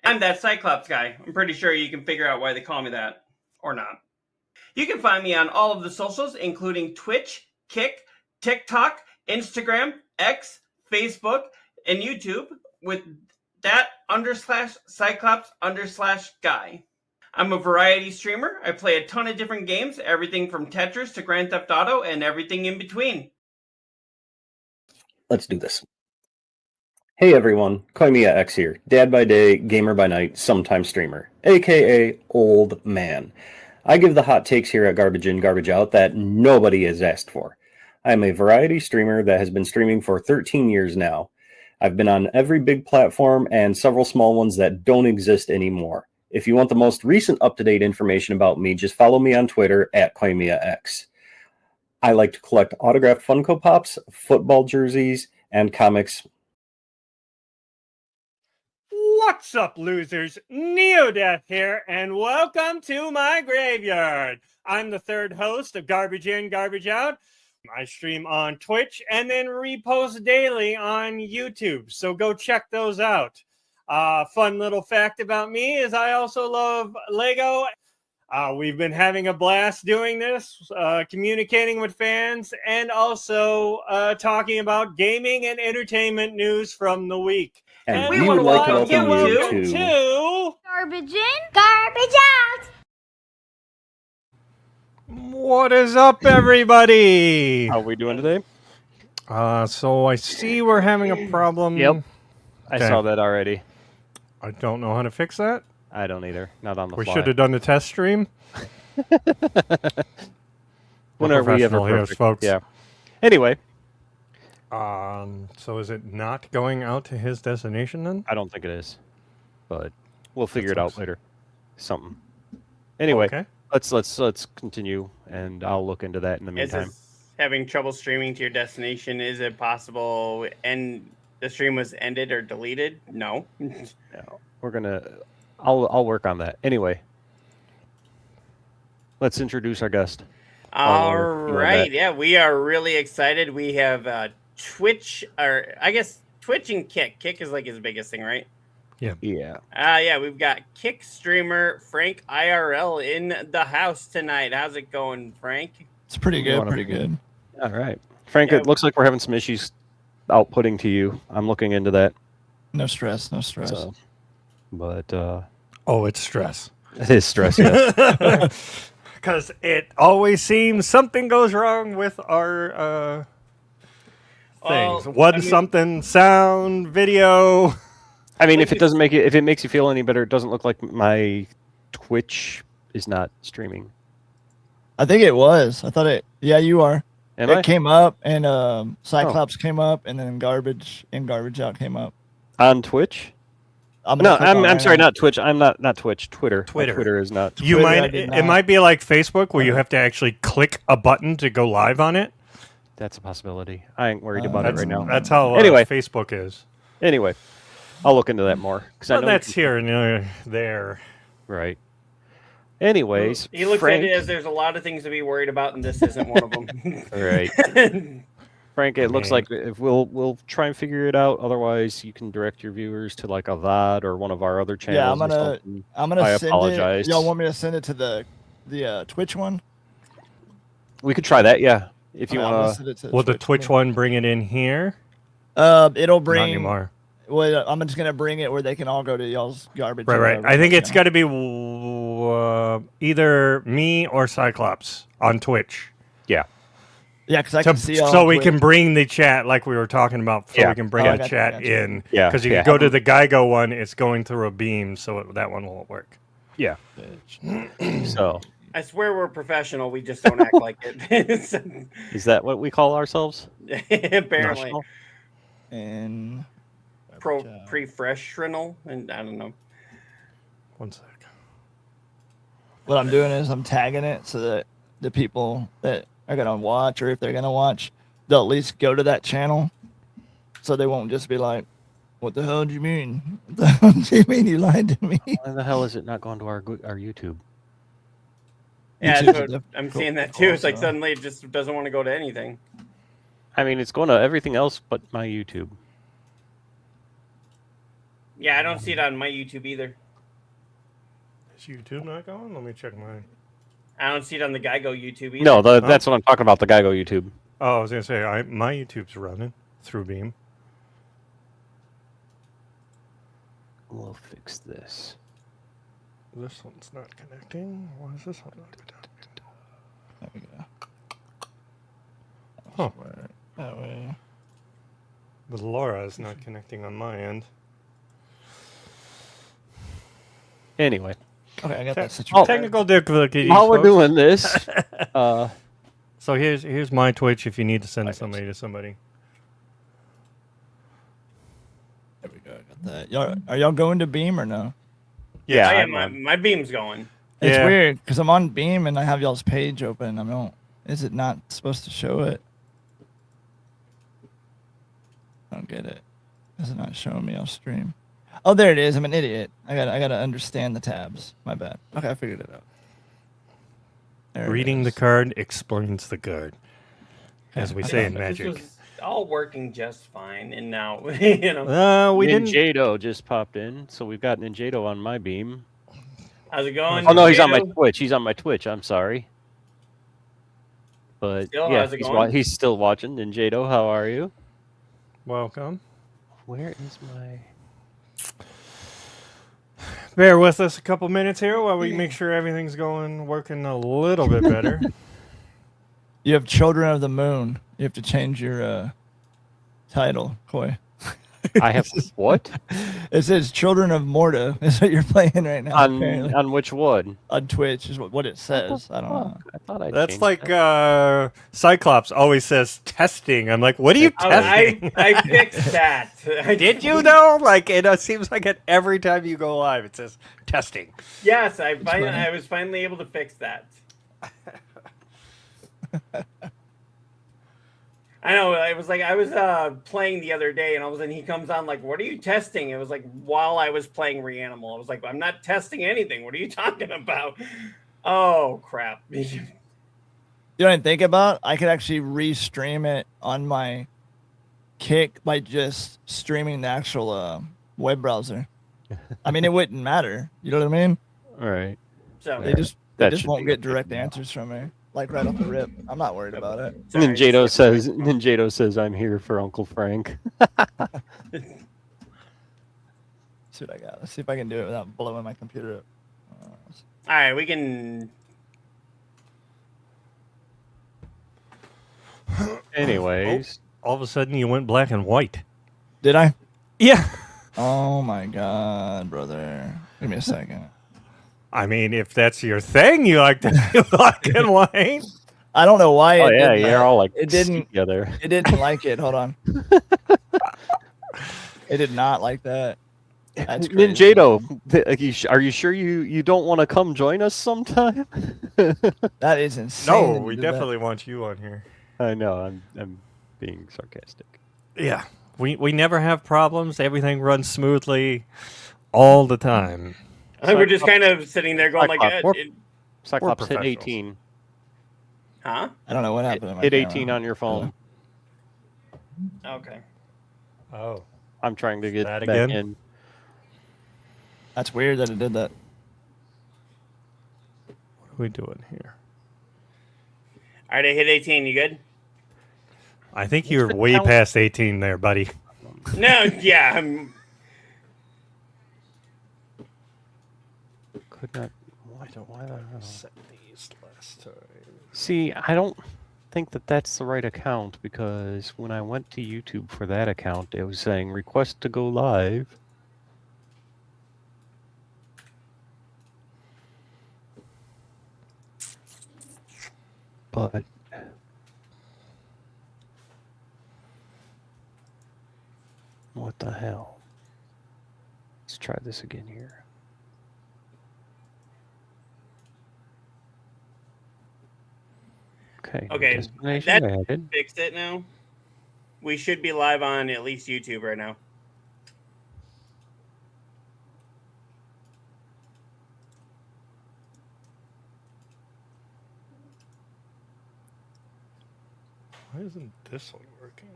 I'm that Cyclops guy. I'm pretty sure you can figure out why they call me that. Or not. You can find me on all of the socials, including Twitch, Kick, TikTok, Instagram, X, Facebook, and YouTube with that_Cyclops_guy. I'm a variety streamer. I play a ton of different games, everything from Tetris to Grand Theft Auto and everything in between. Let's do this. Hey everyone, Koimiya X here, dad by day, gamer by night, sometimes streamer, aka old man. I give the hot takes here at Garbage In, Garbage Out that nobody has asked for. I am a variety streamer that has been streaming for 13 years now. I've been on every big platform and several small ones that don't exist anymore. If you want the most recent up-to-date information about me, just follow me on Twitter at Koimiya X. I like to collect autographed Funko Pops, football jerseys, and comics. What's up, losers? Neo-deth here, and welcome to my graveyard. I'm the third host of Garbage In, Garbage Out. I stream on Twitch and then repost daily on YouTube, so go check those out. Fun little fact about me is I also love Lego. We've been having a blast doing this, communicating with fans, and also talking about gaming and entertainment news from the week. And we would like to welcome you to Garbage In, Garbage Out. What is up, everybody? How are we doing today? So I see we're having a problem. Yep. I Okay. saw that already. I don't know how to fix that. I don't either. Not on the We fly. should have done the test stream. Whenever we ever professional here, perfect. folks. Yeah. Anyway, So is it not going out to his destination then? I don't think it is, but we'll figure it sucks. out later. Something. Anyway, Okay. let's continue, and I'll look into that in the Is meantime. this having trouble streaming to your destination? Is it possible and the stream was ended or deleted? No. No, we're gonna. I'll work on that. Anyway, let's introduce our guest. All we're doing right. that. Yeah, we are really excited. We have Twitch, or I guess Twitch and Kick. Kick is like his biggest thing, right? Yeah. Yeah, we've got Kick streamer FrankIRL in the house tonight. How's it going, Frank? It's pretty You good, wanna- pretty good. All right, Frank. Yeah. It looks like we're having some issues outputting to you. I'm looking into that. No stress, no stress. So, but Oh, it's stress. it is stress. Yeah. Because it always seems something goes wrong with our things. Something, sound, video. I mean, if it makes you feel any better, it doesn't look like my Twitch is not streaming. I think it was. I thought it. Yeah, you are. Am It I came up, and Cyclops came up, and then Garbage In, Garbage Out came up. on Twitch? I'm No, gonna click on I'm right sorry, now. not Twitch. I'm not Twitch. Twitter. My Twitter. Twitter is not. You Twitter, I might. did It not. might be like Facebook, where you have to actually click a button to go live on it. That's a possibility. I ain't worried about it That's right now. That's how Anyway. Facebook is. Anyway, I'll look into that more. Well, that's here and there. Right. Anyways, He looks Frank, at it as there's a lot of things to be worried about, and this isn't one of them. Right. Frank, it looks Man. like if we'll try and figure it out. Otherwise, you can direct your viewers to like a VOD or one of our other channels. Yeah, I'm or gonna- something. I'm gonna I send apologize. it. Y'all want me to send it to the Twitch one? We could try that. Yeah, if you Okay, I'm gonna want to. send it to Will the Twitch one bring it in here? It'll Not bring. anymore. Well, I'm just gonna bring it where they can all go to y'all's garbage. Right, or right. whatever I think it's channel. got to be either me or Cyclops on Twitch. Yeah, because I can see y'all So on we Twitch. can bring the chat like we were talking about. So Yeah. we can bring Oh, I a gotcha, chat gotcha. in. Yeah, Because you yeah. go to the Geigo one, it's going through a beam, so that one won't work. Yeah. So, I swear we're professional. We just don't act like it. is that what we call ourselves? Apparently, National? And professional, and I don't know. One sec. what I'm doing is I'm tagging it so that the people that are gonna watch, or if they're gonna watch, they'll at least go to that channel, so they won't just be like, "What the hell do you mean? What the hell do you mean you lied to me?" Why the hell is it not going to our YouTube? Yeah, YouTube's that's a what, difficult I'm seeing that too. It's like also. suddenly it just doesn't want to go to anything. I mean, it's going to everything else but my YouTube. Yeah, I don't see it on my YouTube either. Is YouTube not going? Let me check mine. I don't see it on the Geigo YouTube either. No, that's what I'm talking about. The Geigo YouTube. Oh, I was gonna say my YouTube's running through Beam. We'll fix this. This one's not connecting. Why is this one not connecting? There we go. Huh. That way. But Laura is not connecting on my end. Okay, Anyway, I got that situation. Technical difficulties. while we're folks. doing this, So here's my Twitch if you need to send somebody to somebody. There we go. I got that. Are y'all going to Beam or no? yeah, I I'm am. on. My beam's going. It's Yeah. weird because I'm on Beam and I have y'all's page open. Is it not supposed to show it? I don't get it. Is it not showing me off stream? Oh, there it is. I'm an idiot. I gotta understand the tabs. My bad. Okay, I figured it out. There it Reading the is. card explains the card, as we say in This Magic. was all working just fine, and now you know. We didn't. Ninjado just popped in, so we've got Ninjado on my beam. How's it going? Oh no, he's on my Ninjado? Twitch. He's on my Twitch. I'm sorry, but Still, yeah, how's it going? he's still watching. Ninjado, how are you? Welcome. Where is my? Bear with us a couple minutes here while we make sure everything's working a little bit better. You have Children of the Moon. You have to change your title, Koi. I have what It says Children of Morta is what you're playing right now. apparently. on which one? On Twitch is what it says. I don't know. I thought I. That's changed like that. Cyclops always says testing. I'm like, what are you testing? I fixed that. Did you though? Like it seems like every time you go live, it says testing. Yes, I funny. was finally able to fix that. I know. I was playing the other day, and all of a sudden he comes on like, "What are you testing?" It was like while I was playing Reanimal. I was like, "I'm not testing anything. What are you talking about?" Oh crap! You know what I think about? I could actually re-stream it on my Kick by just streaming the actual web browser. I mean, it wouldn't matter. You know what I mean? All right. So They just That should won't be get direct answers from me, like right off the rip. I'm not worried about it. sorry, Ninjado says I'm here for Uncle Frank. See what I got. Let's see if I can do it without blowing my computer up. All right, we can. Anyways, All of a sudden, you went black and white. Did I? Yeah. Oh my god, brother! Give me a second. I mean, if that's your thing, you like to do black and white. I don't know why. oh it yeah, did you're that. all like It didn't. together. It didn't like it. Hold on. It did not like that. That's crazy. Ninjado, are you sure you don't want to come join us sometime? That is insane. No, that you we did that. definitely want you on here. I know, I'm being sarcastic. Yeah. We never have problems. Everything runs smoothly all the time. We're just kind of sitting there going like, Cyclops hit professionals. 18. huh? I don't know what happened. to my Hit camera. 18 on your phone. Okay. Oh. I'm trying to get That back again? in. That's weird that it did that. What are we doing here? All right, I hit 18. You good? I think you're way past 18 there, buddy. No, yeah. Could not. Why the hell? Set these last time. See, I don't think that that's the right account because when I went to YouTube for that account, it was saying request to go live. But what the hell? Let's try this again here. Okay. Destination That added. fixed it now. We should be live on at least YouTube right now. Why isn't this one working?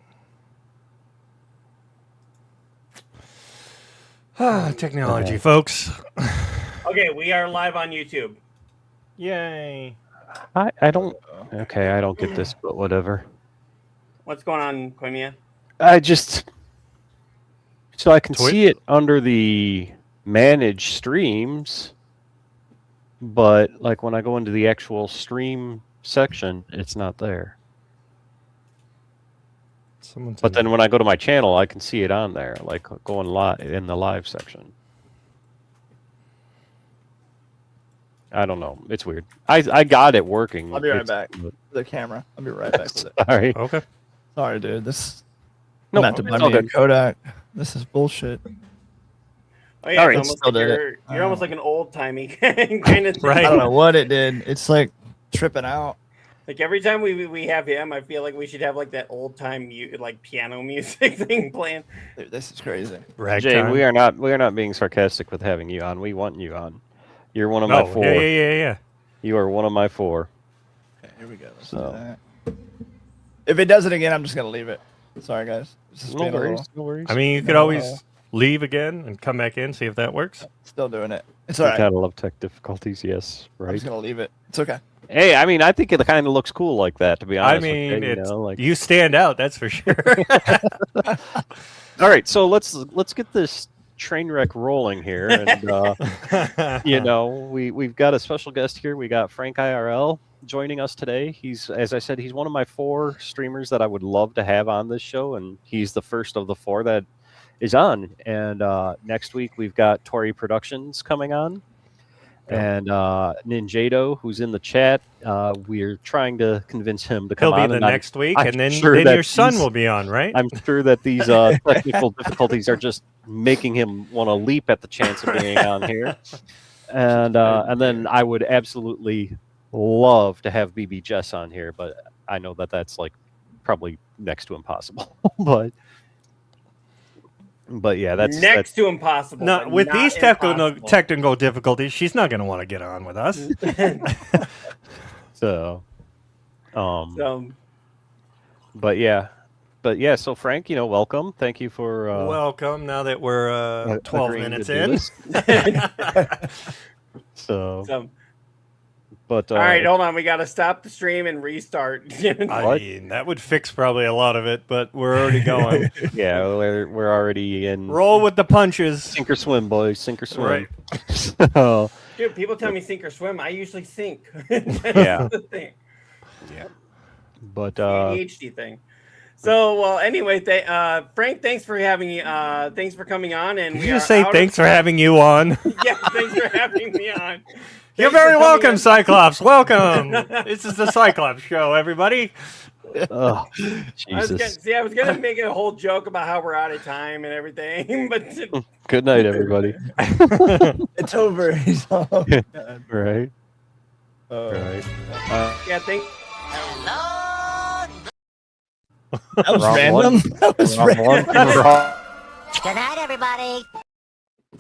Technology, folks. Okay, we are live on YouTube. Yay. I don't. Okay, I don't get this, but whatever. What's going on, Quimia? I just. So I can Twitch? see it under the manage streams, but like when I go into the actual stream section, it's not there. But then when I go to my channel, I can see it on there, like going live in the live section. I don't know. It's weird. I got it working. I'll be right It's- back. The camera. I'll be right back with it. Sorry. Okay. Sorry, dude. This No, I'm about to it's buy all me a good. Kodak. This is bullshit. Oh yeah, All right, it's almost still like did it. you're almost like an old timey kind of thing. Right. I don't know what it did. It's like tripping out. Like every time we have him, I feel like we should have like that old time like piano music thing playing. Dude, this is crazy. Jane, we are not being sarcastic with having you on. We want you on. You're one of No, my four. yeah. You are one of my four. Okay, here we go. Let's So. do that. If it does it again, I'm just gonna leave it. Sorry, guys. This is No being a worries. little- No worries. I mean, you could always leave again and come back in, see if that works. Still doing it. It's We alright. kind of love tech difficulties. Yes, I'm right. just gonna leave it. It's okay. Hey, I mean, I think it kind of looks cool like that. To be honest, I mean, with you, it's, know, like. you stand out, that's for sure. All right, so let's get this train wreck rolling here, and you know, we've got a special guest here. We got FrankIRL joining us today. He's, as I said, he's one of my 4 streamers that I would love to have on this show, and he's the first of the 4 that is on. And next week we've got Tori Productions coming on. And Ninjado, who's in the chat, we're trying to convince him to come He'll be on. the and I'm- next week, I'm and then, sure then that your son he's- will be on, right? I'm sure that these technical difficulties are just making him want to leap at the chance of being on here. And then I would absolutely love to have BB Jess on here, but I know that that's like probably next to impossible. but yeah, that's next to impossible. No, but with not these impossible. technical difficulties, she's not going to want to get on with us. so. So But yeah. So Frank, you know, welcome. Thank you for Welcome. Now that we're 12 agreeing to minutes do in. this. So, but all right, hold on. We got to stop the stream and restart. I What? mean, that would fix probably a lot of it, but we're already going. yeah, we're already in. Roll with the punches. Sink or swim, boys. Sink or swim. Right. So, Dude, people tell me sink or swim. I usually sink. Yeah. The thing. but The ADHD thing. So, well, anyway, Frank, thanks for having me. Thanks for coming on. And Did we you are just say out of- thanks for having you on? Yeah, thanks for having me on. You're Thanks for very coming welcome, on. Cyclops. Welcome. This is the Cyclops show, everybody. oh, I was Jesus. gonna make a whole joke about how we're out of time and everything, but Good night, everybody. It's over. He's all Right. right. Right. yeah, thank. That was Wrong random. one. That was Wrong one. random. Wrong. Good night, everybody.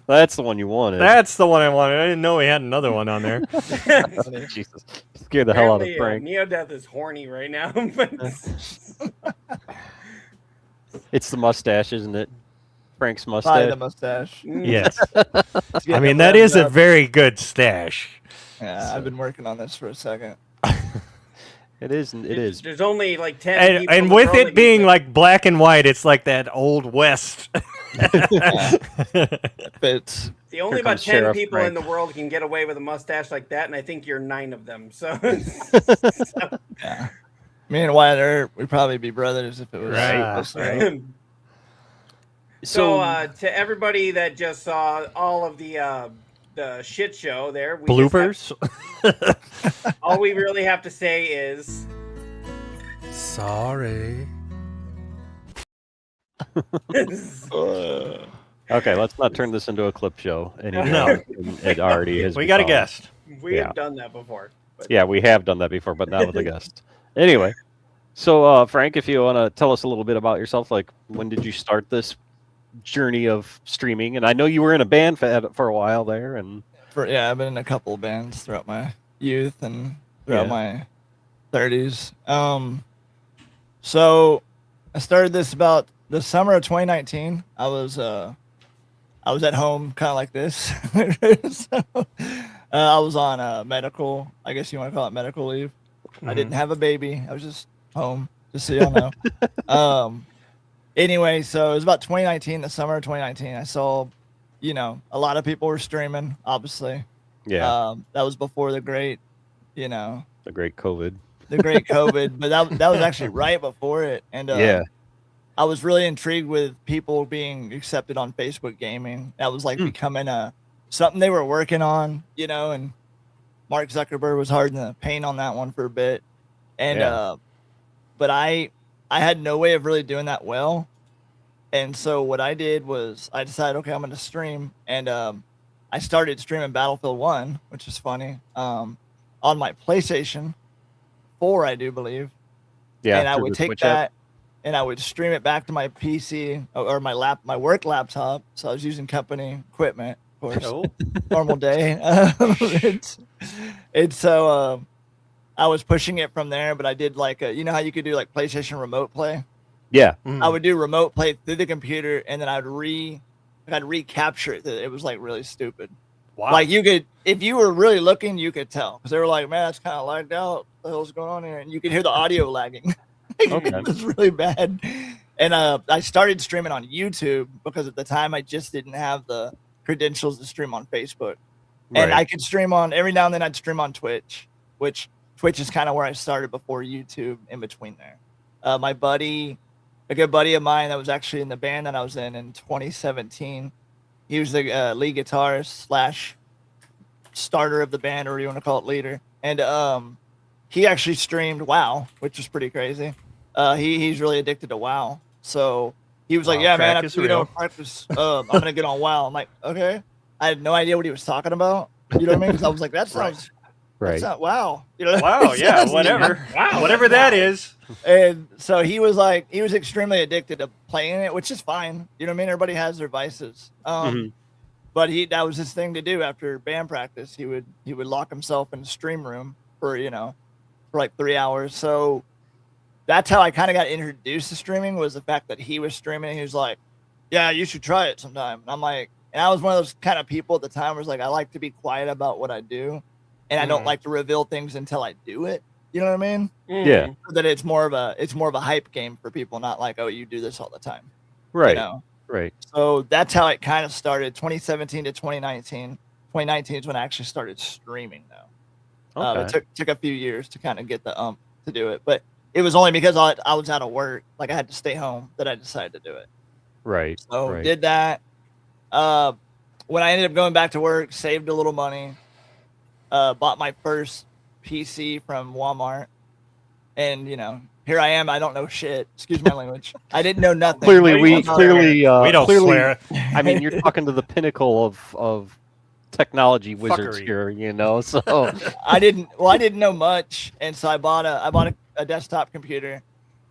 That's the one you wanted. That's the one I wanted. I didn't know we had another one on there. Jesus. Scared the hell out of Apparently, Frank. neo-deth is horny right now. But It's the mustache, isn't it? Frank's Probably the mustache. mustache. Yes. It's I getting mean, it that revved is a up. very good stash. Yeah, I've been working on this for a second. It is. It is. There's only like 10 people in And the with world it that being can- like black and white, it's like that old west. It fits. the only Here about comes 10 Sheriff people in Frank. the world can get away with a mustache like that, and I think you're 9 of them. So, Yeah. Me and Wyatt Earp, we'd probably be brothers if it was Right, this way. right. so to everybody that just saw all of the shit show there, we just Bloopers. all we really have to say is Sorry. Okay, let's not turn this into a clip show anymore. No. It already has. We got a become. guest. we Yeah. have done that before. But Yeah, we have done that before, but not with a guest. Anyway, so Frank, if you want to tell us a little bit about yourself, like when did you start this journey of streaming? And I know you were in a band for a while there, and I've been in a couple of bands throughout my youth and throughout Yeah. my 30s. So I started this about the summer of 2019. I was I was at home, kind of like this. So, I was on medical. I guess you want to call it medical leave. I didn't have a baby. I was just home, just so y'all know. Anyway, so it was about 2019, the summer of 2019. I saw, a lot of people were streaming, obviously. Yeah. That was before the great, The great COVID. but that was actually right before it. And Yeah. I was really intrigued with people being accepted on Facebook gaming. That was like becoming something they were working on, and Mark Zuckerberg was hard in the paint on that one for a bit. And but I had no way of really doing that well. And so what I did was I decided, okay, I'm going to stream. And I started streaming Battlefield 1, which is funny, on my PlayStation 4, I do believe. Yeah. And I would take that and I would stream it back to my PC or my work laptop. So I was using company equipment, of course. Normal day. And so I was pushing it from there, but I did like how you could do like PlayStation remote play? Yeah. I would do remote play through the computer, and then I'd recapture it. It was like really stupid. Wow. Like you could, if you were really looking, you could tell, because they were like, "Man, that's kind of lagged out. What the hell's going on here?" And you could hear the audio lagging. It was really bad. And I started streaming on YouTube because at the time I just didn't have the credentials to stream on Facebook. And I could stream on, every now and then I'd stream on Twitch, which Twitch is kind of where I started before YouTube, in between there. A good buddy of mine that was actually in the band that I was in 2017, he was the lead guitarist / starter of the band, or you want to call it leader. And he actually streamed WoW, which was pretty crazy. He's really addicted to WoW. So he was like, "Yeah, man, after we don't practice, I'm going to get on WoW." I'm like, "Okay." I had no idea what he was talking about. You know what I mean? Because I was like, that sounds that's not WoW. Wow, yeah, whatever. Wow, whatever that is. And so he was extremely addicted to playing it, which is fine. You know what I mean? Everybody has their vices. But that was his thing to do after band practice. He would lock himself in the stream room for like 3 hours. So that's how I kind of got introduced to streaming, was the fact that he was streaming. He was like, "Yeah, you should try it sometime." And I'm like, and I was one of those kind of people at the time where was like, I like to be quiet about what I do, and I don't like to reveal things until I do it. You know what I mean? Yeah. So that it's more of a hype game for people, not like, "Oh, you do this all the time." Right. Right. So that's how it kind of started. 2017 to 2019. 2019 is when I actually started streaming, though. Okay. It took a few years to kind of get the to do it, but it was only because I was out of work, like I had to stay home, that I decided to do it. Right. So did that. When I ended up going back to work, saved a little money, bought my first PC from Walmart, and here I am. I don't know shit. Excuse my language. I didn't know nothing. Clearly, we don't swear. I mean, you're talking to the pinnacle of technology wizards Fuckery. here, So I didn't know much, and so I bought a desktop computer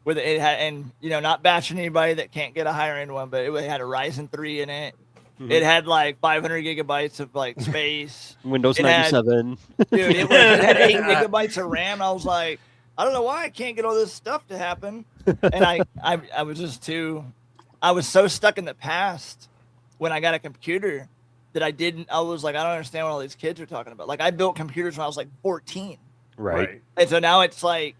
with it had, and not bashing anybody that can't get a higher end one, but it had a Ryzen 3 in it. It had like 500 gigabytes of like space. Windows 97. Dude, it had 8 gigabytes of RAM. I was like, I don't know why I can't get all this stuff to happen. And I was just I was so stuck in the past when I got a computer that I was like, I don't understand what all these kids are talking about. Like, I built computers when I was like 14. Right. And so now it's like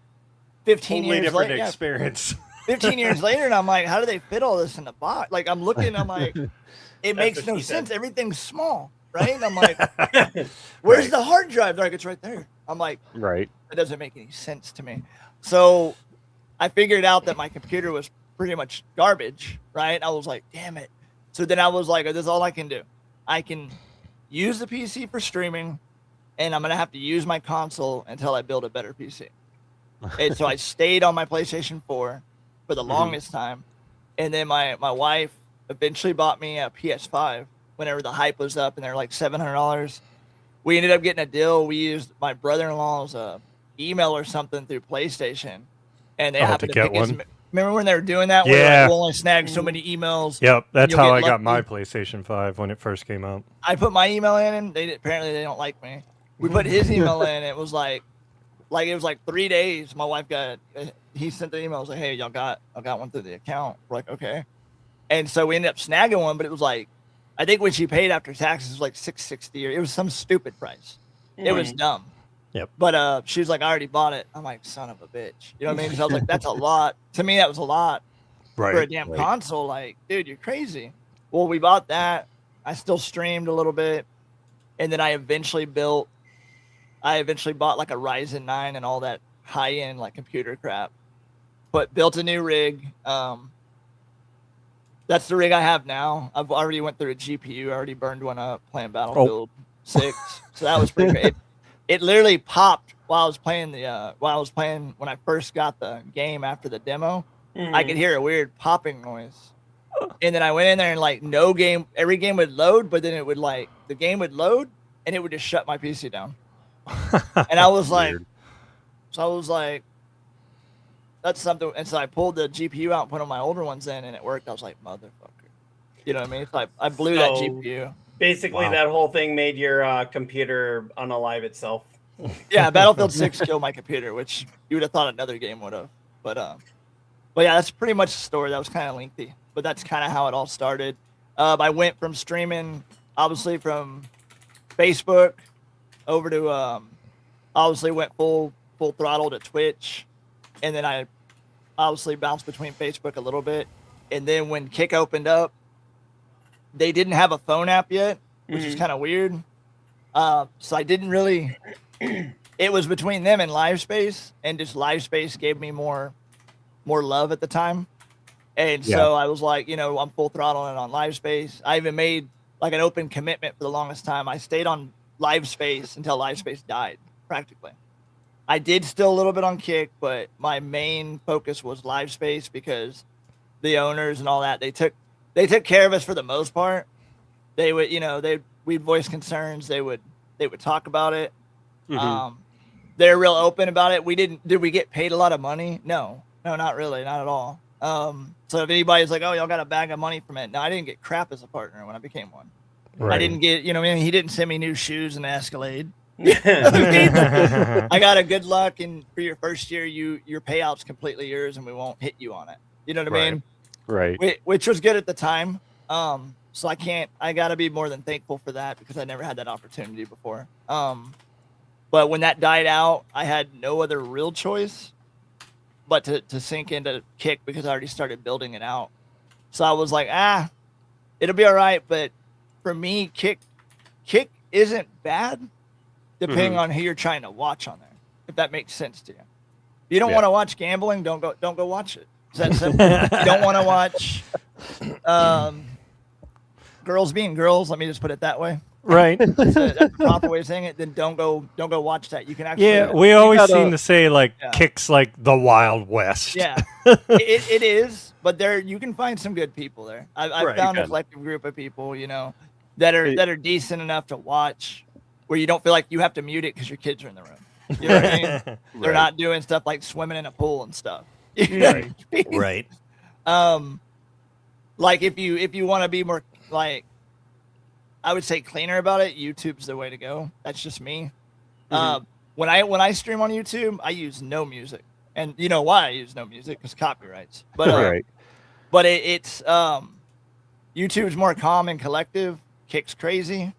15 Totally years different later. experience. 15 years later, and I'm like, how do they fit all this in the box? Like, I'm looking, I'm like, it makes no sense. Everything's small, right? And I'm like, where's the hard drive? They're like, it's right there. I'm like, right. That doesn't make any sense to me. So I figured out that my computer was pretty much garbage, right? I was like, damn it. So then I was like, this is all I can do. I can use the PC for streaming, and I'm going to have to use my console until I build a better PC. And so I stayed on my PlayStation 4 for the longest time. And then my wife eventually bought me a PS5 whenever the hype was up, and they're like $700. We ended up getting a deal. We used my brother-in-law's email or something through PlayStation, and they happened to get pick one. Remember when they were doing that? Yeah. Where like, we'll only snag so many emails. Yep, that's how I got lucky. my PlayStation 5 when it first came out. I put my email in, and apparently they don't like me. We put his email in, and it was like it was like 3 days. My wife he sent the email. I was like, hey, I got one through the account. We're like, okay. And so we ended up snagging one, but it was like, I think when she paid after taxes was like $660, or it was some stupid price. It was dumb. Yep. But she was like, I already bought it. I'm like, son of a bitch. You know what I mean? Because I was like, that's a lot. To me, that was a lot for a damn console. Like, dude, you're crazy. Well, we bought that. I still streamed a little bit. And then I eventually bought like a Ryzen 9 and all that high-end like computer crap. But built a new rig. That's the rig I have now. I've already went through a GPU. I already burned one up playing Battlefield 6. So that was pretty great. It literally popped while I was playing when I first got the game after the demo. I could hear a weird popping noise. And then I went in there and like every game would load, but then the game would load and it would just shut my PC down. And I was like, that's something. And so I pulled the GPU out and put on my older ones in, and it worked. I was like, motherfucker. You know what I mean? It's like I blew that GPU. Basically, that whole thing made your computer unalive itself. Yeah, Battlefield 6 killed my computer, which you would have thought another game would have. But yeah, that's pretty much the story. That was kind of lengthy, but that's kind of how it all started. I went from streaming, obviously, from Facebook over to obviously went full throttle to Twitch. And then I obviously bounced between Facebook a little bit. And then when Kick opened up, they didn't have a phone app yet, which is kind of weird. So I didn't really, it was between them and LiveSpace, and just LiveSpace gave me more love at the time. And so I was like, I'm full throttling on LiveSpace. I even made like an open commitment for the longest time. I stayed on LiveSpace until LiveSpace died, practically. I did still a little bit on Kick, but my main focus was LiveSpace because the owners and all that, they took care of us for the most part. They would, we'd voice concerns. They would talk about it. They're real open about it. Did we get paid a lot of money? No, not really. Not at all. So if anybody's like, oh, y'all got a bag of money from it. No, I didn't get crap as a partner when I became one. Right. I didn't get, he didn't send me new shoes and Escalade. I got a good luck, and for your first year, your payout's completely yours, and we won't hit you on it. You know what I mean? Right. Which was good at the time. So I gotta be more than thankful for that because I never had that opportunity before. But when that died out, I had no other real choice but to sink into Kick because I already started building it out. So I was like, it'll be all right. But for me, Kick isn't bad. Depending on who you're trying to watch on there, if that makes sense to you. If you don't want to watch gambling, don't go watch it. Is that simple? You don't want to watch girls being girls. Let me just put it that way. Right. That's the proper way of saying it. Then don't go watch that. You can actually. Yeah, we always seem to say like Kick's like the Wild West. Yeah, it is. But you can find some good people there. I've found a collective group of people, that are decent enough to watch. Where you don't feel like you have to mute it because your kids are in the room. You know what I mean? They're not doing stuff like swimming in a pool and stuff. Right. Like if you want to be more like, I would say cleaner about it, YouTube's the way to go. That's just me. When I stream on YouTube, I use no music, and you know why I use no music? Because copyrights. But but it's YouTube's more calm and collective. Kick's crazy.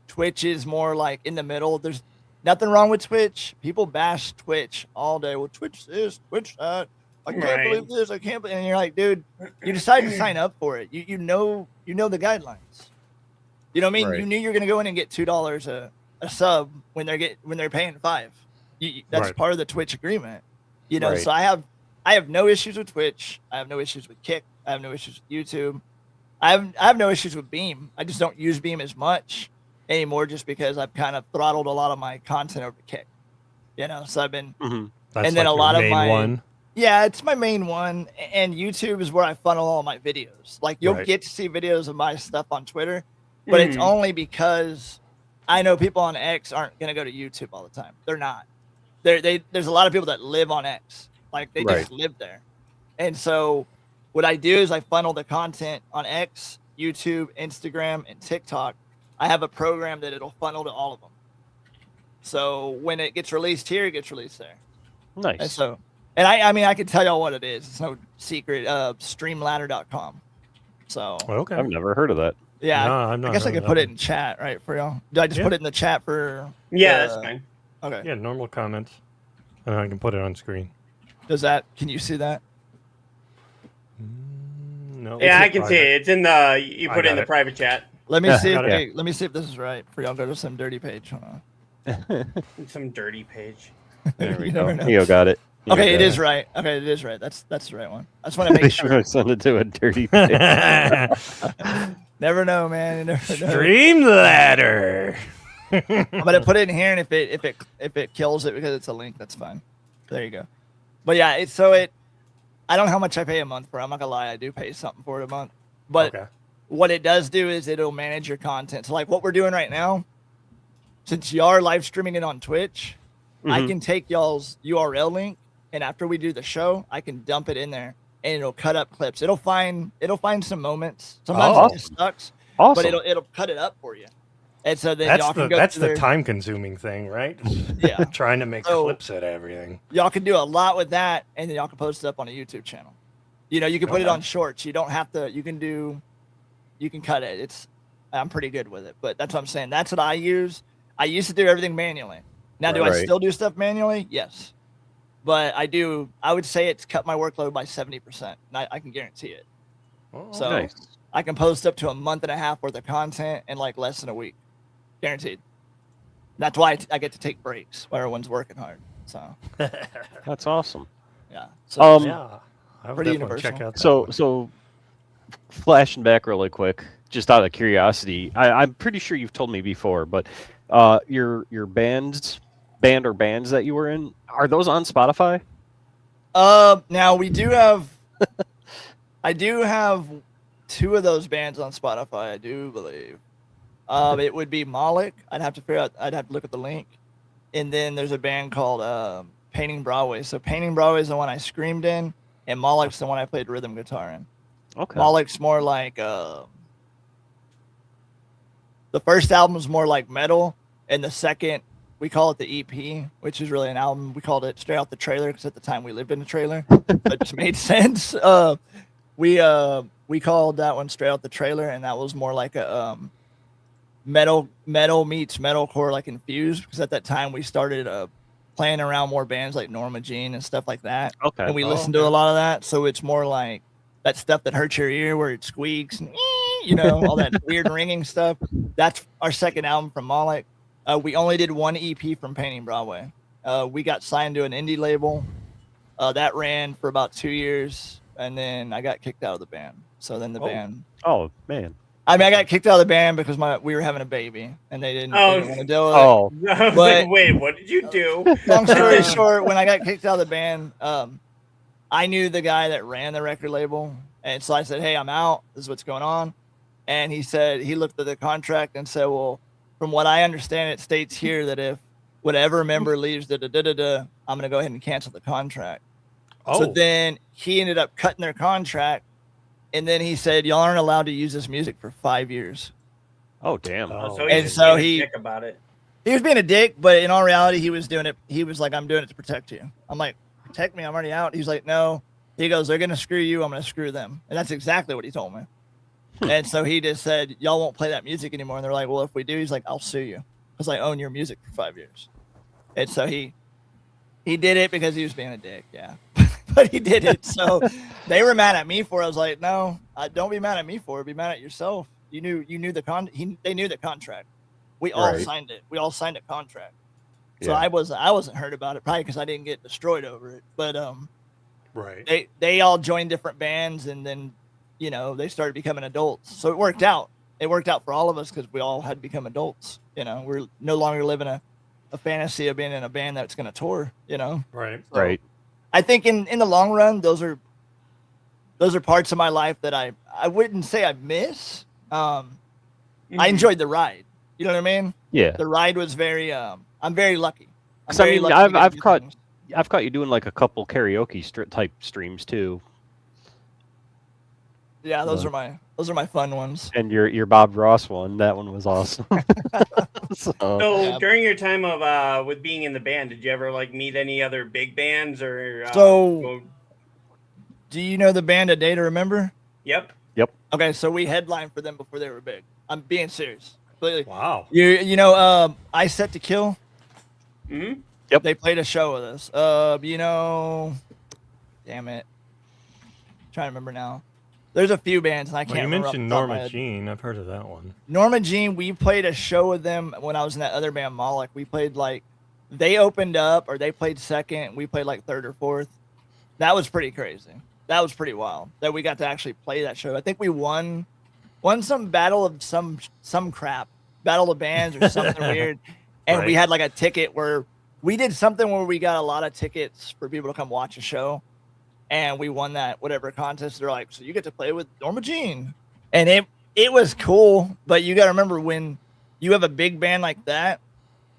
Twitch is more like in the middle. There's nothing wrong with Twitch. People bash Twitch all day. Well, Twitch this, Twitch that. I can't believe this. I can't believe. And you're like, dude, you decided to sign up for it. You know the guidelines. You know what I mean? Right. You knew you're going to go in and get $2 a sub when they're paying $5. That's part of the Twitch agreement. So I have no issues with Twitch. I have no issues with Kick. I have no issues with YouTube. I have no issues with Beam. I just don't use Beam as much anymore just because I've kind of throttled a lot of my content over to Kick. So I've been That's and then like a lot of my one. Yeah, it's my main one, and YouTube is where I funnel all my videos. Like you'll get to see videos of my stuff on Twitter, but it's only because I know people on X aren't going to go to YouTube all the time. They're not. There's a lot of people that live on X. Like they just live there. And so what I do is I funnel the content on X, YouTube, Instagram, and TikTok. I have a program that it'll funnel to all of them. So when it gets released here, it gets released there. Nice. And I mean, I can tell y'all what it is. It's no secret. Streamladder.com. So Okay. I've never heard of that. Yeah, No, I'm not I guess I heard of could that put it one. in chat, right, for y'all? Do I just Yeah. put it in the chat for? Yeah, the- that's fine. Okay. Yeah, normal comments. And I can put it on screen. Does that? Can you see that? No. Yeah, it's I can see private. it. It's in the. You I put it in got the it. private chat. Let me Yeah, see. If, got it. hey, let me see if this is right. For y'all, go to some dirty page. Hold on. Some dirty page. There we You go. never know. Neo got it. Neo Okay, it got is right. Okay, it is right. That's the right one. I just want to make sure. Send it to a dirty pig. Never know, man. You never know. Stream ladder. I'm gonna put it in here, and if it kills it because it's a link, that's fine. There you go. But yeah, I don't know how much I pay a month for it. I'm not gonna lie, I do pay something for it a month. But Okay. what it does do is it'll manage your content. So like what we're doing right now, since y'all are live streaming it on Twitch, I Mhm. can take y'all's URL link, and after we do the show, I can dump it in there, and it'll cut up clips. It'll find some moments. Sometimes Oh. it just sucks, Awesome. but it'll cut it up for you. And so then y'all can go That's through the there. time-consuming thing, right? Yeah. Trying to make So- clips out of everything. Y'all can do a lot with that, and then y'all can post it up on a YouTube channel. You know, you can put it Okay. on shorts. You don't have to. You can cut it. I'm pretty good with it, but that's what I'm saying. That's what I use. I used to do everything manually. Now, do I Right. still do stuff manually? Yes, but I do. I would say it's cut my workload by 70%. I can guarantee it. Oh, So Nice. I can post up to a month and a half worth of content in like less than a week, guaranteed. That's why I get to take breaks while everyone's working hard. So That's awesome. yeah. So yeah. I would Pretty definitely check universal. out that So one. so flashing back really quick, just out of curiosity, I'm pretty sure you've told me before, but your band or bands that you were in, are those on Spotify? now we do have I do have 2 of those bands on Spotify, I do believe. It would be Moloch. I'd have to look at the link. And then there's a band called Painting Broadway. So Painting Broadway is the one I screamed in, and Moloch's the one I played rhythm guitar in. Okay. Moloch's more like the first album's more like metal, and the second we call it the EP, which is really an album. We called it Straight Out the Trailer because at the time we lived in a trailer. It just made sense. We called that one Straight Out the Trailer, and that was more like a metal meets metalcore, like infused, because at that time we started playing around more bands like Norma Jean and stuff like that. Okay. And we Oh, listened to a lot of that, so it's more like that stuff that hurts your ear where it squeaks and all that weird ringing stuff. That's our second album from Moloch. We only did one EP from Painting Broadway. We got signed to an indie label that ran for about 2 years, and then I got kicked out of the band. So then the band, Oh man. I got kicked out of the band because we were having a baby, and they didn't want to deal with it. Oh. I was But- like, wait, what did you do? Long story short, when I got kicked out of the band, I knew the guy that ran the record label, and so I said, "Hey, I'm out. This is what's going on." And he said he looked at the contract and said, "Well, from what I understand, it states here that if whatever member leaves, I'm going to go ahead and cancel the contract." Oh, So then he ended up cutting their contract, and then he said, "Y'all aren't allowed to use this music for 5 years." Oh damn. Oh. So And he's just so being a he- dick about it. He was being a dick, but in all reality, he was doing it. He was like, "I'm doing it to protect you." I'm like, "Protect me? I'm already out." He's like, "No." He goes, "They're going to screw you. I'm going to screw them." And that's exactly what he told me. And so he just said, "Y'all won't play that music anymore." And they're like, "Well, if we do," he's like, "I'll sue you because I own your music for 5 years." And so he did it because he was being a dick. Yeah. But he did it. So they were mad at me for it. I was like, "No, don't be mad at me for it. Be mad at yourself. You knew the they knew the contract. We all Right. signed it. We all signed a contract." So Yeah. I wasn't hurt about it, probably because I didn't get destroyed over it. But right. they all joined different bands, and then they started becoming adults. So it worked out. It worked out for all of us because we all had to become adults. We're no longer living a fantasy of being in a band that's going to tour. Right. So Right. I think in the long run, those are parts of my life that I wouldn't say I miss. I enjoyed the ride. You know what I mean? Yeah. The ride was very. I'm very lucky. I'm 'Cause, I very mean, lucky to get to I've do caught- things. I've caught you doing like a couple karaoke type streams too, Yeah, those are my fun ones. and your Bob Ross one. That one was awesome. So, So Yeah. during your time of with being in the band, did you ever meet any other big bands or? So- Do you know the band A Day to Remember? Yep. Okay, so we headlined for them before they were big. I'm being serious. Completely. Wow. You know, I Set to Kill. Mm-hmm. Yep. They played a show with us. You know, damn it, trying to remember now. There's a few bands, and I can't Well, you remember. mentioned off the top of my Norma head. Jean. I've heard of that one. Norma Jean, we played a show with them when I was in that other band, Moloch. We played like, they opened up, or they played second. We played like third or fourth. That was pretty crazy. That was pretty wild that we got to actually play that show. I think we won some battle of some crap, battle of bands or something weird. And we Right. had like a ticket where we did something where we got a lot of tickets for people to come watch a show. And we won that whatever contest. They're like, so you get to play with Norma Jean. And it was cool. But you got to remember, when you have a big band like that,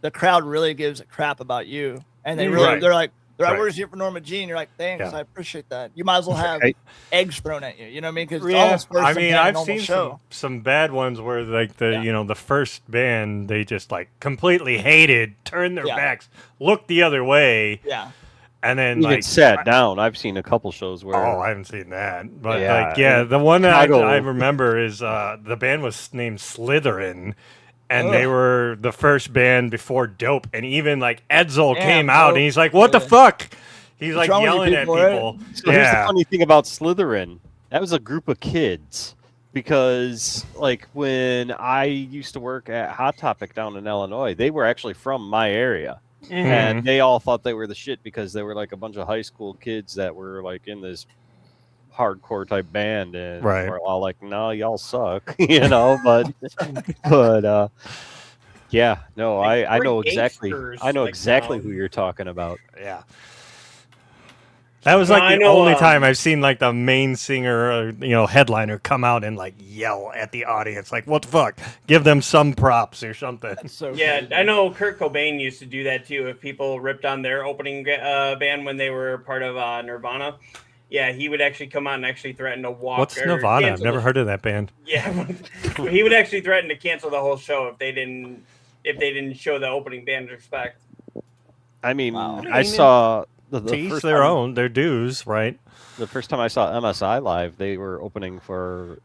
the crowd really gives a crap about you. And they really, Right. they're like, Right. we're just here for Norma Jean. You're like, thanks, Yeah. I appreciate that. You might as well have Right. eggs thrown at you. You know what I mean? Because it's Yeah, almost worse I than mean, being a I've normal seen show. some bad ones where like Yeah. the first band, they just like completely hated, turned their Yeah. backs, looked the other way, Yeah. and then Even like sat down. I've seen a couple shows where Oh, I haven't seen that. But Yeah, the one that Chicago- I remember is the band was named Slytherin. And they Ugh. were the first band before Dope. And even like Edsel Damn, came out Dope. and he's like, what the Really? fuck? He's What's like wrong with you yelling at people, right? people. So here's the Yeah. funny thing about Slytherin. That was a group of kids, because like when I used to work at Hot Topic down in Illinois, they were actually from my area. Mm-hmm. And they all thought they were the shit because they were like a bunch of high school kids that were like in this hardcore type band, and Right. we're all like, no, y'all suck, you know. But yeah, no, Like, I we're know exactly gangsters, I know like, exactly now. who you're talking about. Yeah. That was No, like I the know, only time I've seen like the main singer, headliner come out and like yell at the audience, like, "What the fuck? Give them some props or something." That's so Yeah, crazy. I know Kurt Cobain used to do that too. If people ripped on their opening band when they were part of Nirvana, yeah, he would actually come out and actually threaten to walk. What's or Nirvana? I've cancel never the- heard of that band. Yeah, he would actually threaten to cancel the whole show if they didn't show the opening band respect. I mean, Wow. I saw the To each first their time, own, their dues, right? The first time I saw MSI live, they were opening for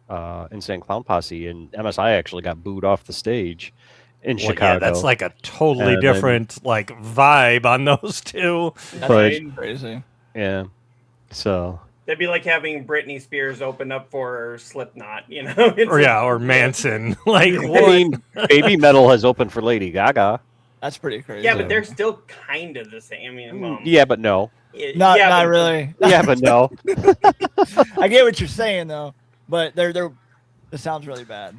Insane Clown Posse, and MSI actually got booed off the stage in Well, Chicago. yeah, that's like a totally And then- different like vibe on those two. That's but- crazy. yeah. So That'd be like having Britney Spears open up for Slipknot, you know? It's Or like- yeah, or Manson. Like I what? mean, Baby Metal has opened for Lady Gaga. That's pretty crazy. Yeah, but they're still kind of the same. I mean, Yeah, but no. not yeah, but- really. Yeah, but no. I get what you're saying though, but they're it sounds really bad.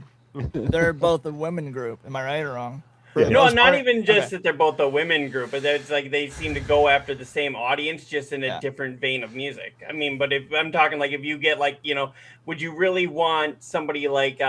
They're both a women group. Am I right or wrong? For the No, most not part? even just Okay. that they're both a women group, but it's like they seem to go after the same audience, just in a Yeah. different vein of music. I mean, but if I'm talking like if you get like, would you really want somebody like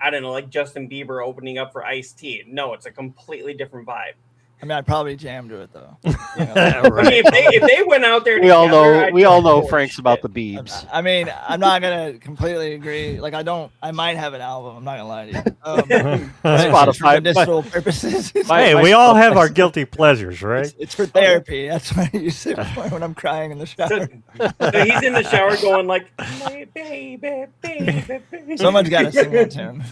I don't know, like Justin Bieber opening up for Ice-T? No, it's a completely different vibe. I mean, I'd probably jam to it though. You know? I mean, Right. if they went out there, We all together, know I'd we be all like, know "Holy Frank's shit." about the Biebs. I mean, I'm not gonna completely agree. Like, I might have an album. I'm not gonna lie to you. But it's just for Spotify, medicinal purposes. Hey, my we all have Spotify- our guilty pleasures, right? It's for therapy. That's what I use it for when I'm crying in the shower. So he's in the shower going like, "My baby, baby, baby." Someone's got to sing that tune.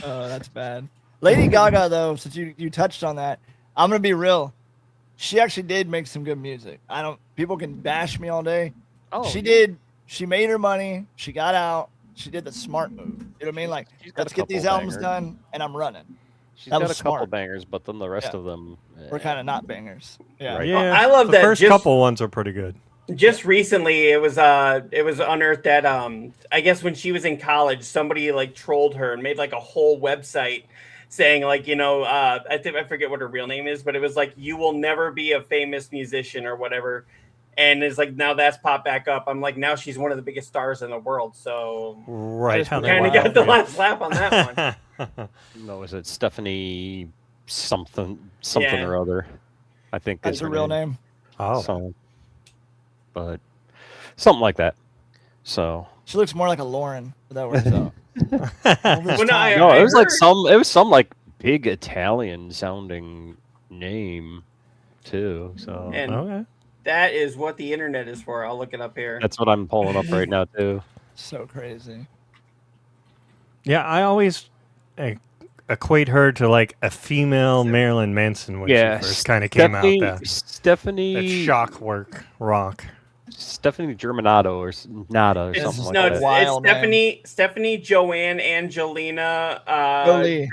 Oh, that's bad. Lady Gaga, though, since you touched on that, I'm gonna be real. She actually did make some good music. People can bash me all day. Oh, She did. She made her money. She got out. She did the smart move. You know what I mean? Like, She's got let's a get these couple albums bangers. done, and I'm running. She's That got a was couple smart. bangers, but then the rest Yeah. of them. We're kind of not bangers. Yeah. Right. Yeah, I love the that. first Just- couple ones are pretty good. Just recently, it was unearthed that I guess when she was in college, somebody like trolled her and made like a whole website saying like, I forget what her real name is, but it was like, you will never be a famous musician or whatever. And it's like, now that's popped back up. I'm like, now she's one of the biggest stars in the world. So Right. just how kinda they kind of Wow. got the yeah. last laugh on that one. No, is it Stephanie something Yeah. or other? I think That's is her her real name. Oh, So, but something like that. So She looks more like a Lauren, but that works out. Well, no, I- no, it was like heard- some like big Italian sounding name too. So And okay. that is what the internet is for. I'll look it up here. that's what I'm pulling up right now too. So crazy. Yeah, I always equate her to like a female Marilyn Manson when she first kind of came out. That Stephanie shock rock. Stephanie Germanato or Nada or It's something like no, that. it's wild, Stephanie Joanne Angelina Jolie.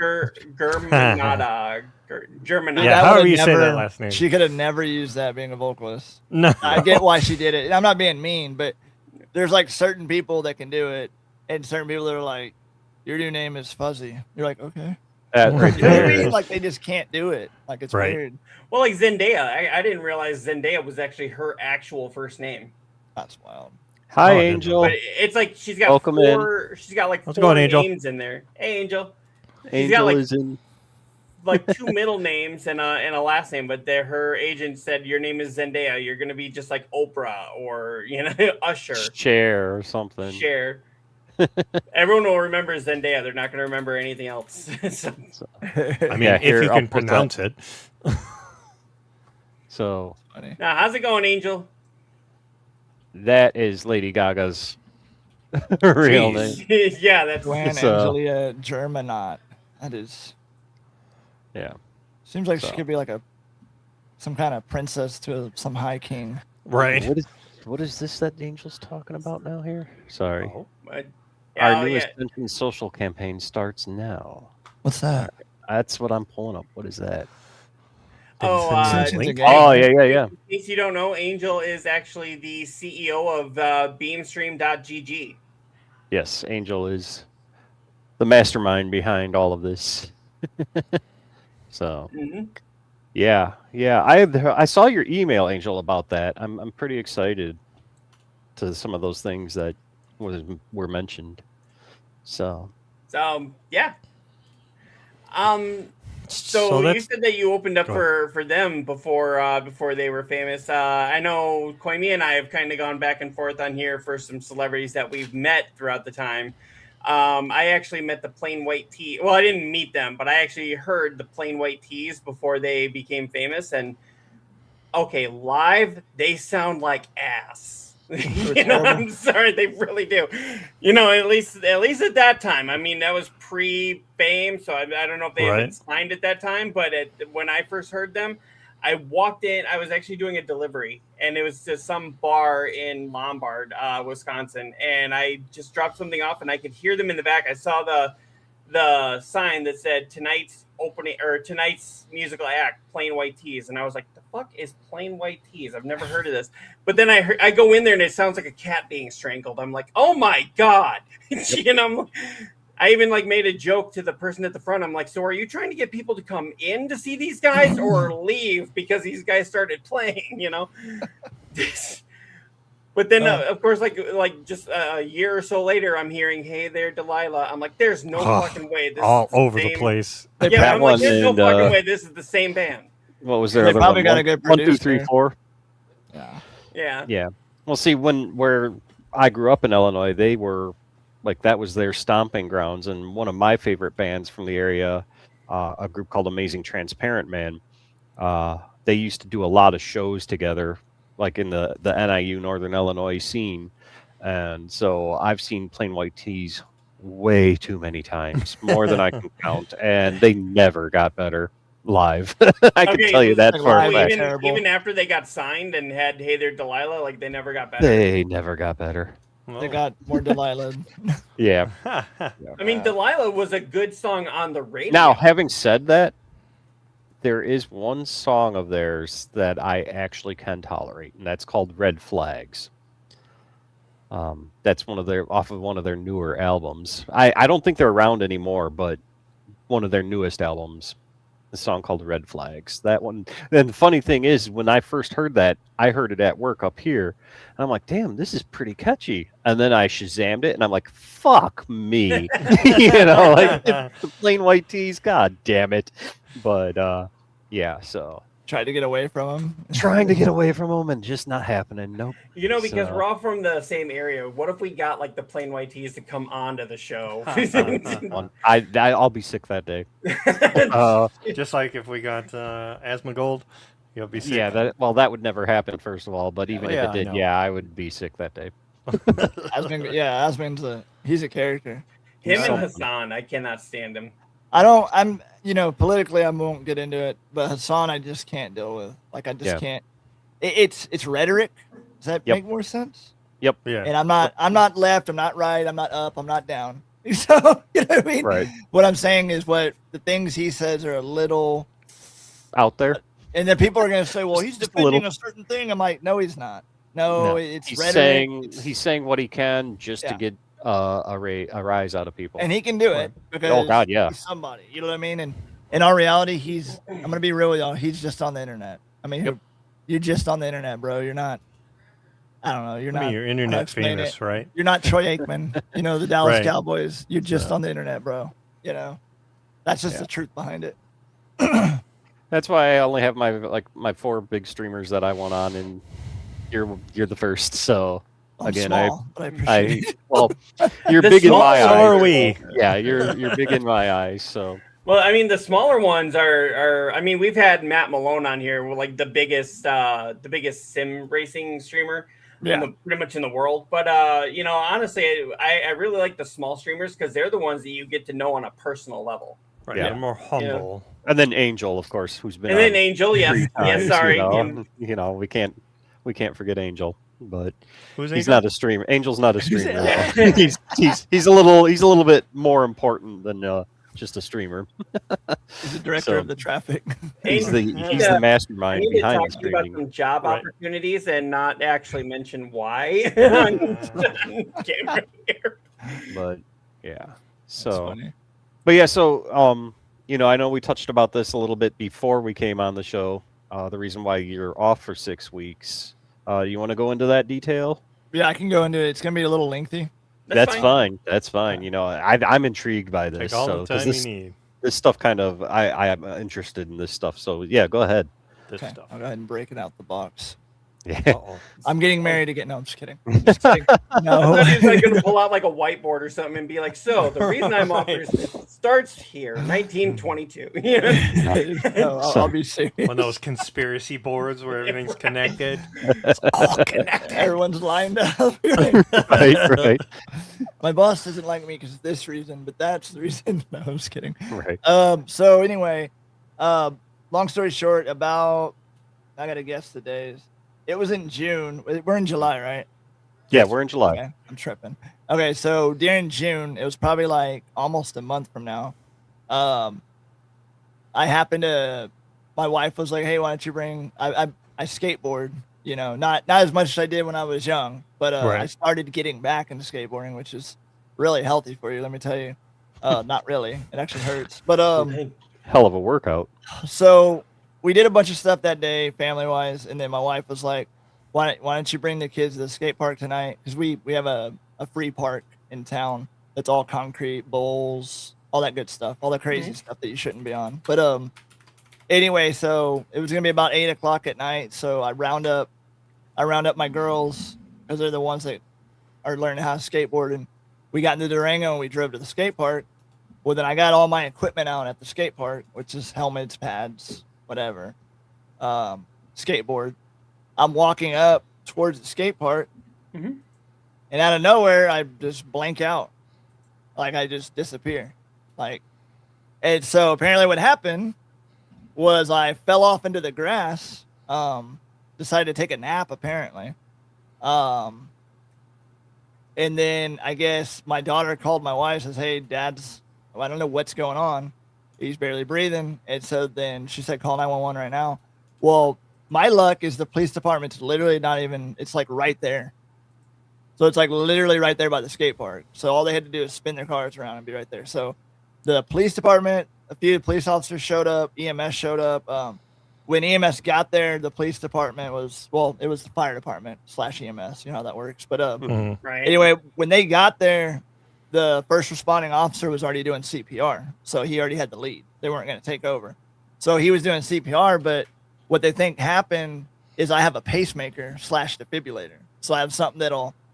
Germanata. Germanata. Yeah, That however would've you say that last name. She could have never used that being a vocalist. No. I get why she did it. I'm not being mean, but there's like certain people that can do it, and certain people that are like, "Your new name is Fuzzy." You're like, okay. That right You know what I there. mean? Like they just can't do it. Like it's Right. weird. Well, like Zendaya. I didn't realize Zendaya was actually her actual first name. That's wild. Hi, Oh, I didn't Angel. But it's like she's got Welcome four. She's got like How's it four going, Angel? names in there. Hey, Angel. She's Angel got like is in. like two middle names and a last name, but her agent said your name is Zendaya. You're gonna be just like Oprah or Usher, Cher or something. Cher. Everyone will remember Zendaya. They're not gonna remember anything else. So, I mean, Yeah, if here, you I'll can put that. pronounce it. So Funny. now, how's it going, Angel? that is Lady Gaga's real Jeez. name. Yeah, that's Joanne It's, Angelia Germanat. That is. Yeah. Seems like So. she could be like some kind of princess to some high king. Right. What is this that Angel's talking about now here? Sorry. Oh. Our Oh, new yeah. Ascension social campaign starts now. What's that? That's what I'm pulling up. What is that? Oh, Ascension's a Link? game. Oh, yeah. In case you don't know, Angel is actually the CEO of Beamstream.gg. Yes, Angel is the mastermind behind all of this. So, Mm-hmm. yeah. I saw your email, Angel, about that. I'm pretty excited to some of those things that were mentioned. So, So yeah. So you that's said that you opened up Go for them before they were famous. I know Koimi and I have kind of gone back and forth on here for some celebrities that we've met throughout the time. I actually met the Plain White Tees. Well, I didn't meet them, but I actually heard the Plain White Tees before they became famous. And okay, live they sound like ass. I'm sorry, they really do. At least at that time. I mean, that was pre-fame, so I don't know if they had been signed at that time. But when I first heard them, I walked in. I was actually doing a delivery, and it was to some bar in Lombard, Wisconsin. And I just dropped something off, and I could hear them in the back. I saw the sign that said tonight's musical act, Plain White Tees, and I was like, the fuck is Plain White Tees? I've never heard of this. But then I go in there and it sounds like a cat being strangled. I'm like, oh my god. I even made a joke to the person at the front. I'm like, so are you trying to get people to come in to see these guys or leave because these guys started playing? But then, of course, just a year or so later, I'm hearing, "Hey there, Delilah." I'm like, "There's no fucking way this all is the over same. the place. Yeah, I'm like, "There's no and, fucking way this is the same band." what was They their other probably one? got a good 1, 2, 3, producer. 4. Yeah. Yeah. Yeah. Well, see, where I grew up in Illinois, they were that was their stomping grounds. And one of my favorite bands from the area, a group called Amazing Transparent Man, they used to do a lot of shows together, like in the NIU Northern Illinois scene. And so I've seen Plain White Tees way too many times, more than I can count, and they never got better live. I can tell you that for a fact. Even after they got signed and had "Hey there, Delilah," they never got better. They never got better. They got more Delilah. Yeah. I mean, Delilah was a good song on the radio. Now, having said that, there is one song of theirs that I actually can tolerate, and that's called "Red Flags." That's off of one of their newer albums. I don't think they're around anymore, but one of their newest albums, a song called "Red Flags." That one. And the funny thing is, when I first heard that, I heard it at work up here, and I'm like, "Damn, this is pretty catchy." And then I Shazammed it, and I'm like, "Fuck me," the Plain White Tees. God damn it! But yeah, so Tried to get away from him. trying to get away from them and just not happening. Nope. because So- we're all from the same area. What if we got the Plain White Tees to come onto the show? I'll be sick that day. Just like if we got Asmongold, you'll be sick. Yeah, that would never happen, first of all. But even yeah, if it I did, know. I would be sick that day. Asmin's he's a character. Him So- and Hassan, I cannot stand him. I'm politically I won't get into it, but Hassan I just can't deal with. Like I just can't. It's rhetoric. Does that Yep. make more sense? Yeah. And I'm not left, I'm not right, I'm not up, I'm not down. So you know what I mean? Right. What I'm saying is what the things he says are a little Out there. and then people are gonna say, well, he's Just a defending little. a certain thing. I'm like, no, he's not. No, No. it's He's rhetoric. saying what he can just to Yeah. get a rise out of people. And he can do it because God, yeah. he's somebody. You know what I mean? And in our reality, I'm gonna be real with y'all. He's just on the internet. I mean, you're just on the internet, bro. You're not. I don't know. You're not. You're how to internet explain famous, it. right? You're not Troy Aikman. You know the Dallas Right. Cowboys. You're just Yeah. on the internet, bro. You know, that's just the truth behind it. That's why I only have my 4 big streamers that I want on, and you're the first. So I'm again, small, but I appreciate it. well, you're The big in small- my eyes. So are we. Yeah, you're big in my eyes. So Well, I mean, the smaller ones are. I mean, we've had Matt Malone on here, like the biggest sim racing streamer, pretty much in the world. But honestly, I really like the small streamers because they're the ones that you get to know on a personal level. Right. Yeah. They're more humble. and then Angel, of course, who's been And then on Angel, 3 yes, times, sorry, you know, we can't forget Angel, but Who's he's Angel? not a streamer. Angel's not a streamer. Yeah. he's a little bit more important than just a streamer. He's the director So- of the traffic. He's the I mastermind need to behind talk the to you about streaming. some job Right. opportunities and not actually mention why. on camera here. But yeah, That's so funny. but yeah, so I know we touched about this a little bit before we came on the show. The reason why you're off for 6 weeks. You want to go into that detail? Yeah, I can go into it. It's gonna be a little lengthy. That's fine. That's fine. You know, I'm intrigued by this. Take all so, the 'cause time this, you need. this stuff kind of I am interested in this stuff. So yeah, go ahead. This Okay, stuff. I'll go ahead and break it out the box. Yeah. Uh-oh. I'm getting married again. No, I'm just kidding. Just kidding. I No. thought he was like gonna pull out like a whiteboard or something and be like, "So the reason I'm off is it starts here, 1922." No, I'll be serious. One of those conspiracy boards where everything's connected. All connected. Everyone's lined up. right. My boss doesn't like me because of this reason, but that's the reason. No, I'm just kidding. Right. So anyway, long story short, I gotta guess the days. It was in June. We're in July, right? Yeah, we're in July. Okay, I'm tripping. Okay, so during June, it was probably like almost a month from now. My wife was like, "Hey, why don't you bring?" I skateboard. You know, not as much as I did when I was young, but Right. I started getting back into skateboarding, which is really healthy for you. Let me tell you. Not really. It actually hurts, but Hell of a workout. so we did a bunch of stuff that day, family wise, and then my wife was like, "Why don't you bring the kids to the skate park tonight? Because we have a free park in town that's all concrete, bowls, all that good stuff, all the crazy stuff that you shouldn't be on." But anyway, so it was gonna be about 8 o'clock at night. So I round up my girls because they're the ones that are learning how to skateboard, and we got into Durango and we drove to the skate park. Well, then I got all my equipment out at the skate park, which is helmets, pads, whatever, skateboard. I'm walking up towards the skate park, Mhm. and out of nowhere, I just blank out, like I just disappear, and so apparently what happened was I fell off into the grass, decided to take a nap apparently, and then I guess my daughter called my wife, says, "Hey, Dad's, I don't know what's going on. He's barely breathing." And so then she said, "Call 911 right now." Well, my luck is the police department's literally not even, it's like right there. So it's like literally right there by the skate park. So all they had to do is spin their cars around and be right there. So the police department, a few police officers showed up, EMS showed up. When EMS got there, the police department it was the fire department / EMS. You know how that works. But Mhm. Right. anyway, when they got there, the first responding officer was already doing CPR. So he already had the lead. They weren't going to take over. So he was doing CPR, but what they think happened is I have a pacemaker / defibrillator. So I have something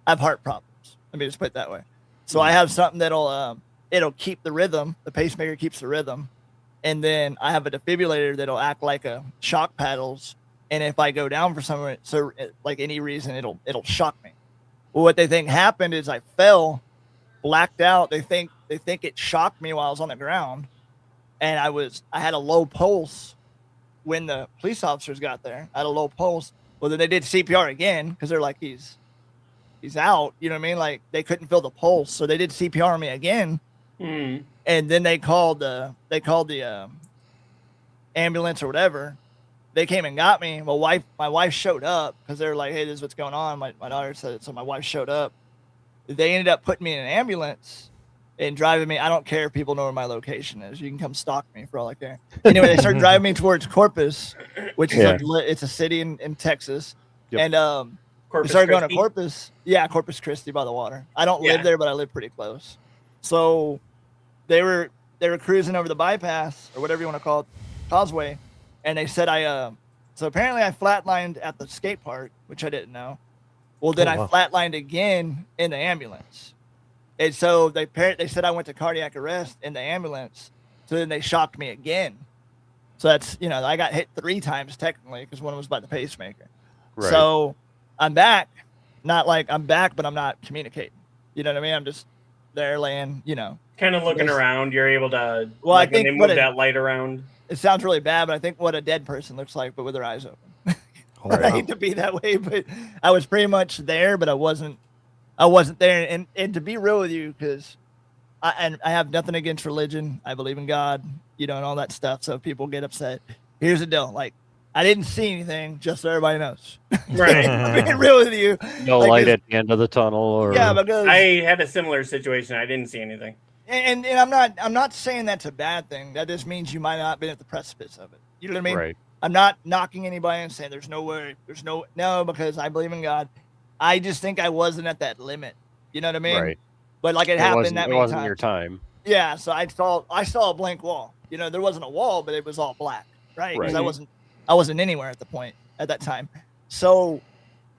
I have heart problems. Let me just put it that way. So I have something it'll keep the rhythm. The pacemaker keeps the rhythm. And then I have a defibrillator that'll act like a shock paddles. And if I go down for like any reason, it'll shock me. Well, what they think happened is I fell, blacked out. They think it shocked me while I was on the ground, and I had a low pulse when the police officers got there. I had a low pulse. Well, then they did CPR again because they're like, he's out. You know what I mean? Like they couldn't feel the pulse, so they did CPR on me again. Mm. And then they called the ambulance or whatever. They came and got me. My wife showed up because they're like, hey, this is what's going on. My daughter said it, so my wife showed up. They ended up putting me in an ambulance and driving me. I don't care if people know where my location is. You can come stalk me for all I care. Anyway, they started driving me towards Corpus, which is it's a city in Texas. Yep. And we started going to Corpus. Yeah, Corpus Christi by the water. I don't live there, but I live pretty close. So they were cruising over the bypass or whatever you want to call it, causeway, and they said so apparently I flatlined at the skate park, which I didn't know. Well, then I flatlined again in the ambulance. And so they said I went to cardiac arrest in the ambulance. So then they shocked me again. So that's, I got hit 3 times technically because one was by the pacemaker. Right. So I'm back. Not like I'm back, but I'm not communicating. You know what I mean? I'm just there laying, kind of looking around. You're able to, I think when they move that light around. It sounds really bad, but I think what a dead person looks like, but with their eyes open. I hate to be that way, but I was pretty much there, but I wasn't there. And to be real with you, because I have nothing against religion. I believe in God, and all that stuff. So if people get upset, here's the deal. Like, I didn't see anything, just so everybody knows. Right. Being real with you. No light at the end of the tunnel, or because I had a similar situation. I didn't see anything. And I'm not saying that's a bad thing. That just means you might not have been at the precipice of it. You know what I mean? Right. I'm not knocking anybody and saying there's no way, no, because I believe in God. I just think I wasn't at that limit. You know what I mean? Right. But like it happened that many times. It wasn't your time. Yeah. So I saw a blank wall. There wasn't a wall, but it was all black. Right. Because I wasn't anywhere at that time. So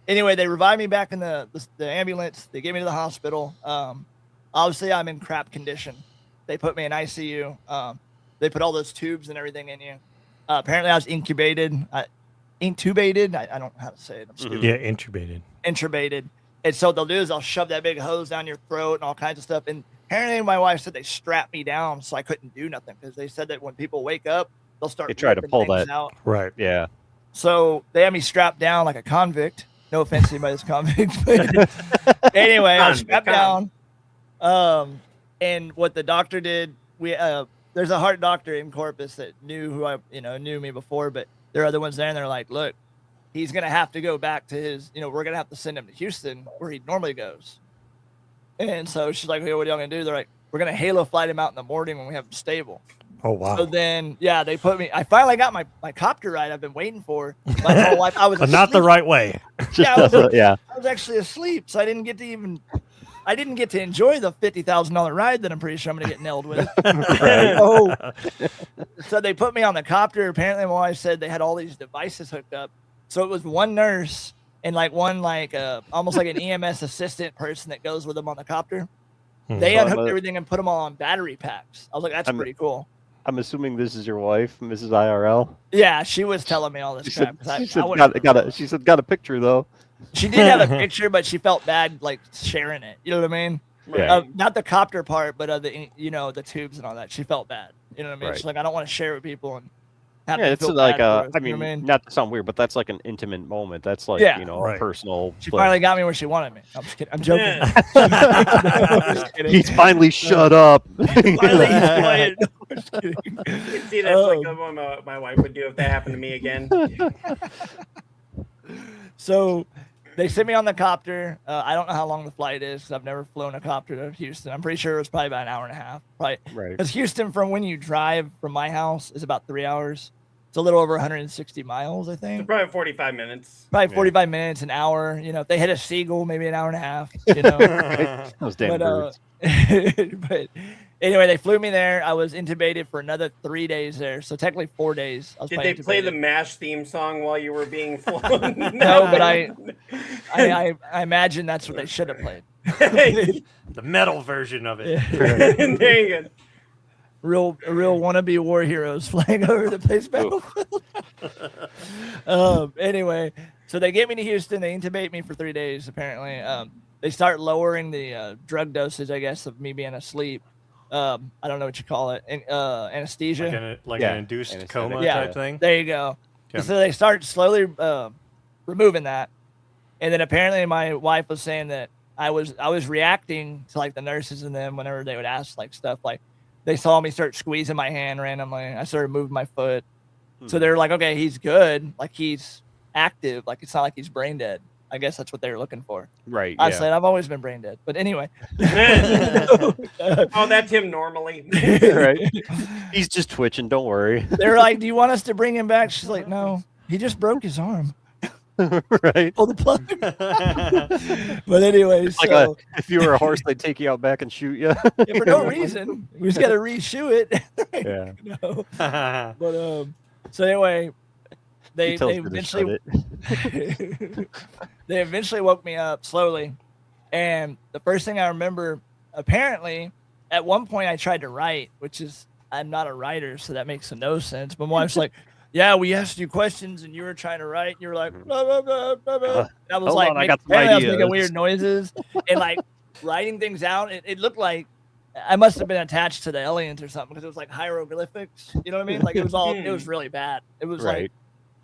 anyway, they revived me back in the ambulance. They gave me to the hospital. Obviously I'm in crap condition. They put me in ICU. They put all those tubes and everything in you. Apparently I was intubated. I don't know how to say it. I'm stupid. Yeah, intubated. And so what they'll do is they'll shove that big hose down your throat and all kinds of stuff. And apparently my wife said they strapped me down so I couldn't do nothing because they said that when people wake up, they'll start. They try to pull that out. Right. Yeah. So they had me strapped down like a convict. No offense to anybody that's convict. But anyway, I was strapped down. And what the doctor did, there's a heart doctor in Corpus that knew me before, but there are other ones there, and they're like, look, he's going to have to go back to his, we're going to have to send him to Houston where he normally goes. And so she's like, hey, what are y'all going to do? They're like, we're going to halo flight him out in the morning when we have him stable. Oh, wow. So then, they put me, I finally got my copter ride I've been waiting for my whole life. I was but not the right way. I was actually asleep, so I didn't get to enjoy the $50,000 ride that I'm pretty sure I'm going to get nailed with. So they put me on the copter. Apparently, my wife said they had all these devices hooked up. So it was one nurse and almost like an EMS assistant person that goes with them on the copter. They unhooked everything and put them all on battery packs. I was like, that's pretty cool. I'm assuming this is your wife, Mrs. IRL. Yeah, she was telling me all this crap. She said, got a picture though. She did have a picture, but she felt bad like sharing it. You know what I mean? Right. Not the copter part, but the tubes and all that. She felt bad. You know what I mean? Right. She's like, I don't want to share it with people and have it's like not to sound weird, but that's like an intimate moment. That's like a personal. She finally got me where she wanted me. I'm just kidding. I'm joking. Yeah. He's finally shut up. Finally, he's quiet. See, that's like what my wife would do if that happened to me again. So they sent me on the copter. I don't know how long the flight is because I've never flown a copter to Houston. I'm pretty sure it was probably about an hour and a half. Right. Because Houston, from when you drive from my house, is about 3 hours. It's a little over 160 miles, I think. So probably 45 minutes. Probably 45 minutes, an hour. If they hit a seagull, maybe an hour and a half. Those damn birds. But anyway, they flew me there. I was intubated for another 3 days there. So technically 4 days. Did they play the MASH theme song while you were being flown? No, but I imagine that's what they should have played. The metal version of it. There you go. Real wannabe war heroes flying over the place battlefield. Anyway, so they get me to Houston. They intubate me for 3 days, apparently. they start lowering the drug dosage, I guess, of me being asleep. I don't know what you call it, anesthesia. Like Yeah, an induced anesthetic. coma Yeah. type thing. There you go. Yeah. So they start slowly removing that, and then apparently my wife was saying that I was reacting to like the nurses and them whenever they would ask like stuff like they saw me start squeezing my hand randomly. I started moving my foot, so they're like, okay, he's good, like he's active, like it's not like he's brain dead. I guess that's what they were looking for. Right. I Yeah. said I've always been brain dead, but anyway. Oh, that's him normally. Right. He's just twitching. Don't worry. They're like, do you want us to bring him back? She's like, no, he just broke his arm. Right. Pull the plug. But anyway, It's like so if you were a horse, they'd take you out back and shoot you. yeah, for no reason, we just got to reshoe it. Yeah. No. But so anyway, they He tells me to eventually shut it. they eventually woke me up slowly, and the first thing I remember, apparently, at one point I tried to write, which is I'm not a writer, so that makes no sense. But my wife's like, "Yeah, we asked you questions, and you were trying to write, and you were like, blah, blah, blah, blah, blah." And I was Hold like, on, I got some apparently I was making ideas. weird noises and like writing things out. It looked like I must have been attached to the aliens or something because it was like hieroglyphics. You know what I mean? Like it was really bad. It was like Right.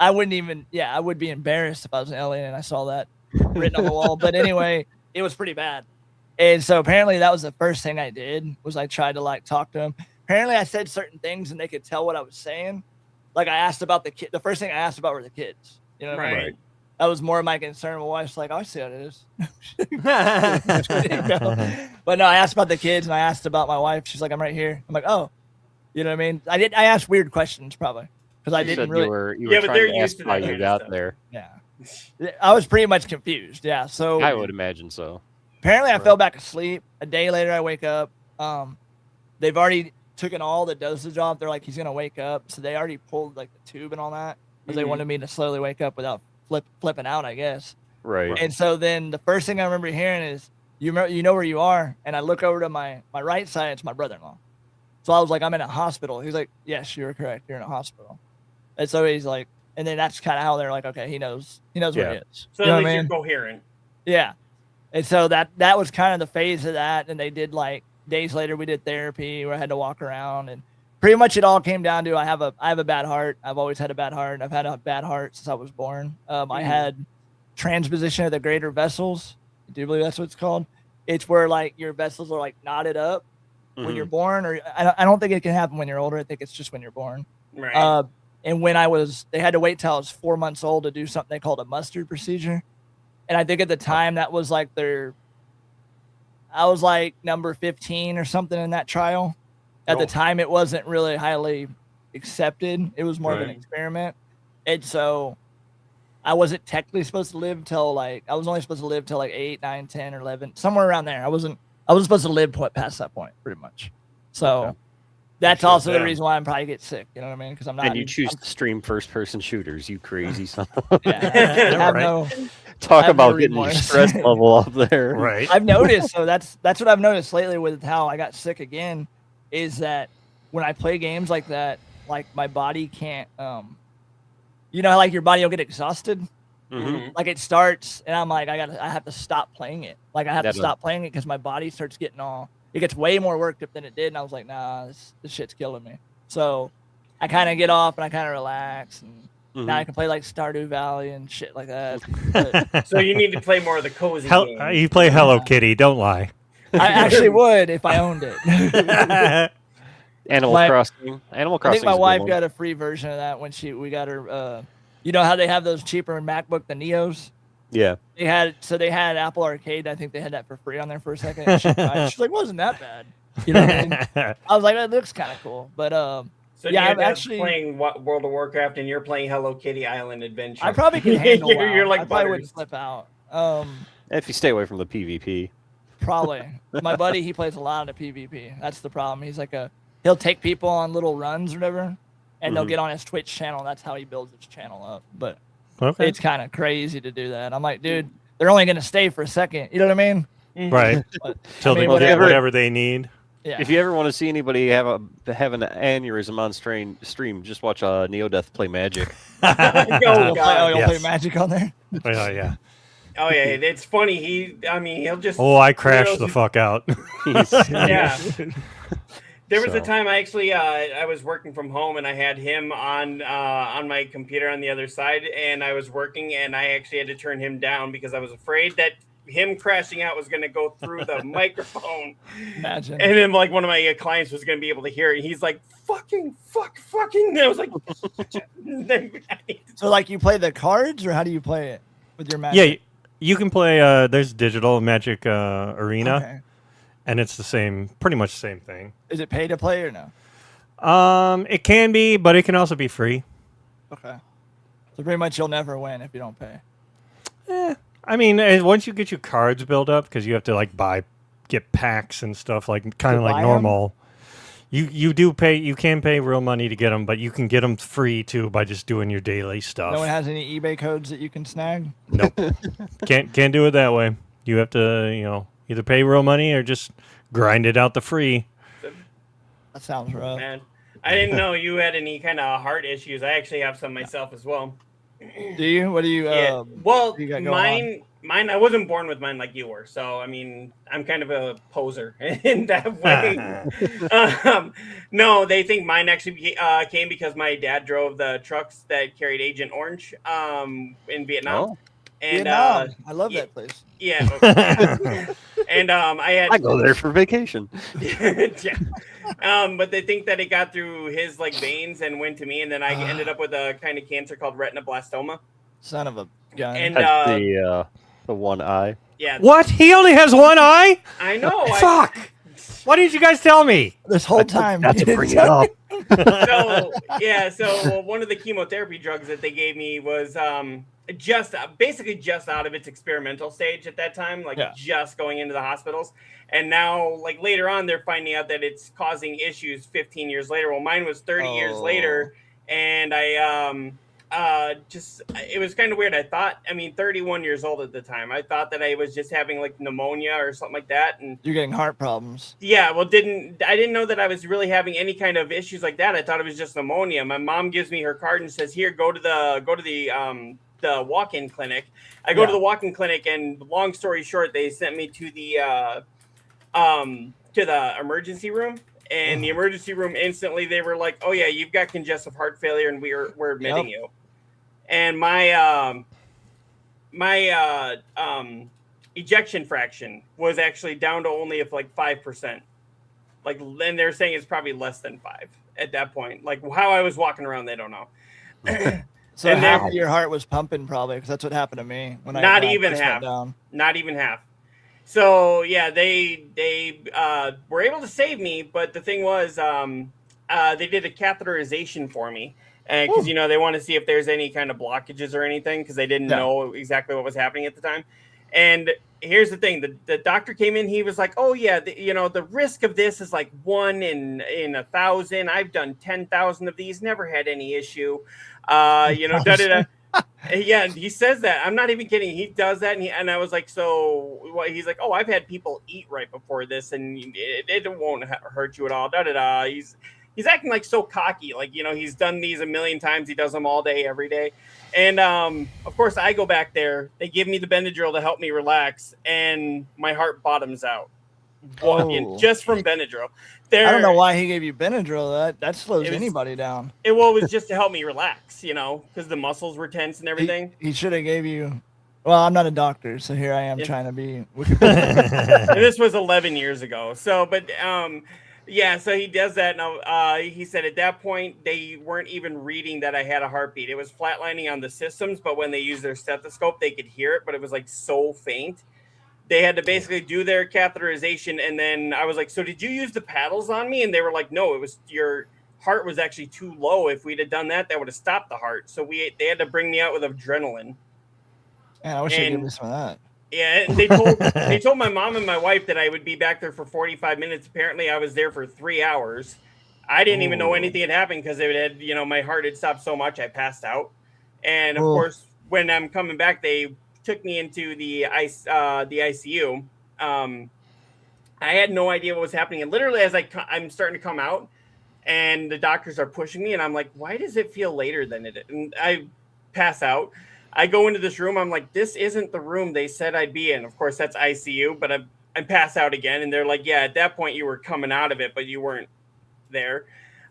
I wouldn't even, I would be embarrassed if I was an alien and I saw that written on the wall. But anyway, it was pretty bad. And so apparently that was the first thing I did was I tried to like talk to them. Apparently I said certain things and they could tell what I was saying. Like I asked about the kid. The first thing I asked about were the kids. You know what I mean? Right. That was more of my concern. My wife's like, oh, I see how it is. But no, I asked about the kids and I asked about my wife. She's like, I'm right here. I'm like, oh, you know what I mean? I asked weird questions probably because I You didn't said really. you were Yeah, but trying they're to used ask to how that you kind of got stuff. there. Yeah. I was pretty much confused. Yeah. So I would imagine so. apparently I fell back asleep. A day later I wake up. They've already taken all the dosage off. They're like, he's gonna wake up. So they already pulled like the tube and all that because they wanted me to slowly wake up without flipping out, I guess. Right. And so then the first thing I remember hearing is, you know where you are? And I look over to my right side, it's my brother-in-law. So I was like, I'm in a hospital. He's like, yes, you're correct. You're in a hospital. And so he's like, and then that's kind of how they're like, okay, he knows where he is. So You know at what I least mean? you're coherent. Yeah. And so that was kind of the phase of that. And they did like days later, we did therapy where I had to walk around and pretty much it all came down to, I have a bad heart. I've always had a bad heart. I've had a bad heart since I was born. I had transposition of the greater vessels. Do you believe that's what it's called? It's where like your vessels are like knotted up when you're born, or I don't think it can happen when you're older. I think it's just when you're born. Right. And when they had to wait till I was 4 months old to do something they called a mustard procedure. And I think at the time that was like I was like number 15 or something in that trial. At the time, it wasn't really highly accepted. It was more of an experiment. And so I wasn't technically supposed to live till I was only supposed to live till like 8, 9, 10, or 11, somewhere around there. I wasn't supposed to live past that point, pretty much. So that's also the reason why I'm probably get sick. You know what I mean? Because I'm not. And you choose to stream first-person shooters, you crazy son. Yeah, I have no. Talk I have about no getting your remorse. stress level up there. Right. I've noticed. So that's what I've noticed lately with how I got sick again, is that when I play games like that, like my body can't. You know how like your body will get exhausted. Mhm. Like it starts, and I'm like, I have to stop playing it. Like I have That to stop playing it because my body starts getting it gets way more worked up than it did. And I was like, nah, this shit's killing me. So I kind of get off and I kind of relax, and now I can play like Stardew Valley and shit like that. But So you need to play more of the cozy games. You play Hello Kitty, don't lie. I actually would if I owned it. Animal Crossing. Animal I Crossing. think my wife got a free version of that when we got her. You know how they have those cheaper MacBook, the Neos? Yeah. They had Apple Arcade. I think they had that for free on there for a second. And she's like, wasn't that bad? You know what I mean? I was like, that looks kind of cool. But So yeah, I'm I'm actually playing World of Warcraft, and you're playing Hello Kitty Island Adventure. I probably can handle. You're like I probably Butters. wouldn't flip out. If you stay away from the PvP. Probably. My buddy, he plays a lot of PvP. That's the problem. He's like he'll take people on little runs or whatever, and they'll get on his Twitch channel. That's how he builds his channel up. But it's kind of crazy to do that. I'm like, dude, they're only going to stay for a second. You know what I mean? Right. But, Till they get whatever they need. Yeah. If you ever want to see anybody have an aneurysm on stream, just watch neo-deth play Magic. Oh, God. You'll play Magic on there? Oh, yeah. Oh yeah, it's funny. He'll just. Oh, I crashed the fuck out. Yeah. There was a So. time I was working from home and I had him on my computer on the other side, and I was working and I actually had to turn him down because I was afraid that him crashing out was going to go through the microphone. Imagine. And then like one of my clients was going to be able to hear it. And he's like, fucking. And I was like, So like you play the cards, or how do you play it with your Magic? Yeah, you can play. There's digital Magic Arena, Okay. and it's the same, pretty much the same thing. Is it pay to play or no? It can be, but it can also be free. Okay. So pretty much you'll never win if you don't pay. I mean, once you get your cards built up, because you have to like get packs and stuff, like kind of To buy like 'em? normal. You do pay. You can pay real money to get them, but you can get them free too by just doing your daily stuff. No one has any eBay codes that you can snag? Nope. can't do it that way. You have to either pay real money or just grind it out the free. That sounds rough. man, I didn't know you had any kind of heart issues. I actually have some myself as well. Do you? What do you? Yeah. Well, you got going mine. I wasn't born with mine like you were, so I mean, I'm kind of a poser in that way. No, they think mine actually came because my dad drove the trucks that carried Agent Orange in Vietnam. Oh, And Vietnam. I love yeah. that place. Yeah, yeah. And I go there for vacation. yeah. But they think that it got through his like veins and went to me, and then I ended up with a kind of cancer called retinoblastoma. Son of a gun. And That's the one eye. yeah, What? He only has one eye? I know. Fuck! Why didn't you guys tell me? this whole time. That's you a bring it didn't- up. So one of the chemotherapy drugs that they gave me was basically just out of its experimental stage at that time, like Yeah. just going into the hospitals. And now, like later on, they're finding out that it's causing issues 15 years later. Well, mine was 30 years later, and it was kind of weird. I thought, 31 years old at the time. I thought that I was just having like pneumonia or something like that, and You're getting heart problems. yeah, well, I didn't know that I was really having any kind of issues like that. I thought it was just pneumonia. My mom gives me her card and says, "Here, go to the walk-in clinic." I go to the walk-in clinic, and long story short, they sent me to the emergency room. And the emergency room instantly, they were like, "Oh yeah, you've got congestive heart failure, and we're admitting you." And my ejection fraction was actually down to only like 5%. Like, and they're saying it's probably less than 5 at that point. Like how I was walking around, they don't know. So And half then- of your heart was pumping probably, because that's what happened to me when I Not when I even first went half. down. Not even half. So yeah, they were able to save me, but the thing was, they did a catheterization for me, because they want to see if there's any kind of blockages or anything, because they didn't know exactly what was happening at the time. And here's the thing: the doctor came in, he was like, "Oh yeah, the risk of this is like 1 in 1,000. I've done 10,000 of these, never had any issue." Da da da. Yeah, he says that. I'm not even kidding. He does that, and I was like, so what? He's like, "Oh, I've had people eat right before this, and it won't hurt you at all." Da da da. He's acting like so cocky, like he's done these a million times. He does them all day, every day, and of course I go back there. They give me the Benadryl to help me relax, and my heart bottoms out. Just from Benadryl. I don't know why he gave you Benadryl. That slows It was- anybody down. It was just to help me relax, because the muscles were tense and everything. He should have gave you. Well, I'm not a doctor, so here I am trying to be. And this was 11 years ago. So, but yeah, so he does that. Now, he said at that point they weren't even reading that I had a heartbeat. It was flatlining on the systems, but when they used their stethoscope, they could hear it, but it was like so faint. They had to basically do their catheterization, and then I was like, "So did you use the paddles on me?" And they were like, "No, it was your heart was actually too low. If we'd have done that, that would have stopped the heart." So they had to bring me out with adrenaline. Man, I wish they'd give me some of that. Yeah, and they told my mom and my wife that I would be back there for 45 minutes. Apparently, I was there for 3 hours. I didn't even know anything had happened because it had, my heart had stopped so much I passed out. And of course, when I'm coming back, they took me into the ICU. I had no idea what was happening, and literally as I'm starting to come out, and the doctors are pushing me, and I'm like, "Why does it feel later than it?" And I pass out. I go into this room. I'm like, this isn't the room they said I'd be in. Of course, that's ICU, but I pass out again. And they're like, yeah, at that point you were coming out of it, but you weren't there.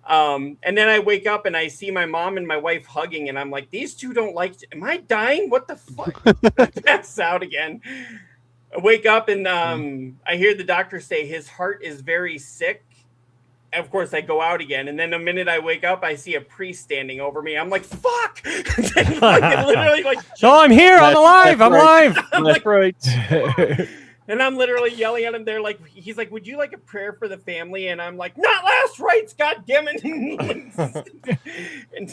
And then I wake up and I see my mom and my wife hugging, and I'm like, these two don't like, am I dying? What the fuck? I pass out again. I wake up and I hear the doctor say his heart is very sick. Of course, I go out again, and then the minute I wake up, I see a priest standing over me. I'm like, "Fuck!" Literally, like, No, I'm here. I'm alive. I'm right. alive. That's right. and I'm literally yelling at him. They're like, he's like, "Would you like a prayer for the family?" And I'm like, "Not last rites, goddammit!" And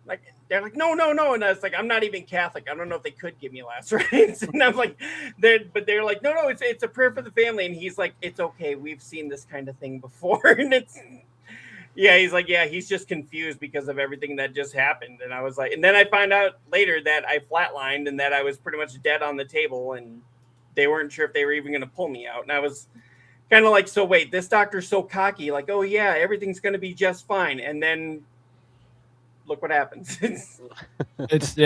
like, they're like, "No." And I was like, "I'm not even Catholic. I don't know if they could give me last rites." And I'm like, they're like, "No, it's a prayer for the family." And he's like, "It's okay. We've seen this kind of thing before." And he's like, "Yeah, he's just confused because of everything that just happened." And I was like, and then I find out later that I flatlined and that I was pretty much dead on the table, and they weren't sure if they were even going to pull me out. And I was kind of like, so wait, this doctor's so cocky, like, oh yeah, everything's going to be just fine. And then look what happens. It's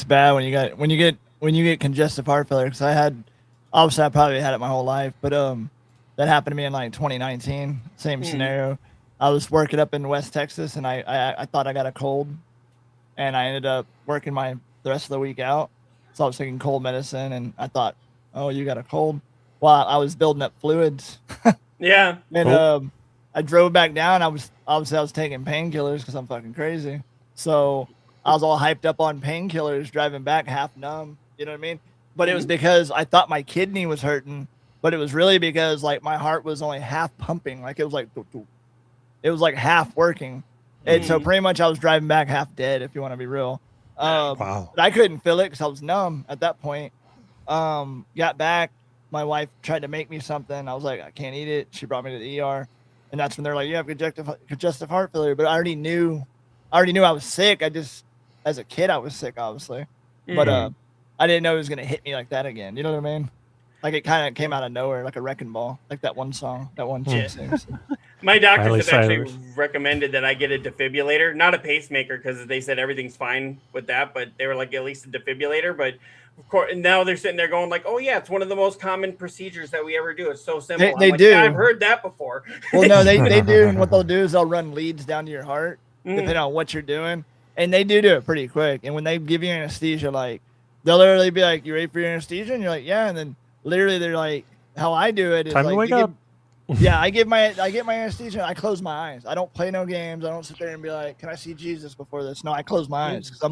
bad when you get congestive heart failure. Because I probably had it my whole life, but that happened to me in like 2019. Same scenario. I was working up in West Texas, and I thought I got a cold, and I ended up working the rest of the week out. So I was taking cold medicine, and I thought, oh, you got a cold. Well, I was building up fluids. Yeah. And I drove back down. I was taking painkillers because I'm fucking crazy. So I was all hyped up on painkillers, driving back half numb. You know what I mean? But it was because I thought my kidney was hurting, but it was really because like my heart was only half pumping. Like it was like half working. And so pretty much I was driving back half dead, if you want to be real. Wow. But I couldn't feel it because I was numb at that point. Got back. My wife tried to make me something. I was like, I can't eat it. She brought me to the ER. And that's when they're like, you have congestive heart failure. But I already knew I was sick. As a kid, I was sick, obviously. But I didn't know it was going to hit me like that again. You know what I mean? Like it kind of came out of nowhere, like a wrecking ball, like that one song, that one chick sings. My doctors Miley have actually Cyrus. recommended that I get a defibrillator, not a pacemaker, because they said everything's fine with that, but they were like, at least a defibrillator. But of course, now they're sitting there going like, oh yeah, it's one of the most common procedures that we ever do. It's so simple. They like, do. Yeah, I've heard that before. Well, no, they do. And what they'll do is they'll run leads down to your heart, depending on what you're doing. And they do it pretty quick. And when they give you anesthesia, like they'll literally be like, you ready for your anesthesia? And you're like, yeah. And then literally they're like, how I do it is Time like, to wake up. I get my anesthesia. I close my eyes. I don't play no games. I don't sit there and be like, can I see Jesus before this? No, I close my eyes because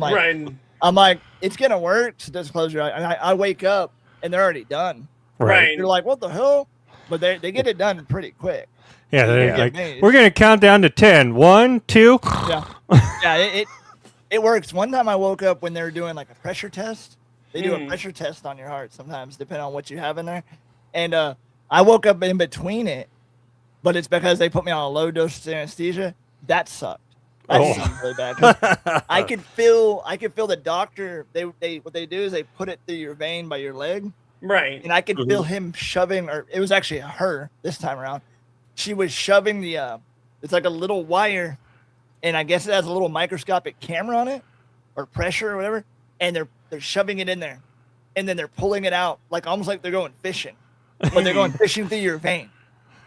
I'm like, it's gonna work. So just close your eyes. And I wake up and they're already done. Right. You're like, what the hell? But they get it done pretty quick. Yeah, they're Yeah. like, we're gonna count down to 10. 1, 2. Yeah. It works. One time I woke up when they were doing like a pressure test. They do a pressure test on your heart sometimes, depending on what you have in there. And I woke up in between it, but it's because they put me on a low dose anesthesia. That sucked. That sucked really bad. 'Cause I could feel the doctor. They what they do is they put it through your vein by your leg. Right. And I could feel him shoving, or it was actually her this time around. She was shoving it's like a little wire, and I guess it has a little microscopic camera on it, or pressure or whatever, and they're shoving it in there, and then they're pulling it out, like almost like they're going fishing, but they're going fishing through your vein.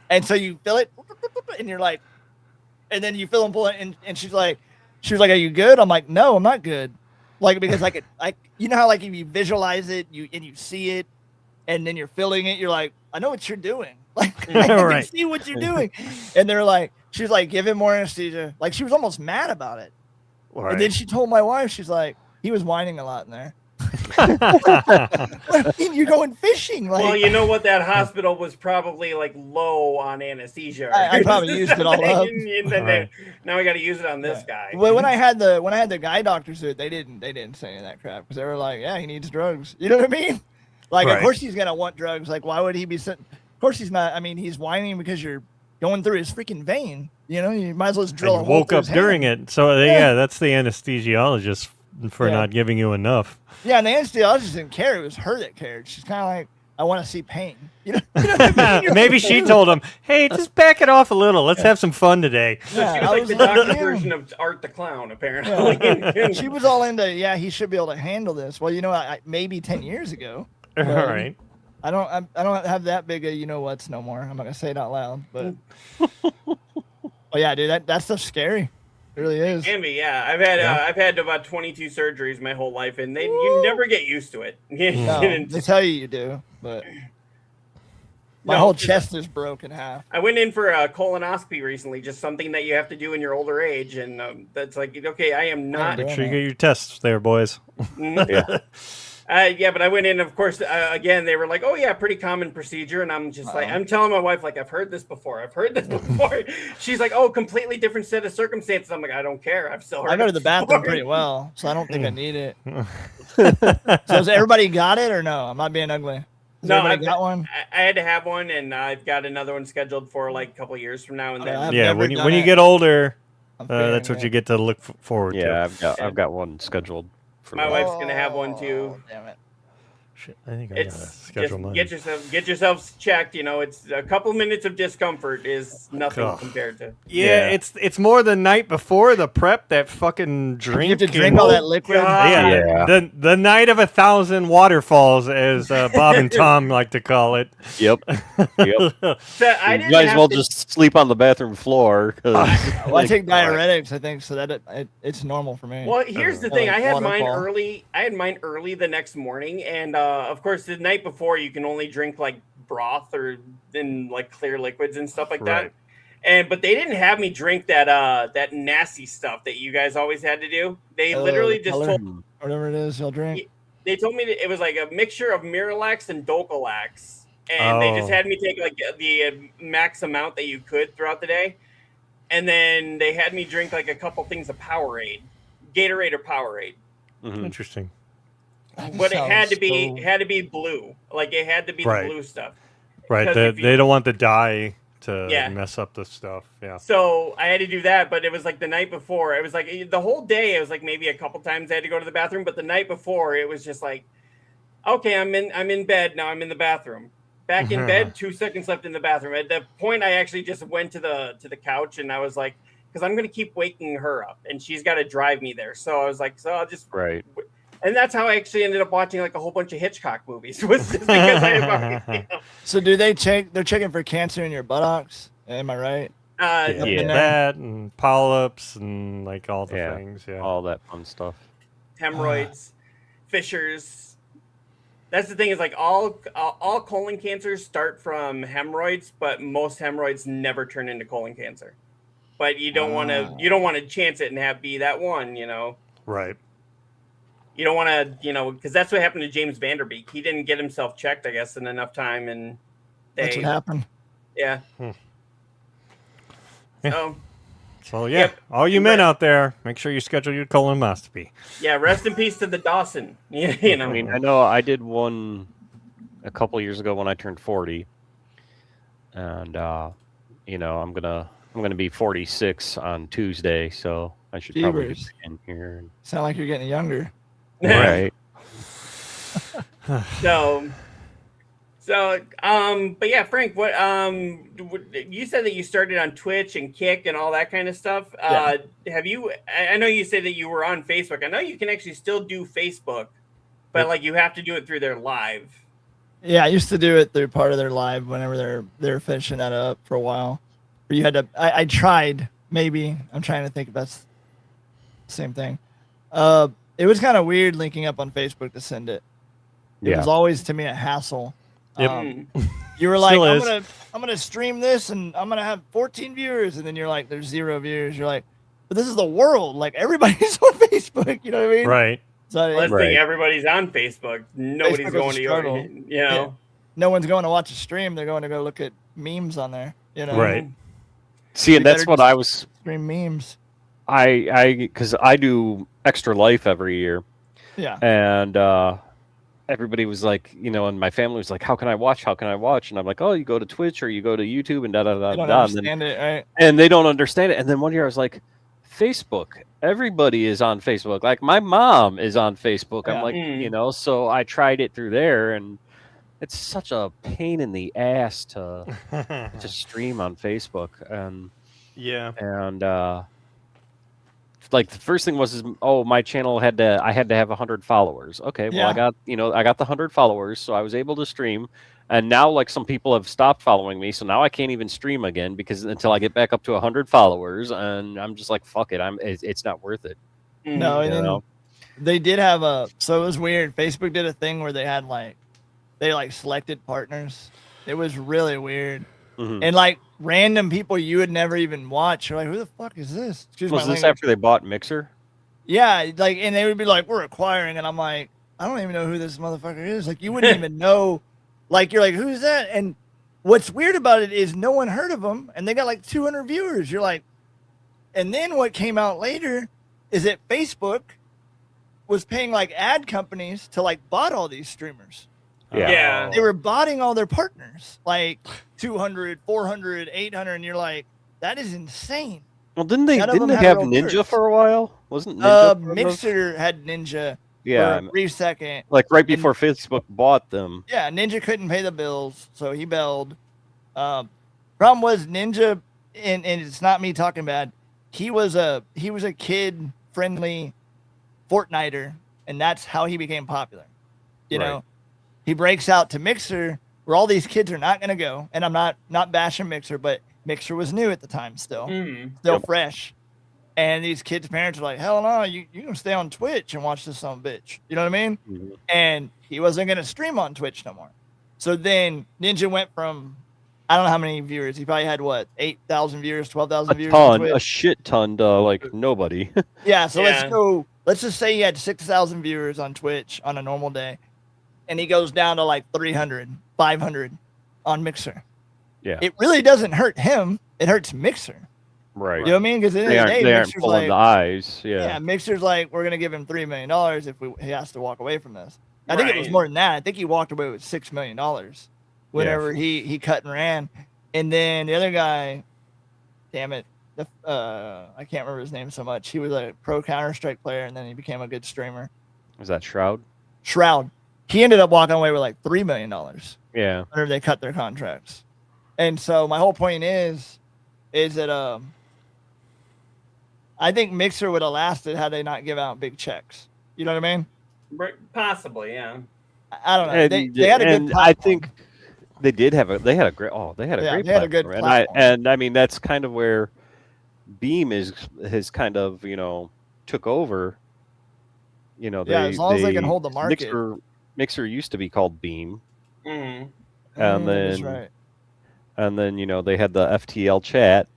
And so you feel it, and you're like, and then you feel them pulling, and she was like, are you good? I'm like, no, I'm not good. Like, because you know how like if you visualize it, you see it, and then you're feeling it, you're like, I know what you're doing. Like, I can see what you're doing. And they're like, she's like, give him more anesthesia. Like, she was almost mad about it. Right. And then she told my wife, she's like, he was whining a lot in there. What do you mean? You're going fishing? Like, well, you know what? That hospital was probably like low on anesthesia. I probably used it all up. Now we got to use it on this guy. Well, when I had the guy doctors do it, they didn't say any of that crap, because they were like, yeah, he needs drugs. You know what I mean? Like, of course he's gonna want drugs. Like, why would he be sitting? Of course he's not. I mean, he's whining because you're going through his freaking vein. You know, you might as well just drill a hole woke through up his during hand. it. So yeah, that's the anesthesiologist for not giving you enough. Yeah, and the anesthesiologist didn't care. It was her that cared. She's kind of like, I want to see pain. You know what I mean? Maybe she told him, "Hey, just back it off a little. Let's have some fun today." So Yeah, she was I like was the like, doctor "Damn." version of Art the Clown, apparently. Yeah. She was all into, yeah, he should be able to handle this. Well, maybe 10 years ago. All but right. I don't have that big a you know what's no more. I'm not gonna say it out loud, but oh yeah, dude, that stuff's scary. It really is. Can be, yeah. Yeah. I've had about 22 surgeries my whole life, and you never get used to it. No, they tell you do, but my No, whole 'cause chest is broke in half. I went in for a colonoscopy recently, just something that you have to do in your older age, and that's like, okay, I am not. Make sure you get your tests there, boys. Yeah. Yeah, but I went in, of course, again, they were like, oh, yeah, pretty common procedure. And I'm just like, I'm telling my wife, like, I've heard this before. She's like, oh, completely different set of circumstances. I'm like, I don't care. I've still heard I go to the bathroom pretty well, so I don't think I need it. So has everybody got it or no? I'm not being ugly. Has No, everybody got one? I had to have one, and I've got another one scheduled for like a couple of years from now. And then I've Yeah, never when you done it. get older, I'm that's fearing what you it. get to look forward to. Yeah, I've got one scheduled for my wife's gonna have one too. Oh, damn it. Shit, I think I gotta It's schedule just mine. get yourselves checked. You know, it's a couple minutes of discomfort is nothing Oh. compared to. Yeah, it's more the night before the prep, that fucking drink. You have to and- drink all that liquid. God. Yeah, the night of 1,000 waterfalls, as Bob and Tom like to call it. Yep. Yep. So I You didn't might as have well to- just sleep on the bathroom floor. 'Cause, Well, I take like, diuretics, I think, so that it's normal for me. Well, here's the thing. Like I had mine waterfall. early. I had mine early the next morning, and of course, the night before you can only drink like broth or in like clear liquids and stuff like Right. that. But they didn't have me drink that nasty stuff that you guys always had to do. They literally the just color, told whatever it is, you'll drink. they told me that it was like a mixture of Miralax and Docalax, and they just Oh. had me take like the max amount that you could throughout the day, and then they had me drink like a couple things of Powerade, Gatorade or Powerade. mhm. Interesting. That But it had to sounds be so- it had to be blue, like it had to be Right. the blue stuff. Right. Because They, if you- they don't want the dye to Yeah. mess up the stuff. Yeah. So I had to do that, but it was like the night before. It was like the whole day. It was like maybe a couple times I had to go to the bathroom, but the night before it was just like, okay, I'm in bed now. I'm in the bathroom. Back in bed. 2 seconds left in the bathroom. At that point, I actually just went to the couch and I was like, because I'm gonna keep waking her up, and she's got to drive me there. So I was like, so I'll just Right. And that's how I actually ended up watching like a whole bunch of Hitchcock movies. Was just because I had So do they check? They're checking for cancer in your buttocks. Am I right? uh, Up in Yeah. there? That and polyps and like all the Yeah. things. Yeah. All that fun stuff. hemorrhoids, fissures. That's the thing is like all colon cancers start from hemorrhoids, but most hemorrhoids never turn into colon cancer. But you don't want to chance it and be that one, you know. Right. You don't want to, you know, because that's what happened to James Vanderbeek. He didn't get himself checked, I guess, in enough time, and That's what happened. yeah. Yeah. So So yeah, Yep. all you men out there, make sure you schedule your colonoscopy. yeah, rest in peace to the Dawson. You know. I mean, I know I did one a couple years ago when I turned 40, and you know, I'm gonna be 46 on Tuesday, so I should probably Jeebers. get in here. Sound like you're getting younger. Right. So, but yeah, Frank, what, you said that you started on Twitch and Kick and all that kind of stuff. Yeah. Have you, I know you said that you were on Facebook. I know you can actually still do Facebook, but like you have to do it through their live. Yeah, I used to do it through part of their live whenever they're finishing that up for a while. Or you had to. I tried. Maybe I'm trying to think if that's the same thing. It was kind of weird linking up on Facebook to send it. It Yeah. was always to me a hassle. Yep. You were like, Still I'm is. gonna stream this and I'm gonna have 14 viewers, and then you're like, there's 0 viewers. You're like, but this is the world. Like everybody's on Facebook. You know what I mean? Right. So Well, that's the Right. thing, everybody's on Facebook. Nobody's Facebook was going a to struggle. you know. Yeah. No one's going to watch a stream. They're going to go look at memes on there. You know, Right. See, and You that's better what just- I was. Stream memes. Because I do Extra Life every year, Yeah. and everybody was like, you know, and my family was like, how can I watch? How can I watch? And I'm like, oh, you go to Twitch or you go to YouTube and da da da I don't da. And, then, understand it, right? and they don't understand it. And then one year I was like, Facebook. Everybody is on Facebook. Like my mom is on Facebook. Yeah. I'm like, you know, so I tried it through there, and it's such a pain in the ass to stream on Facebook, Yeah. and like the first thing was, oh, my channel I had to have 100 followers. Okay, well, Yeah. I got the 100 followers, so I was able to stream. And now, like, some people have stopped following me, so now I can't even stream again because until I get back up to 100 followers, and I'm just like, fuck it, it's not worth it. No, and then they did have so it was weird. Facebook did a thing where they had they selected partners. It was really weird. Mhm. And like random people you would never even watch. You're like, who the fuck is this? Excuse Was my this language. after they bought Mixer? Yeah, like, and they would be like, we're acquiring, and I'm like, I don't even know who this motherfucker is. Like, you wouldn't even know. Like, you're like, who's that? And what's weird about it is no one heard of them, and they got like 200 viewers. You're like, and then what came out later is that Facebook was paying like ad companies to like bot all these streamers. Yeah. They were botting all their partners, like 200, 400, 800, and you're like, that is insane. Well, didn't they None of them have had real Ninja viewers. for a while? Wasn't Ninja? for a Mixer had Ninja Yeah, for a brief second. like right before Facebook bought them. Yeah, Ninja couldn't pay the bills, so he bailed. Problem was Ninja, and it's not me talking bad. He was a kid friendly Fortniter, and that's how he became popular. You know, he breaks out to Mixer, where all these kids are not going to go. And I'm not bashing Mixer, but Mixer was new at the time, still fresh. And these kids' parents were like, hell no, you can stay on Twitch and watch this son of a bitch. You know what I mean? Mhm. And he wasn't going to stream on Twitch no more. So then Ninja went from, I don't know how many viewers. He probably had, 8,000 viewers, 12,000 viewers on Twitch. A shit ton to like nobody. Yeah, so Yeah. let's just say he had 6,000 viewers on Twitch on a normal day. And he goes down to like 300, 500 on Mixer. Yeah. It really doesn't hurt him. It hurts Mixer. Right. You know what I mean? Because at the They end of aren't, the day, they aren't Mixer's pulling like, the eyes. yeah, Mixer's like, we're going to give him $3 million if he has to walk away from this. I think it was more than that. I think he walked away with $6 million whenever he cut and ran. And then the other guy, damn it, I can't remember his name so much. He was a pro Counter-Strike player, and then he became a good streamer. Was that Shroud? Shroud. He ended up walking away with like $3 million Yeah. whenever they cut their contracts. And so my whole point is that I think Mixer would have lasted had they not give out big checks. You know what I mean? Possibly, yeah. I don't know. And, They had a good and platform. I think they did have a great great platform. And I mean that's kind of where Beam has kind of took over. As long as they can hold the market. Mixer used to be called Beam, Mhm. and That's then right. and then they had the FTL chat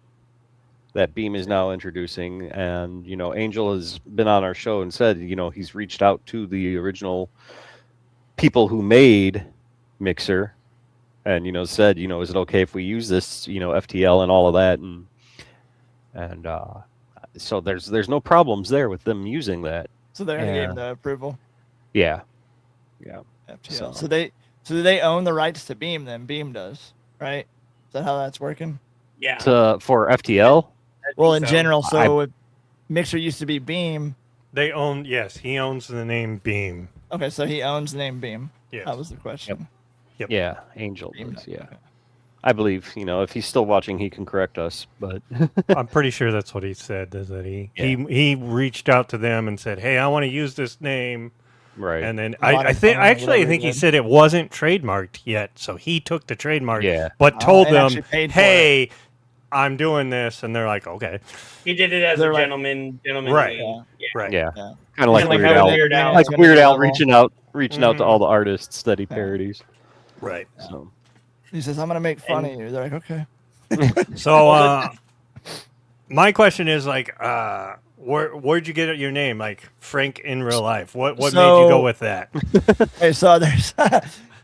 that Beam is now introducing, and Angel has been on our show and said he's reached out to the original people who made Mixer, and said is it okay if we use this FTL and all of that, and so there's no problems there with them using that. So they're gonna give the approval. Yeah. FTL. So they own the rights to Beam. Then Beam does, right? Is that how that's working? Yeah. For FTL. Well, in general, so if Mixer used to be Beam. They own, yes, he owns the name Beam. Okay, so he owns the name Beam. Yes. That was the question. Yep. Yeah, Angel Beam does, does, yeah. okay. I believe, if he's still watching, he can correct us, but I'm pretty sure that's what he said, is that he reached out to them and said, hey, I want to use this name. right. And then A lot I of think fun, actually I whatever think he he did. said it wasn't trademarked yet, so he took the trademark, Yeah. but told and them, actually paid for hey, I'm doing this, and they're like, okay, He did it as They're a like- gentleman. Right. Yeah. right, Yeah. Yeah. Kind of like like Weird how Al. Weird Al- Like It's Weird gonna Al be reaching out to all the artists that he parodies. right. So He says, I'm going to make fun of you. They're like, okay. So my question is like, where'd you get your name? Like Frank in real life? What made you go with that? Hey, so there's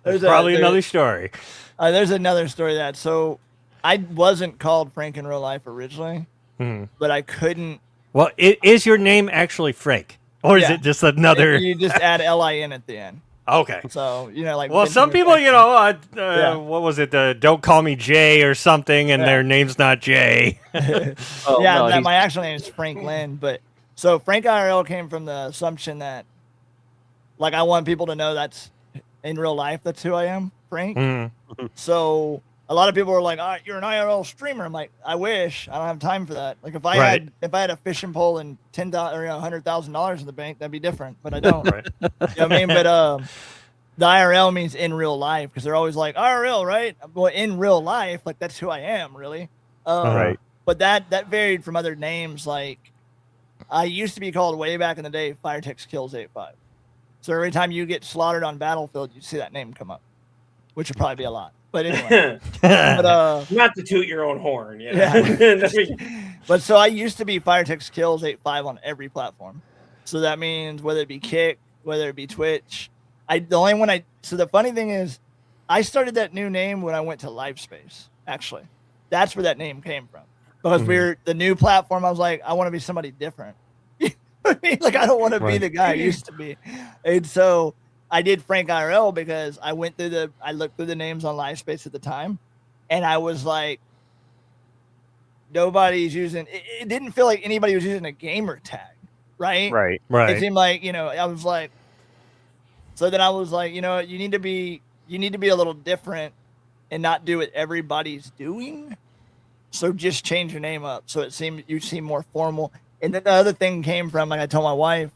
Probably another story. There's another story to that. So I wasn't called Frank in real life originally, Mhm. but I couldn't. Well, is your name actually Frank, or is Yeah. it just another? You just add LIN at the end. Okay. So, like. Well, some Benjamin people, Franklin. what was it? Don't call me Jay or something, and Yeah. their name's not Jay. Oh, Yeah, no, he's- my actual name is Frank Lynn, but so FrankIRL came from the assumption that, like, I want people to know that's in real life, that's who I am, Frank. Mm. So a lot of people are like, you're an IRL streamer. I'm like, I wish. I don't have time for that. Like if I Right. had a fishing pole and $10,000 or $100,000 in the bank, that'd be different. But I don't. Right. You know what I mean? But the IRL means in real life, because they're always like IRL, right? Well, in real life, like that's who I am, really. Right. But that varied from other names. Like I used to be called way back in the day, Firetex Kills 85. So every time you get slaughtered on Battlefield, you see that name come up, which would probably be a lot. But anyway, but not to toot your own horn. yeah. But so I used to be Firetex Kills 85 on every platform. So that means whether it be Kick, whether it be Twitch. So the funny thing is, I started that new name when I went to LiveSpace. Actually, that's where that name came from. Because we're the new platform. I was like, I want to be somebody different. Like I don't want to be the guy I used to be. And so I did FrankIRL because I looked through the names on LiveSpace at the time, and I was like, nobody's using. It didn't feel like anybody was using a gamer tag, right? Right. It seemed like I was like. So then I was like, you need to be a little different and not do what everybody's doing. So just change your name up so you seem more formal. And then the other thing came from, like I told my wife,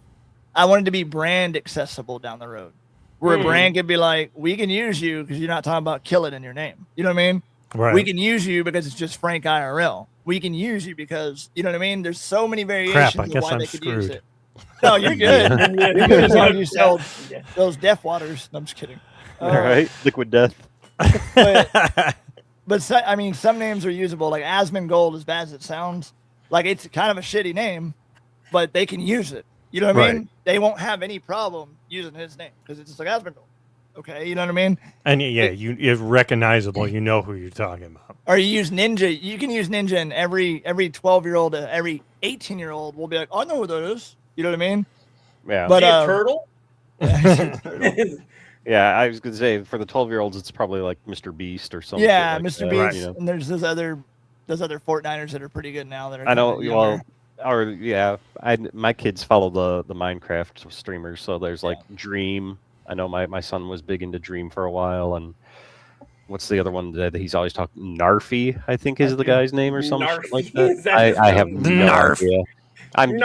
I wanted to be brand accessible down the road, where a brand could be like, we can use you because you're not talking about kill it in your name. You know what I mean? Right. We can use you because it's just FrankIRL. We can use you because, you know what I mean? There's so many variations Crap, I of guess why I'm they could use screwed. it. No, you're good. You're good as long as you sell those death waters. No, I'm just kidding. All right. Liquid death. But some names are usable. Like Asmongold, as bad as it sounds, like it's kind of a shitty name, but they can use it. You know what I mean? They won't have any problem using his name because it's just like Asmongold. Okay, you know what I mean? And you're recognizable. You know who you're talking about. Or you use Ninja. You can use Ninja, and every 12-year-old, every 18-year-old will be like, I know who that is. You know what I mean? Yeah. But Turtle. Yeah, I was gonna say for the 12-year-olds, it's probably like Mr. Beast or something. Yeah, like Mr. that, Beast. And there's those other Fortniters that are pretty good now. That are I know. younger. My kids follow the Minecraft streamers, so there's like Dream. I know my son was big into Dream for a while, and what's the other one that he's always talking? Narfy, I think is the guy's name or something like that. I have no idea. I'm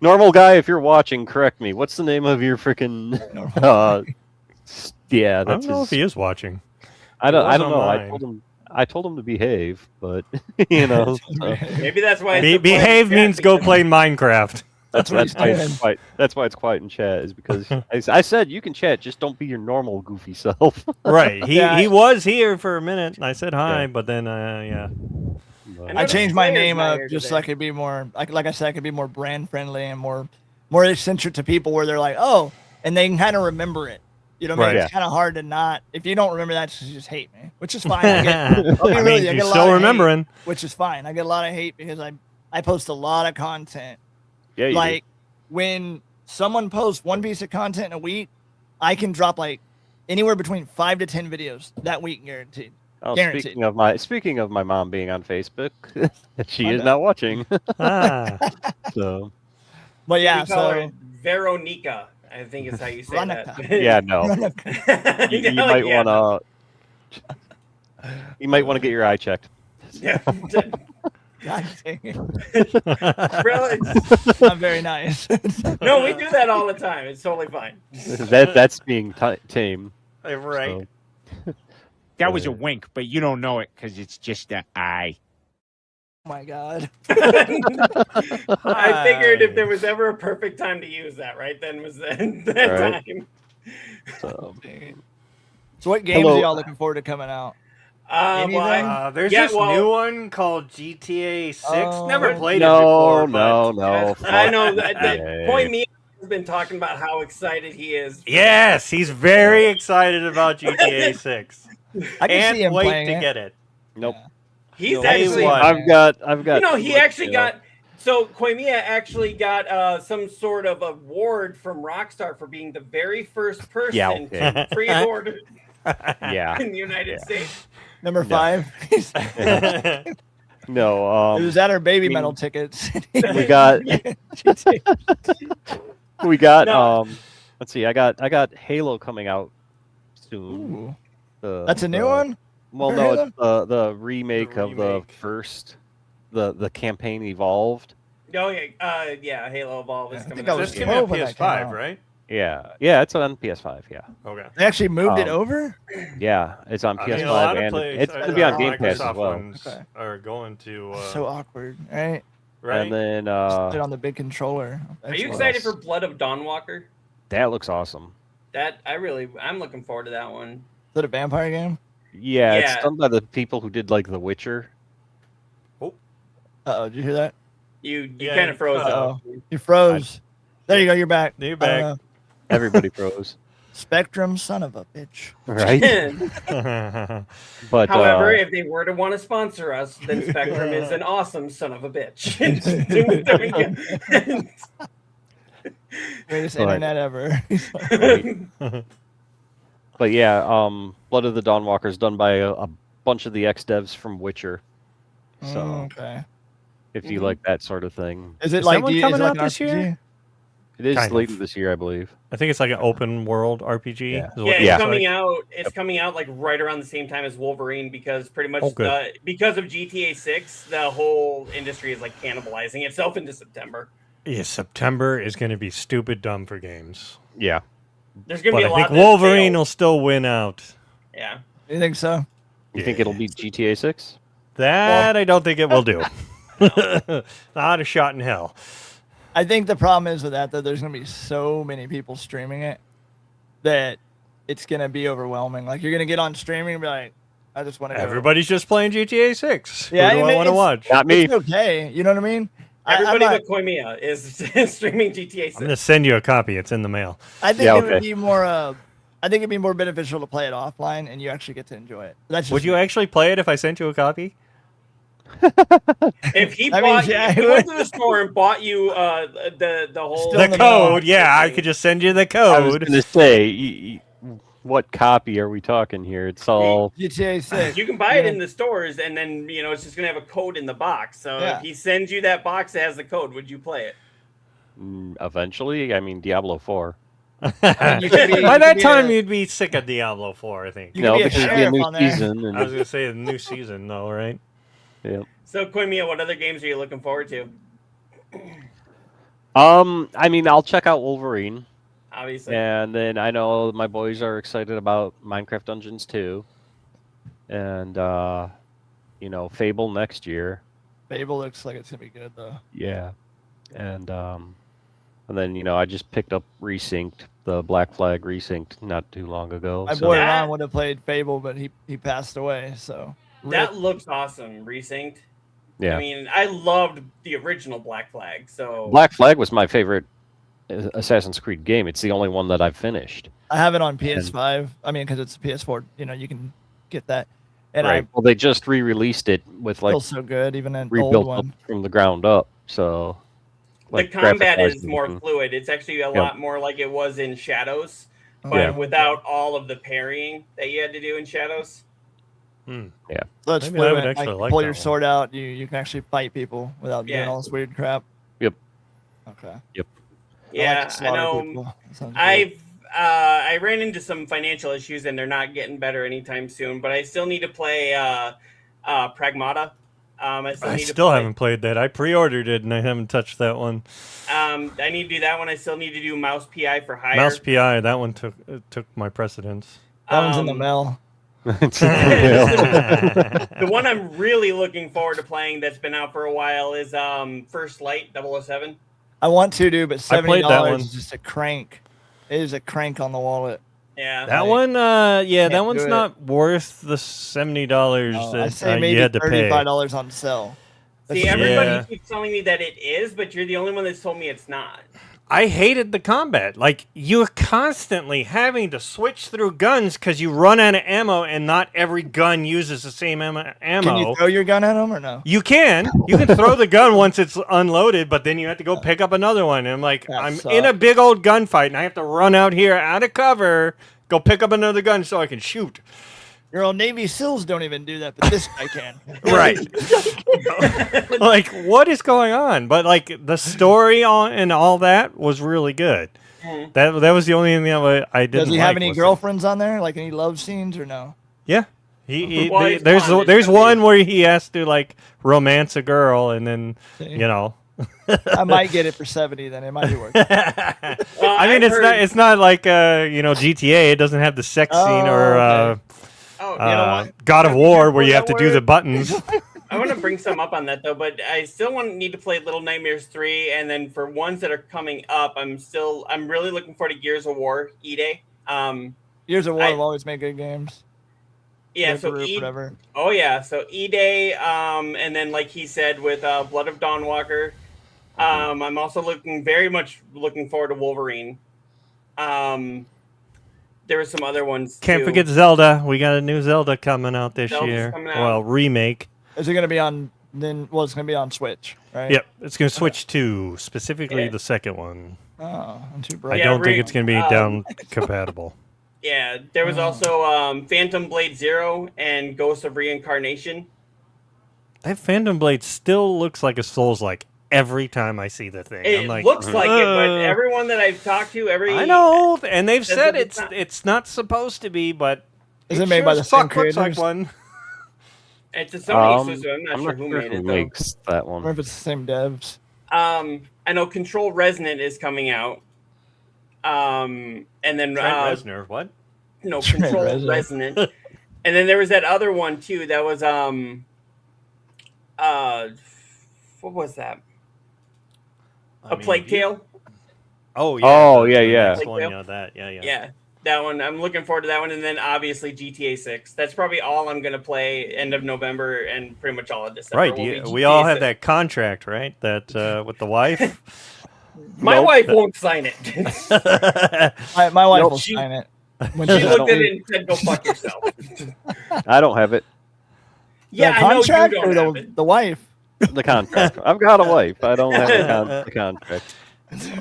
normal guy. If you're watching, correct me. What's the name of your freaking? Yeah, I that's don't know if he is watching. I don't know. Online. I told him to behave, but you know. Maybe that's why. Behave means go play Minecraft. That's why it's quiet in chat, is because I said you can chat, just don't be your normal goofy self. Right. He was here for a minute, and I said hi, but then I changed my name up just so I could be more, like I said, I could be more brand friendly and more eccentric to people, where they're like, oh, and they can kind of remember it. You know what I mean? It's kind of hard to not. If you don't remember that, you just hate me, which is fine. I get a lot still of remembering, hate, which is fine. I get a lot of hate because I post a lot of content. Yeah, like when someone posts one piece of content in a week, I can drop like anywhere between 5 to 10 videos that week, guaranteed. Oh, guaranteed. speaking of my mom being on Facebook, she is not watching. So, but yeah, so Veronica, I think is how you say that. Yeah, no. you might want to. You might want to get your eye checked. Yeah. God dang it. Really? Not very nice. No, we do that all the time. It's totally fine. That's being tame. Right. So. That was a wink, but you don't know it because it's just an eye. Oh my God. I figured if there was ever a perfect time to use that, right then was that time. So what games are y'all looking forward to coming out? There's this new one called GTA 6. Never played it before. No. I know that Point Me has been talking about how excited he is. Yes, he's very excited about GTA 6. I can see him wait playing to get it. Nope. He's actually. I've got. You know, he actually got. So Koimiya actually got some sort of award from Rockstar for being the very first person to pre-order. In the United States. Number 5. No. It was at our baby metal tickets. We got. Let's see. I got Halo coming out soon. Ooh. That's a new one? Well, For no, Halo? it's the remake of the first, the campaign Evolved. Oh yeah, Halo Evolve is I coming think I out. was This came out 12 when that came PS5, out. right? Yeah, it's on PS5. Yeah, Okay. They actually moved it Um, over? yeah, it's on I PS5 mean, a lot of and places, it's gonna be on Game Pass as Microsoft well. ones Okay. are going to. So awkward, right? Right. And then Just put it on the big controller. Are you Xbox. excited for Blood of Dawnwalker? that looks awesome. I'm looking forward to that one. Is it a vampire game? Yeah, Yeah. it's done by the people who did like The Witcher. Uh-oh, did you hear that? You Yeah, kind of froze uh-oh. up. You froze. There you go, you're back. You're I don't back. know. Everybody froze, Spectrum, son of a bitch. right? But However, if they were to want to sponsor us, then Spectrum is an awesome son of a bitch. Greatest Right. internet ever. but yeah, Blood of the Dawnwalker is done by a bunch of the ex-devs from Witcher. So Okay. if you like that sort of thing, Is it Is like that one is it coming like out an this RPG? year? it is Kind later of. this year, I believe. I think it's like an open world RPG. Yeah. is what Yeah, it it's Yeah. looks coming like. out. It's coming out like right around the same time as Wolverine because pretty much Oh, good. because of GTA 6, the whole industry is like cannibalizing itself into September. Yeah, September is going to be stupid dumb for games. Yeah, There's gonna But be a I lot. think that Wolverine fail. will still win out. Yeah. You think so? you think it'll beat GTA 6? That I don't think it will do. Not a shot in hell. I think the problem is with that there's gonna be so many people streaming it that it's gonna be overwhelming. Like you're gonna get on streaming and be like, I just want to. Everybody's just playing GTA 6. Yeah, Who do I want to watch? Not me. It's okay. You know what I mean? Everybody I'm but Koimiya is streaming GTA 6. I'm going to send you a copy. It's in the mail. I think Yeah, it would okay. be more. I think it'd be more beneficial to play it offline, and you actually get to enjoy it. That's just Would you me. actually play it if I sent you a copy? If he I mean, bought, yeah, if he went to the store and bought you the whole Still The in the code. mail. Yeah, I could just send you the I was code. going to say, what copy are we talking here? It's all GTA 6. You can buy it Yeah. in the stores, and then it's just gonna have a code in the box. So Yeah. if he sends you that box that has the code, would you play it? eventually. I mean, Diablo 4. You could be- By you that could be time, a- you'd be sick of Diablo 4, I think. You No, could be a because it'd be a sheriff new on there. season. I was And, going to say a new season, though, right? yeah. So Koimiya, what other games are you looking forward to? I mean, I'll check out Wolverine, Obviously, and then I know my boys are excited about Minecraft Dungeons 2, and Fable next year. Fable looks like it's gonna be good though. Yeah, and then I just picked up Resynced, the Black Flag Resynced, not too long ago. My so- boy That- Ron would have played Fable, but he passed away. So that looks awesome. Resynced. yeah, I mean, I loved the original Black Flag. So Black Flag was my favorite Assassin's Creed game. It's the only one that I've finished. I have it on PS5. I mean, because it's a PS4. You can get that, and Right. Well, they just re-released it with I like feel so good, even an old rebuilt up one. from the ground up. So like, the combat graphic-wise is and more everything. fluid. It's actually a lot more like it was in Shadows, but Yeah. without all of the parrying that you had to do in Shadows. So it's Maybe I would fluid. actually Like, like pull that your one. sword out. You can actually fight people without doing Yeah. all this weird crap. Yep. Okay. Yeah, like to I slaughter know. people. That sounds good. I ran into some financial issues and they're not getting better anytime soon. But I still need to play Pragmata. I I need to still play- haven't played that. I pre-ordered it and I haven't touched that one. I need to do that one. I still need to do Mouse PI for hire. Mouse PI, that one took my precedence. That one's in the Um, mail. The one I'm really looking forward to playing that's been out for a while is First Light 007. I want to do, but I played that $70 one. is just a crank. It is a crank on the wallet. Yeah. That Like, one, can't that one's do it. not worth the $70 I that say you maybe had to pay. $35 on sale. See, That's- everybody Yeah. keeps telling me that it is, but you're the only one that's told me it's not. I hated the combat. Like, you're constantly having to switch through guns because you run out of ammo, and not every gun uses the same ammo. Can you throw your gun at them or no? You can throw the gun once it's unloaded, but then you have to go pick up another one. And I'm like, That I'm sucks. in a big old gunfight, and I have to run out here out of cover, go pick up another gun so I can shoot. Your old Navy SEALs don't even do that, but this guy can. Right. Like, what is going on? But like the story and all that was really good. Mhm. That was the only thing that I didn't. Does he have like, any was girlfriends on there? Like any love scenes or no? Yeah. He Well, it's there's fun. It's there's gonna be- one where he has to like romance a girl, and then See? you know. I might get it for 70 then. It might be worth it. I mean, I've heard- it's not like GTA. It doesn't have the sex scene or okay. Oh, you know what? God of Be War careful where you that have to do word. the buttons. I want to bring some up on that though, but I still need to play Little Nightmares 3, and then for ones that are coming up, I'm really looking forward to Gears of War, E-Day. Years of War I- have always made good games. Yeah, Rip so Roop, whatever. Oh yeah, so E-Day, and then like he said with Blood of Dawnwalker. I'm also very much looking forward to Wolverine. There were some other ones Can't too. forget Zelda. We got a new Zelda coming out this Zelda's year. coming out. Well, remake. Is it going to be on then? Well, it's going to be on Switch, right? Yep, it's going to switch to specifically Yeah. the second one. Oh, I'm too I bright. Yeah, don't think it's going to be down compatible. Yeah, there was also Phantom Blade Zero and Ghost of Reincarnation. That Phantom Blade still looks like a Souls-like every time I see the thing. It I'm like, looks like it, but "Uh." everyone that I've talked to, I know, and they've says said that it's it's not supposed to be, but Is it made by the as same fuck looks like creators? one. It's a Sony exclusive. I'm not I'm sure not who sure made who it though. makes that Or if one. it's the same devs. I know Control Resonant is coming out. And then Trent Reznor, what? no Trent Control Reznor. Resonant, and then there was that other one too. That was what was that? I mean, Plague Tale. Oh yeah. Oh, the- yeah, the yeah. next Plague one, Tale? yeah, that, yeah. Yeah, that one. I'm looking forward to that one, and then obviously GTA 6. That's probably all I'm gonna play end of November and pretty much all of December. Right, will be we GTA all have 6. that contract, right? That with the wife. My Nope. wife won't sign it. My wife Nope. will She- sign it. When She she's looked at older. it and said, "Go fuck yourself." I don't have it. Yeah, the I know you contract don't or have the, it. the wife. The contract. I've got a wife. I don't have the contract.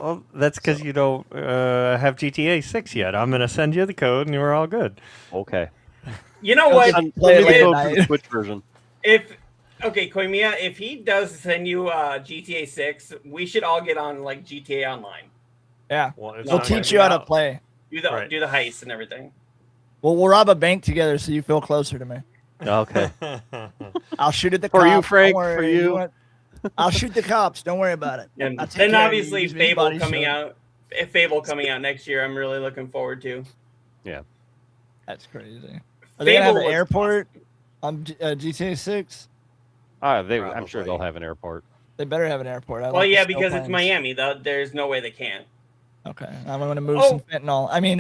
Well, that's because you don't have GTA 6 yet. I'm gonna send you the code, and we're all good. Okay. You know what? Send Play it me the late code at for the night. Switch version. If Koimiya, if he does send you GTA 6, we should all get on like GTA Online. Yeah. Well, it's We'll We'll not gonna teach be you how to out. play. Do the Right. do the heist and everything. Well, we'll rob a bank together so you feel closer to me. Okay. I'll shoot at the For cops. you, don't Frank, worry. for you. want- I'll shoot the cops. Don't worry about it. And I'll take then care of obviously you. Use me Fable body coming shield. out. Fable coming out next year. I'm really looking forward to. That's crazy. Are they gonna have Fable an looks airport on GTA 6? I'm sure they'll Probably. have an airport. They better have an airport. I Well, like the yeah, snow because it's planes. Miami. There's no way they can't. Okay, I'm gonna move Oh. some fentanyl. I mean,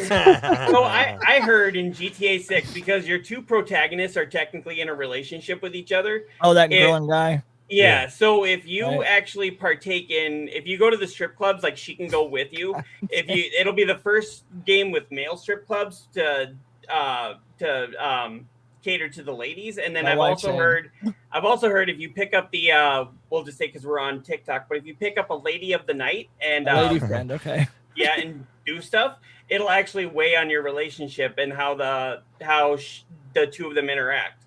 So I heard in GTA 6, because your two protagonists are technically in a relationship with each other. oh, that It- growing guy. Yeah, so if you Right. actually partake if you go to the strip clubs, like she can go with you. It'll be the first game with male strip clubs to cater to the ladies. And then My I've wife's also in. heard if you pick up the we'll just say because we're on TikTok, but if you pick up a lady of the night and A lady friend. Okay. yeah, and do stuff, it'll actually weigh on your relationship and how the two of them interact.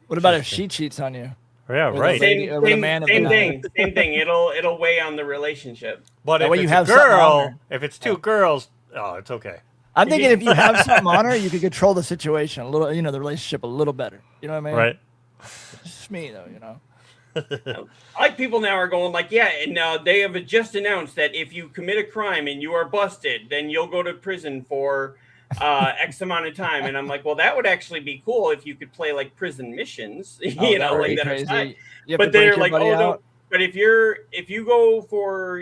What about if she cheats on you? Yeah, With a right. lady- or with a man of the same night. thing. Same thing. It'll weigh on the relationship. But That if way it's you a have something on girl, her. if it's two girls, oh, it's okay. I'm thinking if you have something on her, you can control the situation a little, the relationship a little better. You know what I mean? Right. It's just me though, Like people now are going like, yeah, and they have just announced that if you commit a crime and you are busted, then you'll go to prison for X amount of time. And I'm like, well, that would actually be cool if you could play like prison missions, Oh, you that know, would like be that. crazy. Aside. You have But to break they're your like, buddy oh no. out. But if you go for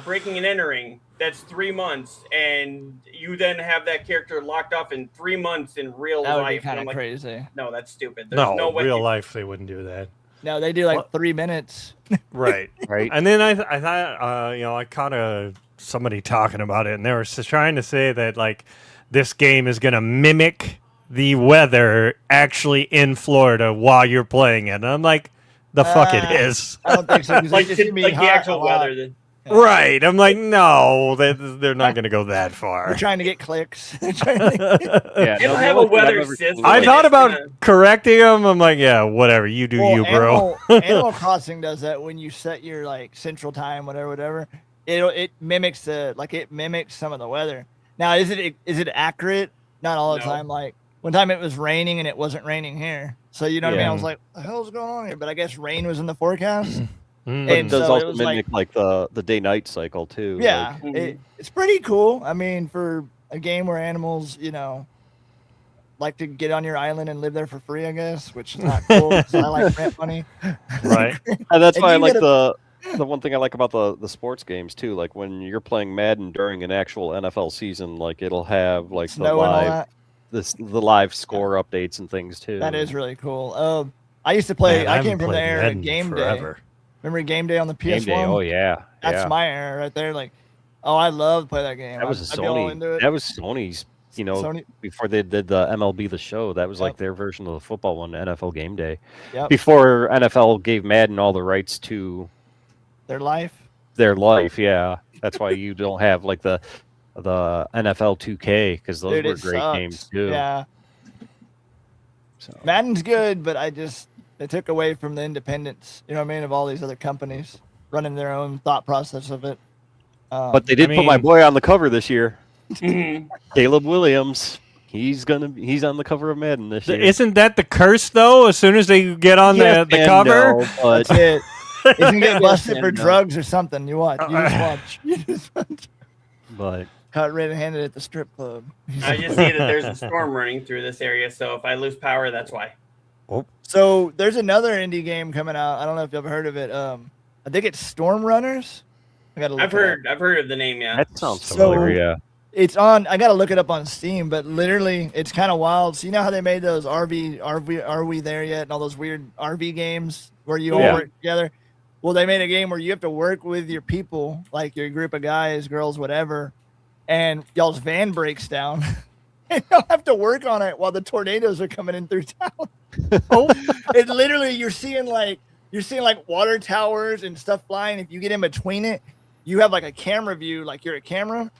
breaking and entering, that's 3 months, and you then have that character locked up in 3 months in real That would life. be And kind I'm of like, crazy. no, that's stupid. There's no way. real life they wouldn't do that. No, they do like What? 3 minutes. Right. Right. And then I thought, I caught somebody talking about it, and they were trying to say that like this game is gonna mimic the weather actually in Florida while you're playing it. And I'm like, the fuck it is. I don't think so. 'cause Like, it's gonna be like the hot actual a lot. weather. That, Right. I'm like, no, they're not gonna go that far. They're trying to get clicks. They're trying to- Yeah, it'll no, have the a only thing I've weather ever system. seen I It's thought about gonna- correcting them. I'm like, yeah, whatever. You do Well, you, bro. Animal Crossing does that when you set your like central time, whatever. it mimics some of the weather. Now, is it accurate? Not all the No. time. Like one time it was raining and it wasn't raining here. So you know what I mean? I Yeah. was like, "What the hell's going on here?" But I guess rain was in the forecast. But And it does so it also was mimic like the day-night cycle too. yeah, Mhm. it's pretty cool. I mean, for a game where animals, like to get on your island and live there for free, I guess, which is not cool. 'Cause I like rent money. Right. And that's And why I you like gotta- the one thing I like about the sports games too. Like when you're playing Madden during an actual NFL season, like it'll have like the Snow and all live that. the live score updates and things too. That is really cool. I used to play. Man, I haven't came from the played era Madden of Game Day. forever. Remember Game Day on the PS1? Game day. Oh yeah, That's yeah. my era right there. Like, oh, I love to play that game. That was a I'd be all Sony. into it. That was Sony's. You know, Sony. before they did the MLB The Show, that was like Yep. their version of the football one, NFL Game Day. Yep. Before NFL gave Madden all the rights to Their life. their life, yeah. That's why you don't have like the NFL 2K because those Dude, were it great sucks. games too. Yeah. So, Madden's good, but they took away from the independence, you know what I mean, of all these other companies running their own thought process of it. but they did put my mean- boy on the cover this year, Mhm. Caleb Williams. He's on the cover of Madden this year. Isn't that the curse though? As soon as they get on Yes the and cover, no, but That's it. He's gonna get busted for and no. drugs or something. You watch. You just watch. You just watch. but Caught red-handed at the strip club. I just see that there's a storm running through this area, so if I lose power, that's why. So there's another indie game coming out. I don't know if you've ever heard of it. I think it's Storm Runners. I gotta look I've heard of the name, yeah. that sounds So- familiar. Yeah. It's on. I gotta look it up on Steam, but literally, it's kind of wild. So you know how they made those Are We There Yet? And all those weird RV games where you all Yeah. work together. Well, they made a game where you have to work with your people, like your group of guys, girls, whatever, and y'all's van breaks down. And you'll have to work on it while the tornadoes are coming in through town. It literally, you're seeing like water towers and stuff flying. If you get in between it, you have like a camera view, like you're a camera.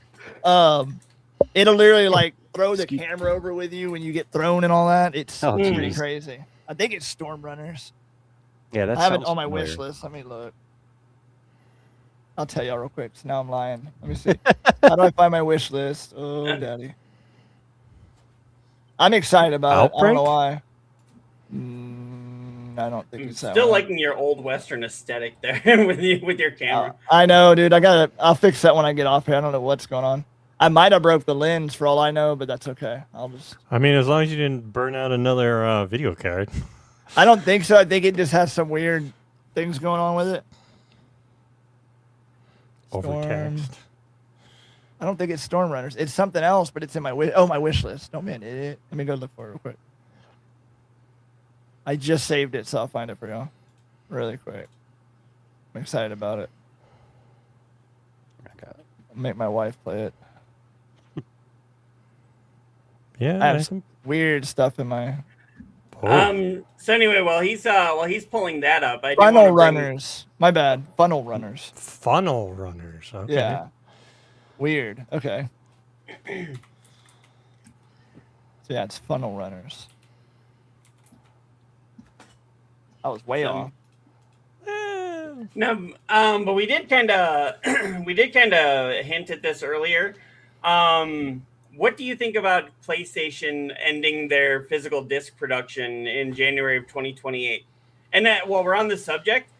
It'll literally like throw the camera over with you when you get thrown and all that. It's Oh, pretty geez. crazy. I think it's Storm Runners. Yeah, that I have it sounds on my familiar. wish list. Let me look. I'll tell y'all real quick. So now I'm lying. Let me see. How do I find my wish list? Oh, daddy. I'm excited about it. I don't know why. I don't think it's that Still one. liking your old Western aesthetic there with your camera. I know, dude. I'll fix that when I get off here. I don't know what's going on. I might have broke the lens for all I know, but that's okay. I mean, as long as you didn't burn out another video card. I don't think so. I think it just has some weird things going on with it. Overtaxed. I don't think it's Storm Runners. It's something else, but it's in my wish list. Don't be an idiot. Let me go look for it real quick. I just saved it, so I'll find it for y'all really quick. I'm excited about it. Okay. I'll make my wife play it. Yeah. I have nice. some weird stuff in my Oh. So anyway, while he's pulling that up, I do funnel wanna bring- runners. My bad. Funnel runners. Funnel runners. Okay. Yeah. Weird. Okay. So yeah, it's funnel runners. I was way off. No, but we did kind of hint at this earlier. What do you think about PlayStation ending their physical disc production in January of 2028? And that, while we're on the subject,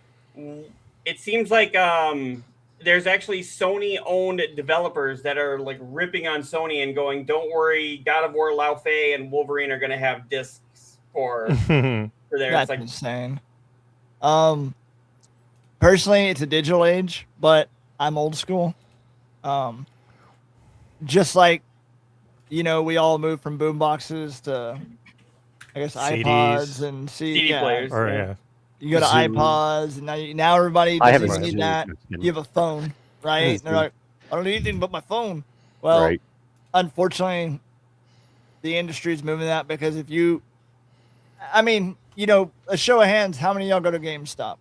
it seems like there's actually Sony-owned developers that are like ripping on Sony and going, "Don't worry, God of War, Lao Fei, and Wolverine are going to have discs for there." That's It's like, insane. Personally, it's a digital age, but I'm old school. Just like, we all moved from boom boxes to, I guess, CDs. iPods and CD players. Or yeah. You go to Zoom. iPods, and now everybody I doesn't haven't need seen that. it. You have a phone, right? Yeah, And they're like, I don't need anything but my phone. Well, Right. unfortunately, the industry is moving that because a show of hands, how many of y'all go to GameStop?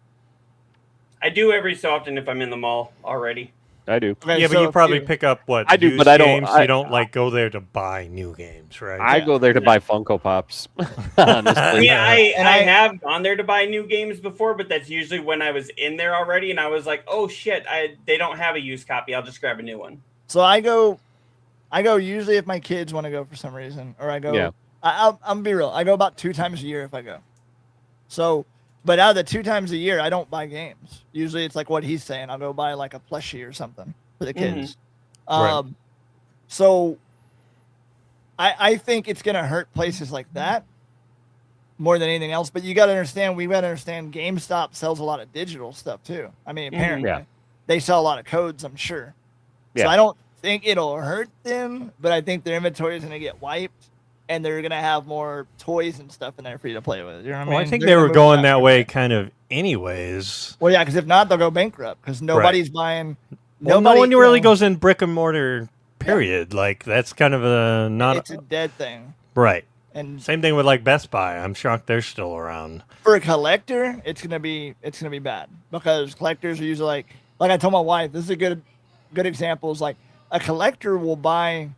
I do every so often if I'm in the mall already. I do. Okay, Yeah, but so you if probably pick up what I do, used but I don't- games. I- You don't like go there to buy new games, right? I go there to buy Funko Pops. Honestly, Yeah, And I I- have gone there to buy new games before, but that's usually when I was in there already, and I was like, oh shit, they don't have a used copy. I'll just grab a new one. So I go usually if my kids want to go for some reason, or I go. Yeah. I'm gonna be real. I go about 2 times a year if I go. So, but out of the 2 times a year, I don't buy games. Usually, it's like what he's saying. I'll go buy like a plushie or something for the kids. Right. So, I think it's gonna hurt places like that more than anything else. But you got to understand, we got to understand, GameStop sells a lot of digital stuff too. I mean, apparently, Yeah. they sell a lot of codes. I'm sure. So Yeah. I don't think it'll hurt them, but I think their inventory is going to get wiped, and they're going to have more toys and stuff in there for you to play with. You know what I mean? Well, I think They're they gonna were move going that that quicker. way kind of anyways. Well, yeah, because if not, they'll go bankrupt because nobody's buying. Well, Nobody, no one you really know, goes in brick and mortar, period. Like, that's kind of a not... It's a dead thing. Right. And Same thing with, like, Best Buy. I'm shocked they're still around. for a collector, it's gonna be bad because collectors are usually like I told my wife, this is a good example. Is like a collector will buy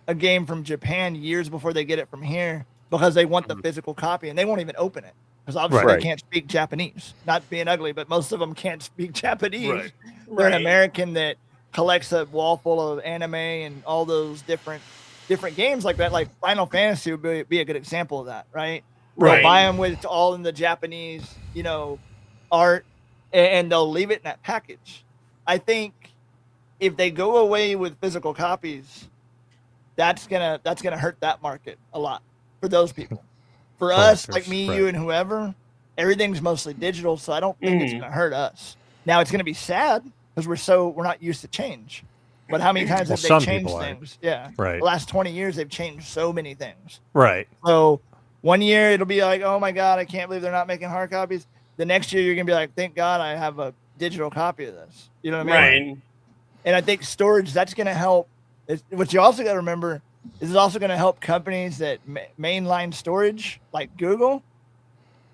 a game from Japan years before they get it from here because they want the physical copy and they won't even open it because obviously Right. they can't speak Japanese. Not being ugly, but most of them can't speak Japanese. Right. They're an Right. American that collects a wall full of anime and all those different games like that. Like Final Fantasy would be a good example of that, right? They'll Right. buy them with all in the Japanese, art, and they'll leave it in that package. I think if they go away with physical copies, that's gonna hurt that market a lot for those people. For us, like me, right. you, and whoever, everything's mostly digital, so I don't think it's gonna hurt us. Now it's gonna be sad because we're not used to change. But how many times Well, have they some changed people are. things? Yeah. Right. The last 20 years, they've changed so many things. Right. So one year it'll be like, oh my God, I can't believe they're not making hard copies. The next year you're gonna be like, thank God I have a digital copy of this. You know what I mean? Right. And I think storage, that's gonna help. What you also gotta remember is it's also gonna help companies that mainline storage, like Google.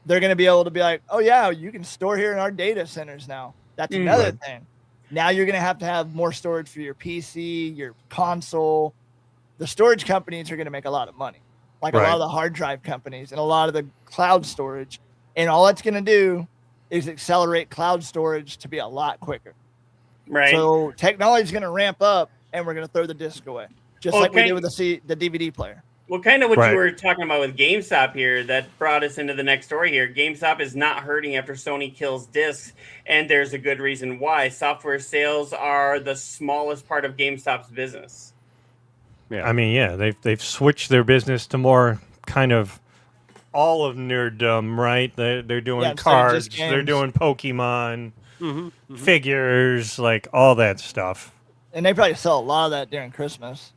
They're gonna be able to be like, oh yeah, you can store here in our data centers now. That's another Right. thing. Now you're gonna have more storage for your PC, your console. The storage companies are gonna make a lot of money. Like a lot Right. of the hard drive companies and a lot of the cloud storage. And all it's going to do is accelerate cloud storage to be a lot quicker. Right. So technology is going to ramp up and we're going to throw the disc away. Just like we did with the DVD player. Well, kind of what Right. you were talking about with GameStop here, that brought us into the next story here. GameStop is not hurting after Sony kills discs, and there's a good reason why. Software sales are the smallest part of GameStop's business. Yeah. I mean, yeah, they've switched their business to more kind of all of nerddom, right? They're doing Yeah, instead of cards, just they're games. doing Pokemon, Mm-hmm. figures, like all that stuff. And they probably sell a lot of that during Christmas.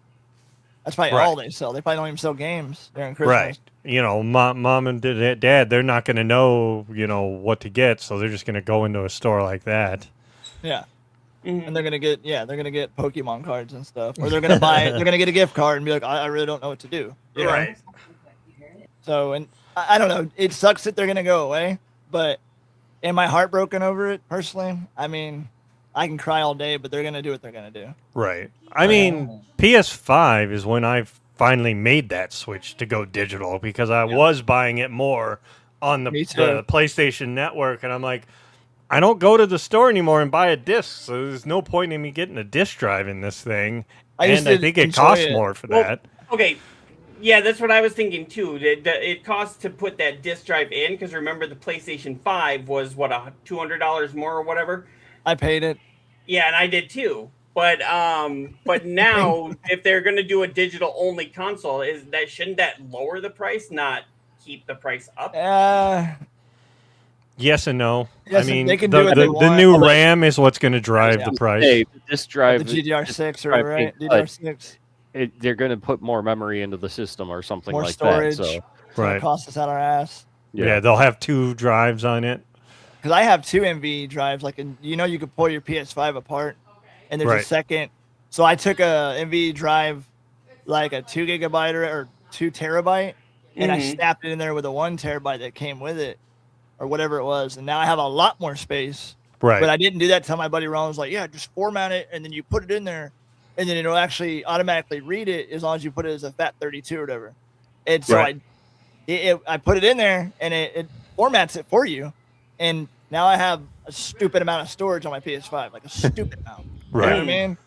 That's probably Right. all they sell. They probably don't even sell games during Christmas. Right. You know, mom and dad, they're not going to know, what to get, so they're just going to go into a store like that. Yeah. Mhm. And they're gonna get Pokemon cards and stuff, or they're gonna get a gift card and be like, I really don't know what to do. You know? Right. So, and I don't know. It sucks that they're gonna go away, but am I heartbroken over it personally? I mean, I can cry all day, but they're gonna do what they're gonna do. Right. I mean, PS5 is when I finally made that switch to go digital because I was buying it more on the Me too. PlayStation Network, and I'm like, I don't go to the store anymore and buy a disc, so there's no point in me getting a disc drive in this thing. I used And I to think it enjoy costs it. more for Well, that. Okay. Yeah, that's what I was thinking too. It costs to put that disc drive in because remember the PlayStation 5 was what, $200 more or whatever. I paid it. Yeah, and I did too. But now if they're going to do a digital only console, shouldn't that lower the price, not keep the price up? Yes and no. Yes, I mean, they can do what they the want. new But- RAM is what's going to drive the price. Hey, this drive, The GDR6 or drive right? being cut, DDR6. they're going to put more memory into the system or something More like storage. that. So, So Right. it costs us out our ass. Yeah, they'll have 2 drives on it. Because I have 2 NVE drives. Like, you could pull your PS5 apart, and there's a Right. second. So I took a NVE drive, like a 2 gigabyte or 2 terabyte, and I Mhm. snapped it in there with a 1 terabyte that came with it, or whatever it was. And now I have a lot more space. Right. But I didn't do that till my buddy Ron was like, yeah, just format it and then you put it in there and then it'll actually automatically read it as long as you put it as a FAT32 or whatever. And so Right. I put it in there and it formats it for you. And now I have a stupid amount of storage on my PS5, like a stupid amount. You know what I mean?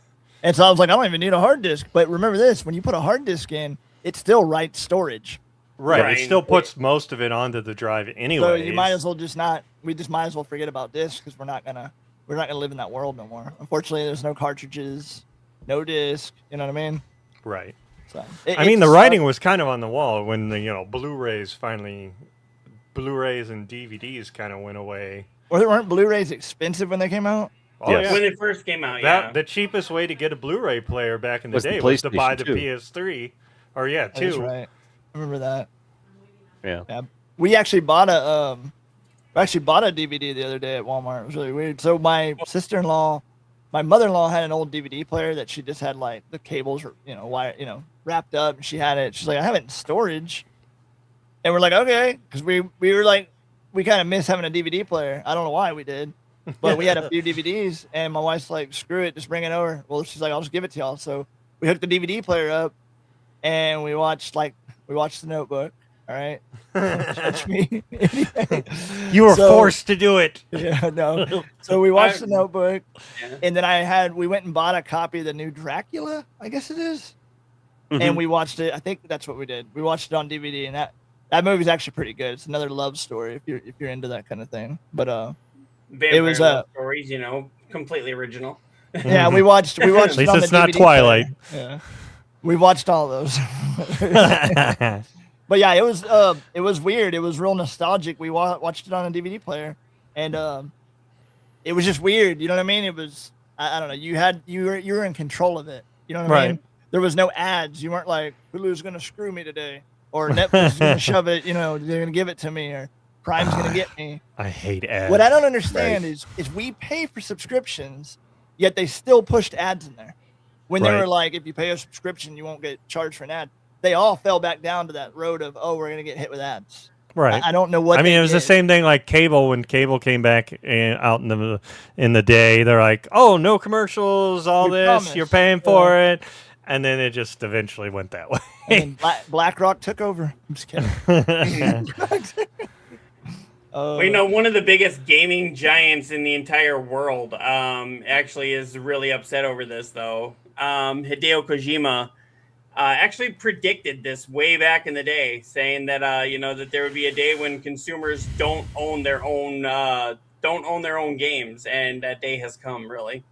And so I was like, I don't even need a hard disk. But remember this, when you put a hard disk in, it still writes storage. Right. It still puts most of it onto the drive anyway. So you might as well we just might as well forget about discs because we're not gonna live in that world no more. Unfortunately, there's no cartridges, no disc. You know what I mean? Right. So I mean, the writing was kind of on the wall when the Blu-rays and DVDs kind of went away. Or weren't Blu-rays expensive when they came out? Oh, Yes. yeah. When it first came out, The cheapest way to get a Blu-ray player back in the Was the day was to buy PlayStation the 2. PS3. Or, That's 2. right. I remember that. Yeah. We actually bought a DVD the other day at Walmart. It was really weird. So my mother-in-law had an old DVD player that she just had like the cables, wrapped up. And she had it. She's like, I have it in storage. And we're like, okay, because we were like, we kind of miss having a DVD player. I don't know why we did, but we had a few DVDs. And my wife's like, screw it, just bring it over. Well, she's like, I'll just give it to y'all. So we hooked the DVD player up, and we watched The Notebook. All right. Don't judge me. You were forced to do it. Yeah, no. So we watched The Notebook, and then we went and bought a copy of the new Dracula, I guess it is. And we watched it. I think that's what we did. We watched it on DVD, and that movie's actually pretty good. It's another love story if you're into that kind of thing. But Vampire it was love stories, completely original. Yeah, we watched. At least it on it's the not DVD Twilight. player. Yeah, we watched all those. But yeah, it was weird. It was real nostalgic. We watched it on a DVD player, and it was just weird. You know what I mean? It was I don't know. You were in control of it. You know what I mean? There was no ads. You weren't like Hulu's gonna screw me today, or Netflix is gonna shove it. They're gonna give it to me, or Prime's gonna get me. I hate ads. What I don't understand is we pay for subscriptions, yet they still pushed ads in there. When they were like, if you pay a subscription, you won't get charged for an ad. They all fell back down to that road of, we're going to get hit with ads. Right. I don't know what. I mean, it was the same thing like cable. When cable came back out in the day, they're like, "Oh, no commercials, all this. Promise. You're paying for it," and then it just eventually went that way. And then BlackRock took over. I'm just kidding. One of the biggest gaming giants in the entire world actually is really upset over this, though. Hideo Kojima actually predicted this way back in the day, saying that that there would be a day when consumers don't own their own games, and that day has come. Really,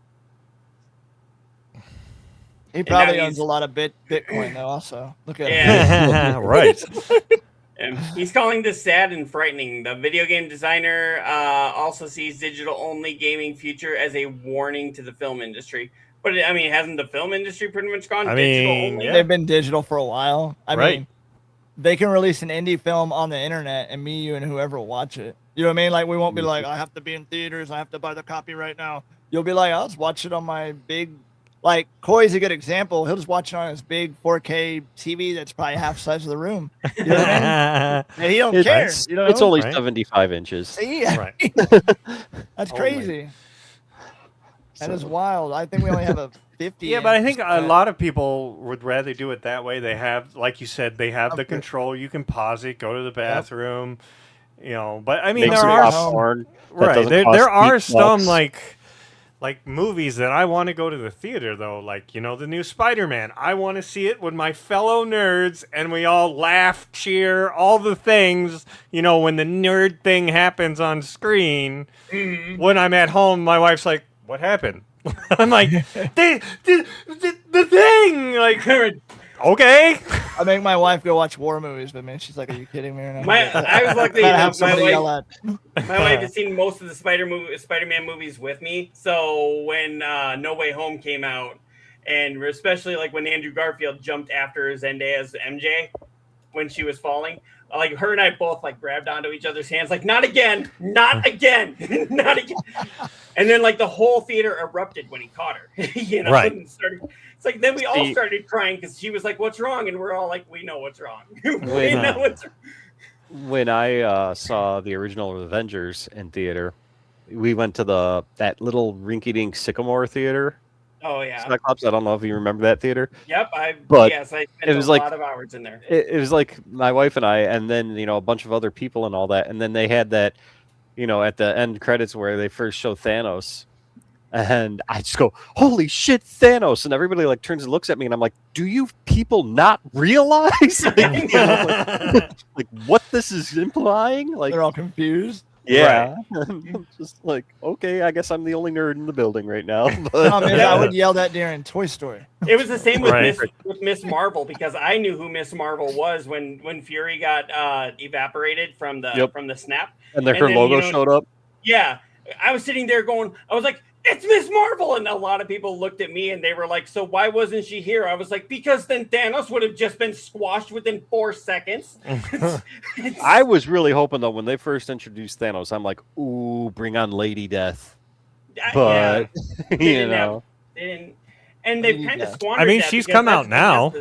he probably owns a lot of Bitcoin though. Also, look at him. Right. And he's calling this sad and frightening. The video game designer also sees digital-only gaming future as a warning to the film industry. But I mean, hasn't the film industry pretty much gone digital only? Yeah. They've been digital for a while. I mean, they can release an indie film on the internet, and me, you, and whoever will watch it. You know what I mean? Like, we won't be like, I have to be in theaters. I have to buy the copy right now. You'll be like, I'll just watch it on my big. Like, Coy's a good example. He'll just watch it on his big 4K TV that's probably half the size of the room. You know what I mean? And he don't care. It's only 75 inches. Yeah. Right. That's crazy. That is wild. I think we only have a 50. Yeah, but I think a lot of people would rather do it that way. They have, like you said, they have the control. You can pause it, go to the bathroom, But I mean, there are some like movies that I want to go to the theater though. Like the new Spider-Man. I want to see it with my fellow nerds, and we all laugh, cheer, all the things. When the nerd thing happens on screen. Mm-hmm. When I'm at home, my wife's like, "What happened?" I'm like, the thing, like, okay. I make my wife go watch war movies with me. She's like, "Are you kidding me?" I was lucky enough my wife has seen most of the Spider-Man movies with me. So when No Way Home came out, and especially like when Andrew Garfield jumped after Zendaya's MJ when she was falling, like her and I both like grabbed onto each other's hands, like, not again, not again, not again. And then like the whole theater erupted when he caught her, Right. And it's like, then we all started crying because she was like, "What's wrong?" And we're all like, "We know what's wrong." When I saw the original Avengers in theater, we went to that little rinky-dink Sycamore theater. Oh yeah. Cyclops. I don't know if you remember that theater. Yep. But I spent it was a like- lot of hours in there. It was like my wife and I, and then a bunch of other people and all that, and then they had that, at the end credits where they first show Thanos, and I just go, "Holy shit, Thanos!" And everybody like turns and looks at me, and I'm like, "Do you people not realize like what this is implying?" Like, They're all confused. yeah, I'm just like, okay, I guess I'm the only nerd in the building right now. But No, man, I would yell that during Toy Story. It was the same with Right. Miss Marvel, because I knew who Miss Marvel was when Fury got evaporated from the snap. and then And her then, logo showed up. Yeah, I was sitting there going, I was like, "It's Miss Marvel," and a lot of people looked at me and they were like, "So why wasn't she here?" I was like, "Because then Thanos would have just been squashed within 4 seconds." I was really hoping though when they first introduced Thanos, I'm like, "Ooh, bring on Lady Death." But They didn't have- they didn't, and they've Lady kind of Death. squandered. I mean, that she's because come that's out now.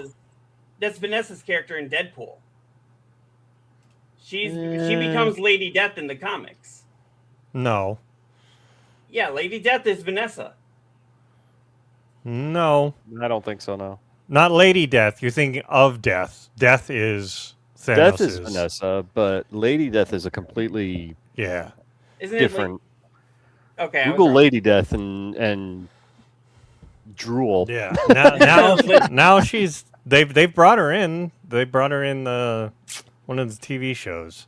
That's Vanessa's character in Deadpool. She becomes Lady Death in the comics. No. Yeah, Lady Death is Vanessa. No. I don't think so. No, Not Lady Death. You're thinking of Death. Death is Thanos. Death is Vanessa, but Lady Death is a completely Yeah. Isn't different. it? Okay. I was Google wrong. Lady Death and drool. Yeah. Now she's they've brought her in. They brought her in one of the TV shows.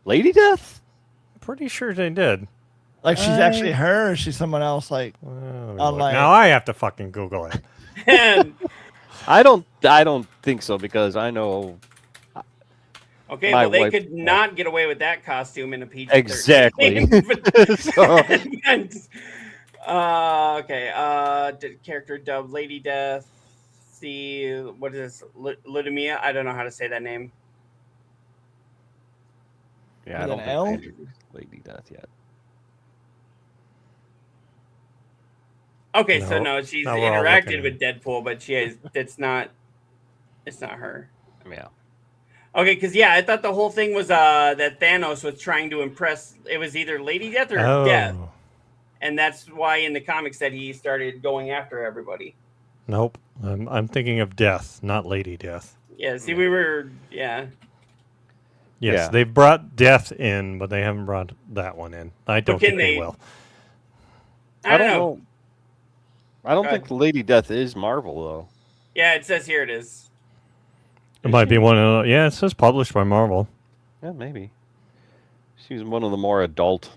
Lady Death? Pretty sure they did. Like she's actually her, or she's someone else. Like Online. Now I have to fucking Google it. And- I don't think so because I know okay, My well they wife- could not get away with that costume in a PG. exactly. So, Character dub Lady Death. See what is this? Ludmilla? I don't know how to say that name. yeah, I With don't an think L? they introduced Lady Death yet. Okay, No. so no, she's Now we're all interacted looking. with Deadpool, but it's not her. Yeah. Okay, because I thought the whole thing was that Thanos was trying to impress. It was either Lady Death or Death, and that's why in the comics that he started going after everybody. Nope. I'm thinking of Death, not Lady Death. Yeah, see, we were Yes, Yeah. they've brought Death in, but they haven't brought that one in. I don't can think they they- will. I don't know. I don't Go think Lady Death is Marvel though. Yeah, it says here it is. It might be one of it says published by Marvel. Yeah, maybe. She's one of the more adult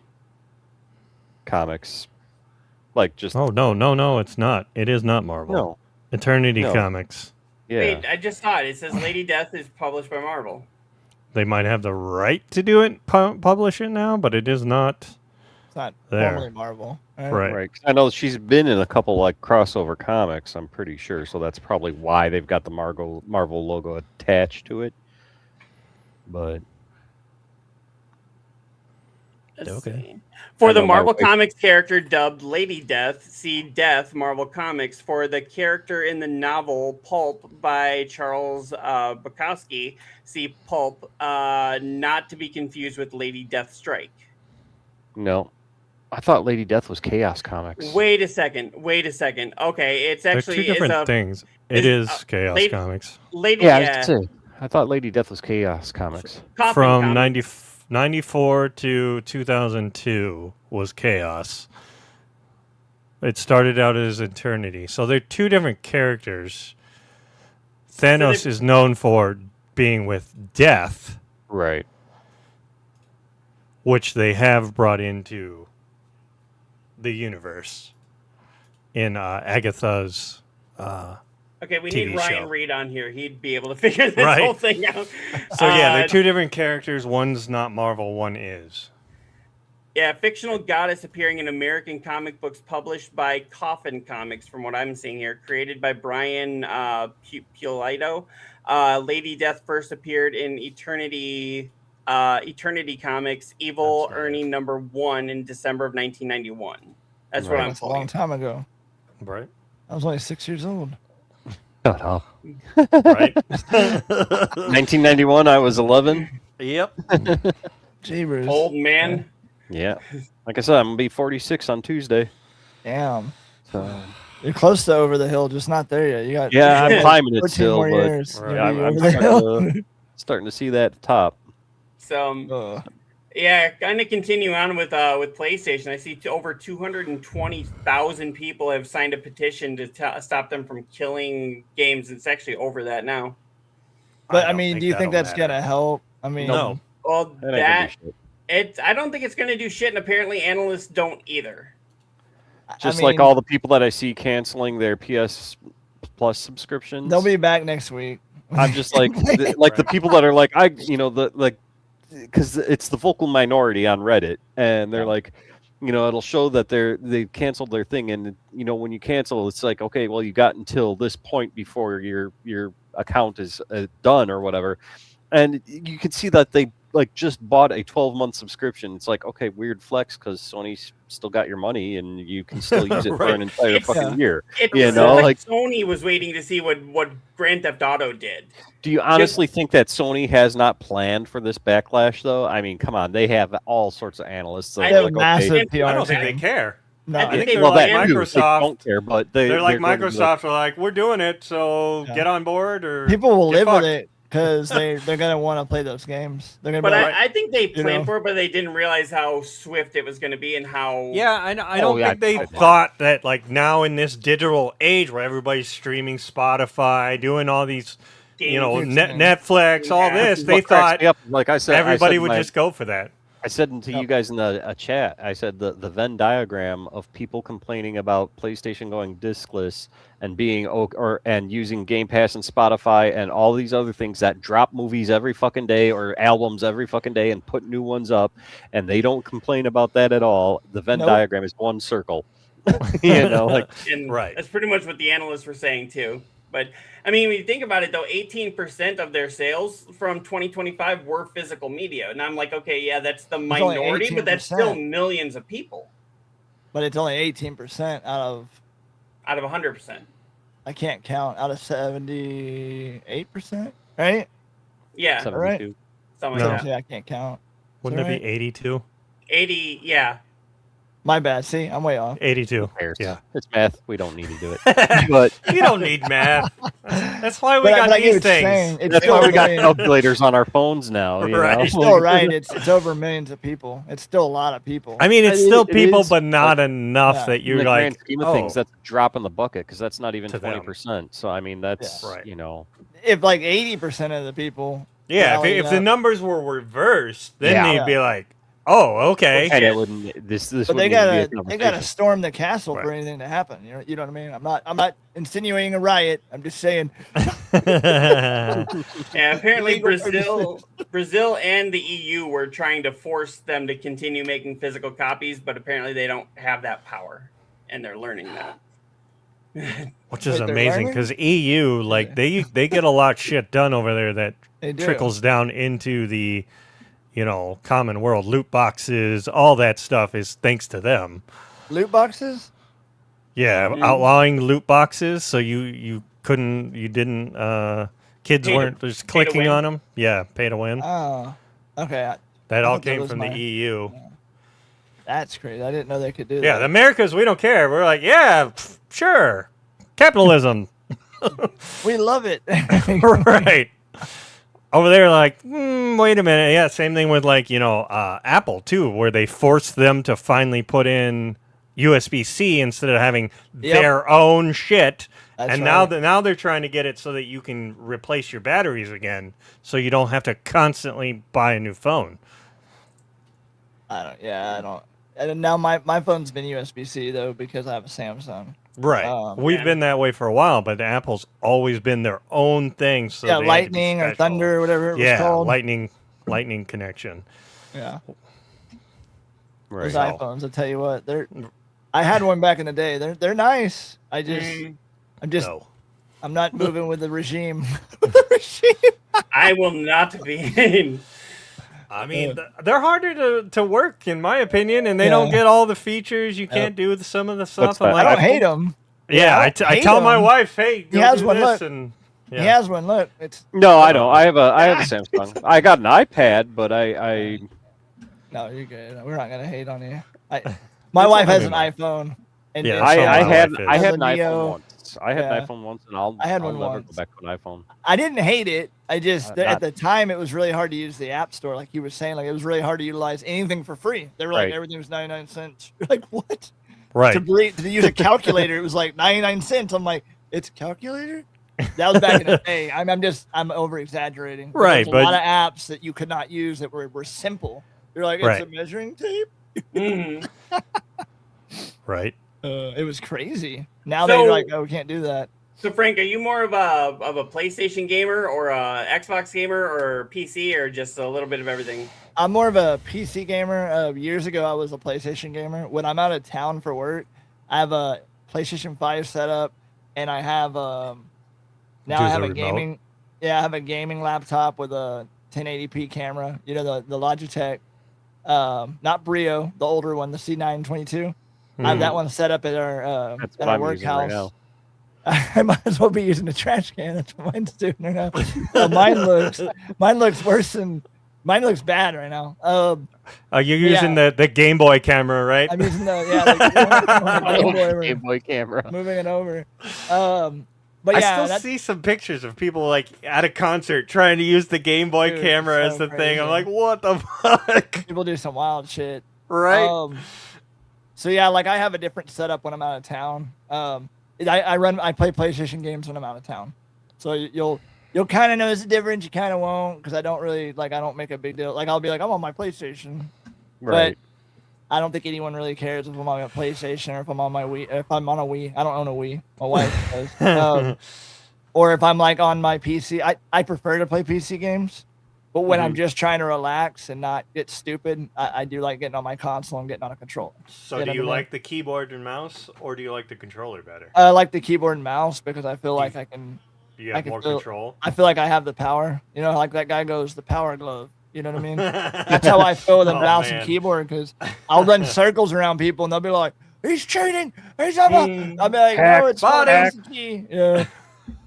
comics. Like just Oh no, it's not. It is not Marvel. no. Eternity No. Comics. Yeah. Wait, I just saw it. It says Lady Death is published by Marvel. They might have the right to do it, publish it now, but it is not. it's not There. normally Marvel. Right. Right. 'Cause I know she's been in a couple like crossover comics, I'm pretty sure. So that's probably why they've got the Marvel logo attached to it. But Let's Okay. see. For I the know my Marvel wife- Comics character dubbed Lady Death, see Death, Marvel Comics. For the character in the novel Pulp by Charles Bukowski, see Pulp, not to be confused with Lady Death Strike. no. I thought Lady Death was Chaos Comics. Wait a second. Okay, it's They're actually two different is a things. It is, is Chaos Lady- Comics. Lady. Yeah, I was gonna say. I thought Lady Death was Chaos Comics. Coffin From Comics. 94 to 2002 was Chaos. It started out as Eternity. So they're two different characters. Thanos is known for being with Death, Right. which they have brought into the universe in Agatha's. Okay, we TV need Ryan show. Reed on here. He'd be able to figure this Right. whole thing out. So yeah, they're Uh, two different characters. One's not Marvel, one is. Yeah, fictional goddess appearing in American comic books published by Coffin Comics, from what I'm seeing here, created by Brian Pulido. Lady Death first appeared in Eternity Comics, Evil That's right. Ernie #1 in December of 1991. That's what Right. I'm That's a long pulling. time ago. Right. I was only 6 years old. Shut up. Right. 1991, I was 11. Yep. Jeebers. Old man. Yeah. Like I said, I'm gonna be 46 on Tuesday. Damn. So You're close to over the hill, just not there yet. You got yeah, I'm like climbing it 14 still, more but years. Right. You'll be I'm over the hill. starting to see that top. So yeah, kind of continue on with PlayStation. I see over 220,000 people have signed a petition to stop them from killing games. It's actually over that now. But I don't mean, do you think that'll that's matter. gonna help? I mean, No. Well, That ain't gonna do shit. I don't think it's going to do shit, and apparently analysts don't either. Just I like mean, all the people that I see canceling their PS Plus subscriptions. they'll be back next week. I'm just like the people that are like because it's the vocal minority on Reddit, and they're like, it'll show that they canceled their thing, and when you cancel, it's like, okay, well, you got until this point before your account is done or whatever, and you can see that they like just bought a 12-month subscription. It's like, okay, weird flex because Sony's still got your money and you can still use it for an entire fucking year. It's like Sony was waiting to see what Grand Theft Auto did. Do you honestly think that Sony has not planned for this backlash, though? I mean, come on, they have all sorts of analysts. They have a massive PR I don't think team. they care. No, I think they they're well, like that too. Microsoft. They don't care, but they're like going to be Microsoft are like, we're doing it, so get on board or people will get live fucked. with it because they're gonna want to play those games. They're gonna. But be like, I think they planned for it, but they didn't realize how swift it was going to be and how. Yeah, I don't think they thought that like now in this digital age where everybody's streaming Spotify, doing all these, Netflix, all this, they thought like I said, everybody would just go for that. I said to you guys in the chat, I said the Venn diagram of people complaining about PlayStation going discless and being and using Game Pass and Spotify and all these other things that drop movies every fucking day or albums every fucking day and put new ones up, and they don't complain about that at all. The Venn diagram is one circle. Right. That's pretty much what the analysts were saying too. But I mean, when you think about it, though, 18% of their sales from 2025 were physical media, and I'm like, okay, yeah, that's the minority, but that's still millions of people. But it's only 18% out of 100%. I can't count out of 78%, right? Yeah, 72. Right. Something like that. Yeah, I can't count. Wouldn't it be 82? 80, yeah. My bad. See, I'm way off. 82. Yeah, it's math. We don't need to do it. But you don't need math. That's why we got these things. That's why we got calculators on our phones now. It's still right. It's over millions of people. It's still a lot of people. I mean, it's still people, but not enough that you're in the like, grand scheme of things, that's a drop in the bucket because that's not even 20%. So I mean, that's if like 80% of the people. Yeah, if the numbers were reversed, then they'd be like, oh, okay. And it wouldn't. This. But they gotta storm the castle for anything to happen. You know what I mean? I'm not insinuating a riot. I'm just saying. Yeah, apparently Brazil and the EU were trying to force them to continue making physical copies, but apparently they don't have that power, and they're learning that. Which is amazing because EU, like they get a lot of shit done over there that trickles down into the common world. Loot boxes, all that stuff is thanks to them. Loot boxes? Yeah, outlawing loot boxes so you didn't kids weren't just clicking on them. Yeah, pay to win. Oh, okay. That all came from the EU. That's crazy. I didn't know they could do that. Yeah, the Americans, we don't care. We're like, yeah, sure. Capitalism. We love it. Right. Over there, like, wait a minute. Yeah, same thing with Apple too, where they forced them to finally put in USB-C instead of having their own shit. That's and right. now they're trying to get it so that you can replace your batteries again, so you don't have to constantly buy a new phone. I don't. And now my phone's been USB-C though because I have a Samsung. Right. We've been that way for a while, but Apple's always been their own thing. So they lightning or thunder or whatever it was called. lightning connection. Yeah. Right. Those iPhones, I'll tell you what, I had one back in the day. They're nice. I'm not moving with the regime. I will not be. I mean, they're harder to work, in my opinion, and they don't get all the features. You can't do some of the stuff. I don't hate them. Yeah, I tell my wife, hey, he has one. Look. He has one. Look, it's no, I don't. I have a Samsung. I got an iPad, but I No, you're good. We're not gonna hate on you. My wife has an iPhone, and Yeah, and so I my had wife is. I had Has an a iPhone Neo. once. I had Yeah. an iPhone once, and I'll I had I'll one never once. go back to an iPhone. I didn't hate it. I just at Not- the time it was really hard to use the App Store, like you were saying. Like it was really hard to utilize anything for free. They were like Right. everything was 99 cents. You're like what? Right. To use a calculator, it was like 99 cents. I'm like, it's a calculator. That was back in the day. I'm over exaggerating. Right, There's a but- lot of apps that you could not use that were simple. You're like, it's Right. a measuring tape. Mhm. Right. It was crazy. Now So- they're like, oh, we can't do that. So Frank, are you more of a PlayStation gamer or a Xbox gamer or PC or just a little bit of everything? I'm more of a PC gamer. Years ago, I was a PlayStation gamer. When I'm out of town for work, I have a PlayStation 5 set up, and I have now I Use have a a remote? gaming. Yeah, I have a gaming laptop with a 1080p camera. You know the Logitech, not Brio, the older one, the C922. I have that one set up at our That's at what our I'm work using right house. now. I might as well be using a trash can. That's what mine's doing right now. Mine looks worse than mine looks bad right now. You're using the Game Boy camera, right? I'm using the Game Boy, Game Boy camera. moving it over. But I yeah, still see some pictures of people like at a concert trying to use the Game Boy Dude, camera it's as so the thing. I'm crazy. like, what the fuck? people do some wild shit. Right? So yeah, like I have a different setup when I'm out of town. I play PlayStation games when I'm out of town. So you'll kind of notice the difference. You kind of won't because I don't really I don't make a big deal. Like I'll be like I'm on my PlayStation, Right. but I don't think anyone really cares if I'm on a PlayStation or if I'm on my Wii. If I'm on a Wii, I don't own a Wii. My wife does. Or if I'm like on my PC, I prefer to play PC games. But when I'm just trying to relax and not get stupid, I do like getting on my console and getting on a controller. So You do know you what I mean? like the keyboard and mouse, or do you like the controller better? I like the keyboard and mouse because I feel like I can. Do you I have can more feel- control? I feel like I have the power. You know, like that guy goes, the power glove. You know what I mean? That's how I feel with a Oh, mouse man. and keyboard because I'll run circles around people and they'll be like, "He's cheating. He's up." I'll be like, Hack, "No, it's bot my hack." mouse and key." Yeah.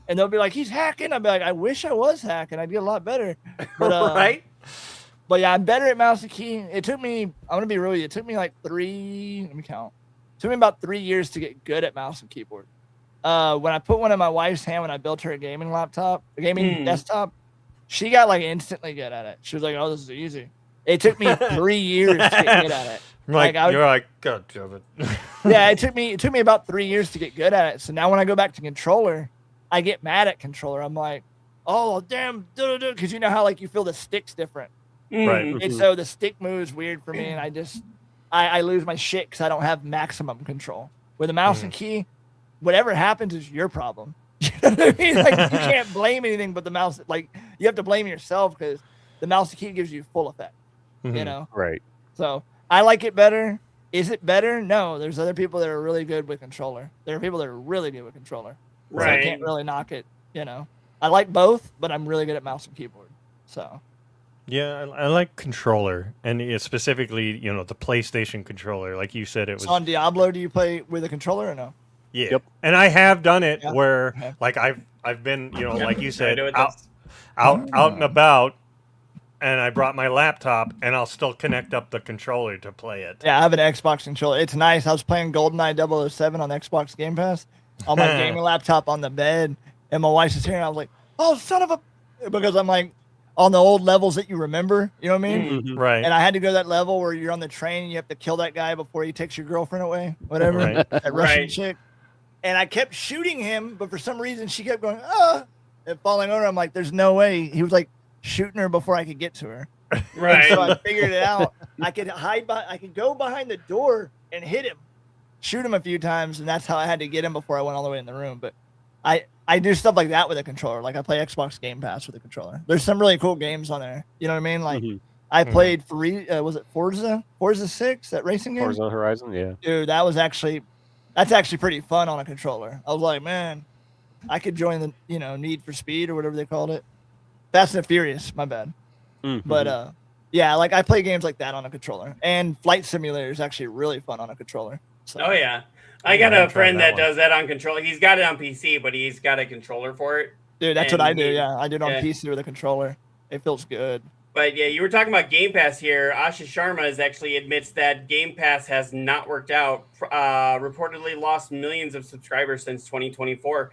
And they'll be like, "He's hacking." I'll be like, "I wish I was hacking. I'd get a lot better." But, Right? But yeah, I'm better at mouse and key. It took me, I'm going to be real with you, it took me like let me count. It took me about 3 years to get good at mouse and keyboard. When I put one in my wife's hand, when I built her a gaming desktop, she got like instantly good at it. She was like, "Oh, this is easy." It took me 3 years to get good at it. Like, I would- you're like, God damn it. Yeah, it took me about 3 years to get good at it. So now when I go back to controller, I get mad at controller. I'm like, "Oh, damn, because you know how like you feel the sticks different." Right. And so the stick moves weird for me, and I lose my shit because I don't have maximum control. With a mouse and key, whatever happens is your problem. You know what I mean? Like you can't blame anything but the mouse. Like you have to blame yourself because the mouse and key gives you full effect. You know. Right. So I like it better. Is it better? No. There's other people that are really good with controller. There are people that are really good with controller. So I Right. can't really knock it. You know. I like both, but I'm really good at mouse and keyboard. So. Yeah, I like controller, and specifically, the PlayStation controller. Like you said, it was. So on Diablo, do you play with a controller or no? Yeah. Yep. And I have done it Yeah. where, Okay. like, I've been, like you said, do it out and about, and I brought my laptop, and I'll still connect up the controller to play it. Yeah, I have an Xbox controller. It's nice. I was playing GoldenEye 007 on Xbox Game Pass on my gaming laptop on the bed, and my wife's just here, and I was like, "Oh, son of a," because I'm like on the old levels that you remember. You know what I mean? Right. And I had to go to that level where you're on the train and you have to kill that guy before he takes your girlfriend away, whatever, Right. that Russian Right. chick. And I kept shooting him, but for some reason she kept going, "Ah," and falling over. I'm like, "There's no way." He was like shooting her before I could get to her. Right. So I figured it out. I could I could go behind the door and hit him, shoot him a few times, and that's how I had to get him before I went all the way in the room. But I do stuff like that with a controller. Like I play Xbox Game Pass with a controller. There's some really cool games on there. You know what I mean? Like I played was it Forza 6, that racing game? Forza Horizon, yeah. Dude, that's actually pretty fun on a controller. I was like, man, I could join the Need for Speed or whatever they called it. Fast and Furious, my bad. But yeah, like I play games like that on a controller, and Flight Simulator is actually really fun on a controller. So. Oh yeah, I got a friend that does that on controller. He's got it on PC, but he's got a controller for it. Dude, that's what I do. And Yeah, I do it on yeah. PC with a controller. It feels good. But yeah, you were talking about Game Pass here. Asha Sharma actually admits that Game Pass has not worked out. Reportedly lost millions of subscribers since 2024.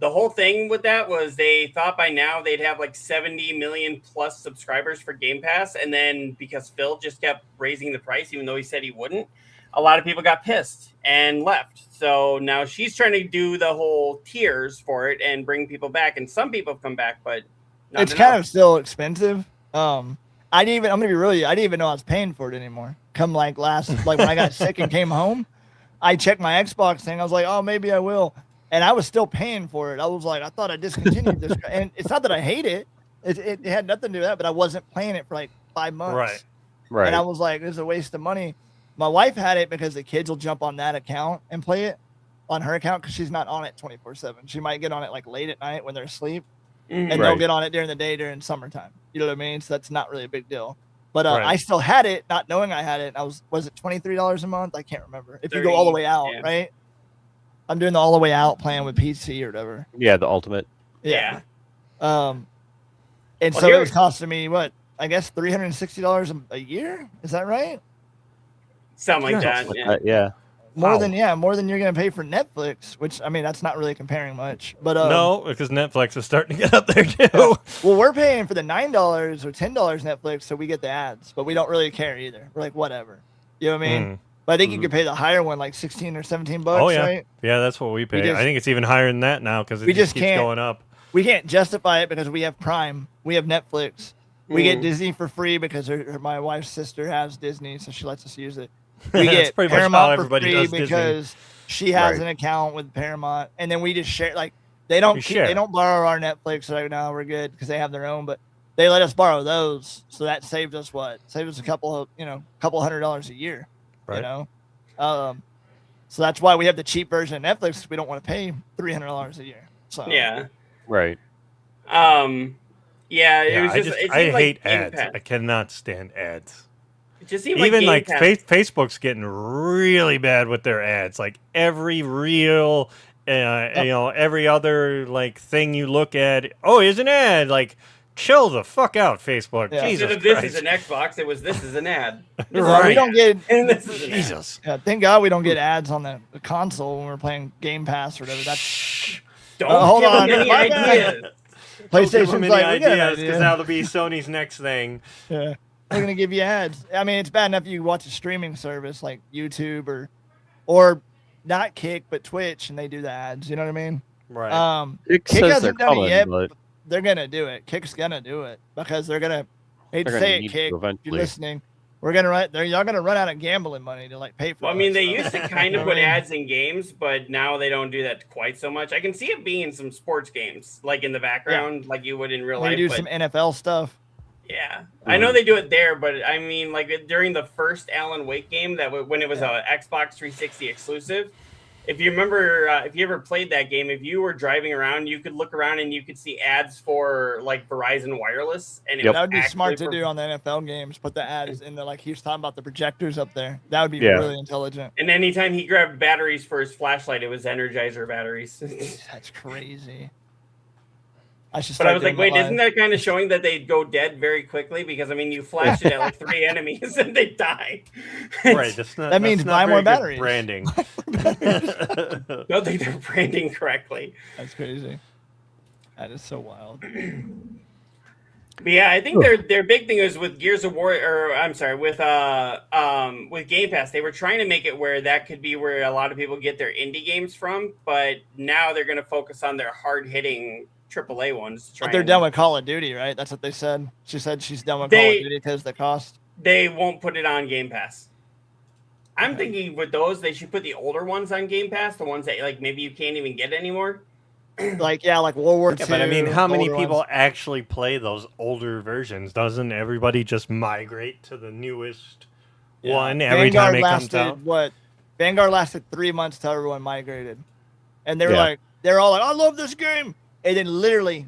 The whole thing with that was they thought by now they'd have like 70 million plus subscribers for Game Pass. And then because Phil just kept raising the price, even though he said he wouldn't, a lot of people got pissed and left. So now she's trying to do the whole tiers for it and bring people back. And some people have come back, but not It's enough. kind of still expensive. I'm gonna be really, I didn't even know I was paying for it anymore. Come like when I got sick and came home, I checked my Xbox thing. I was like, oh, maybe I will. And I was still paying for it. I was like, I thought I discontinued this. And it's not that I hate it. It had nothing to do with that, but I wasn't playing it for like 5 months. Right. And I was like, this is a waste of money. My wife had it because the kids will jump on that account and play it on her account because she's not on it 24/7. She might get on it like late at night when they're asleep. And they'll get on it during the day during summertime. You know what I mean? So that's not really a big deal. But I still had it, not knowing I had it. Was it $23 a month? I can't remember. If you go all the way out, right? I'm doing the all the way out plan with PC or whatever. Yeah, the ultimate. Yeah. And so it was costing me what? I guess $360 a year. Is that right? Something like that. Yeah. More than you're gonna pay for Netflix, which I mean that's not really comparing much. But no, because Netflix is starting to get up there too. Well, we're paying for the $9 or $10 Netflix, so we get the ads, but we don't really care either. We're like, whatever. You know what I mean? But I think you could pay the higher one, like $16 or $17. Oh yeah, right? Yeah, that's what we pay. I think it's even higher than that now because it just keeps going up. We can't justify it because we have Prime, we have Netflix, we get Disney for free because my wife's sister has Disney, so she lets us use it. We get Paramount for free because she has an account with Paramount, and then we just share. Like they don't borrow our Netflix right now. We're good because they have their own, but they let us borrow those, so that saved us a couple $100 a year. Right. You know, so that's why we have the cheap version of Netflix. We don't want to pay $300 a year. So yeah, right. Yeah, it was just. I hate ads. I cannot stand ads. It just seemed even like Facebook's getting really bad with their ads. Like every reel, every other like thing you look at. Oh, here's an ad. Like, chill the fuck out, Facebook. Yeah. Jesus Instead of Christ. this is an Xbox, it was this is an ad. Right. We don't get. And this is Jesus. Yeah, thank God we don't get ads on the console when we're playing Game Pass or whatever. That's. Don't hold on. Any ideas. PlayStation's like, we got an ideas idea. because that'll be Sony's next thing. Yeah. They're gonna give you ads. I mean, it's bad enough you watch a streaming service like YouTube or not Kick but Twitch, and they do the ads. You know what I mean? Right. Kick hasn't done it yet, but they're gonna do it. Kick's gonna do it because they're gonna. Hate to say it, Kick. If you're listening, we're gonna y'all gonna run out of gambling money to like pay for. Well, I mean, they used to kind of put ads in games, but now they don't do that quite so much. I can see it being in some sports games, like in the background, like you would in real life. They do some NFL stuff. Yeah, I know they do it there, but I mean, like during the first Alan Wake game, when it was a Xbox 360 exclusive. If you remember, if you ever played that game, if you were driving around, you could look around and you could see ads for like Verizon Wireless, and that would be smart to do on the NFL games. Put the ads in there, like he was talking about the projectors up there. That would be really intelligent. And anytime he grabbed batteries for his flashlight, it was Energizer batteries. That's crazy. I was like, wait, isn't that kind of showing that they go dead very quickly? Because I mean, you flash it at like 3 enemies and they die. Right. That means buy more batteries. Branding. Don't think they're branding correctly. That's crazy. That is so wild. But yeah, I think their big thing is with Gears of War, or I'm sorry, with Game Pass, they were trying to make it where that could be where a lot of people get their indie games from, but now they're going to focus on their hard hitting AAA ones. But they're done with Call of Duty, right? That's what they said. She said she's done with Call of Duty because of the cost. They won't put it on Game Pass. I'm thinking with those, they should put the older ones on Game Pass, the ones that like maybe you can't even get anymore. Like World War II. But I mean, how many people actually play those older versions? Doesn't everybody just migrate to the newest one every time it comes out? Vanguard lasted 3 months till everyone migrated, and they were they're all like, "I love this game," and then literally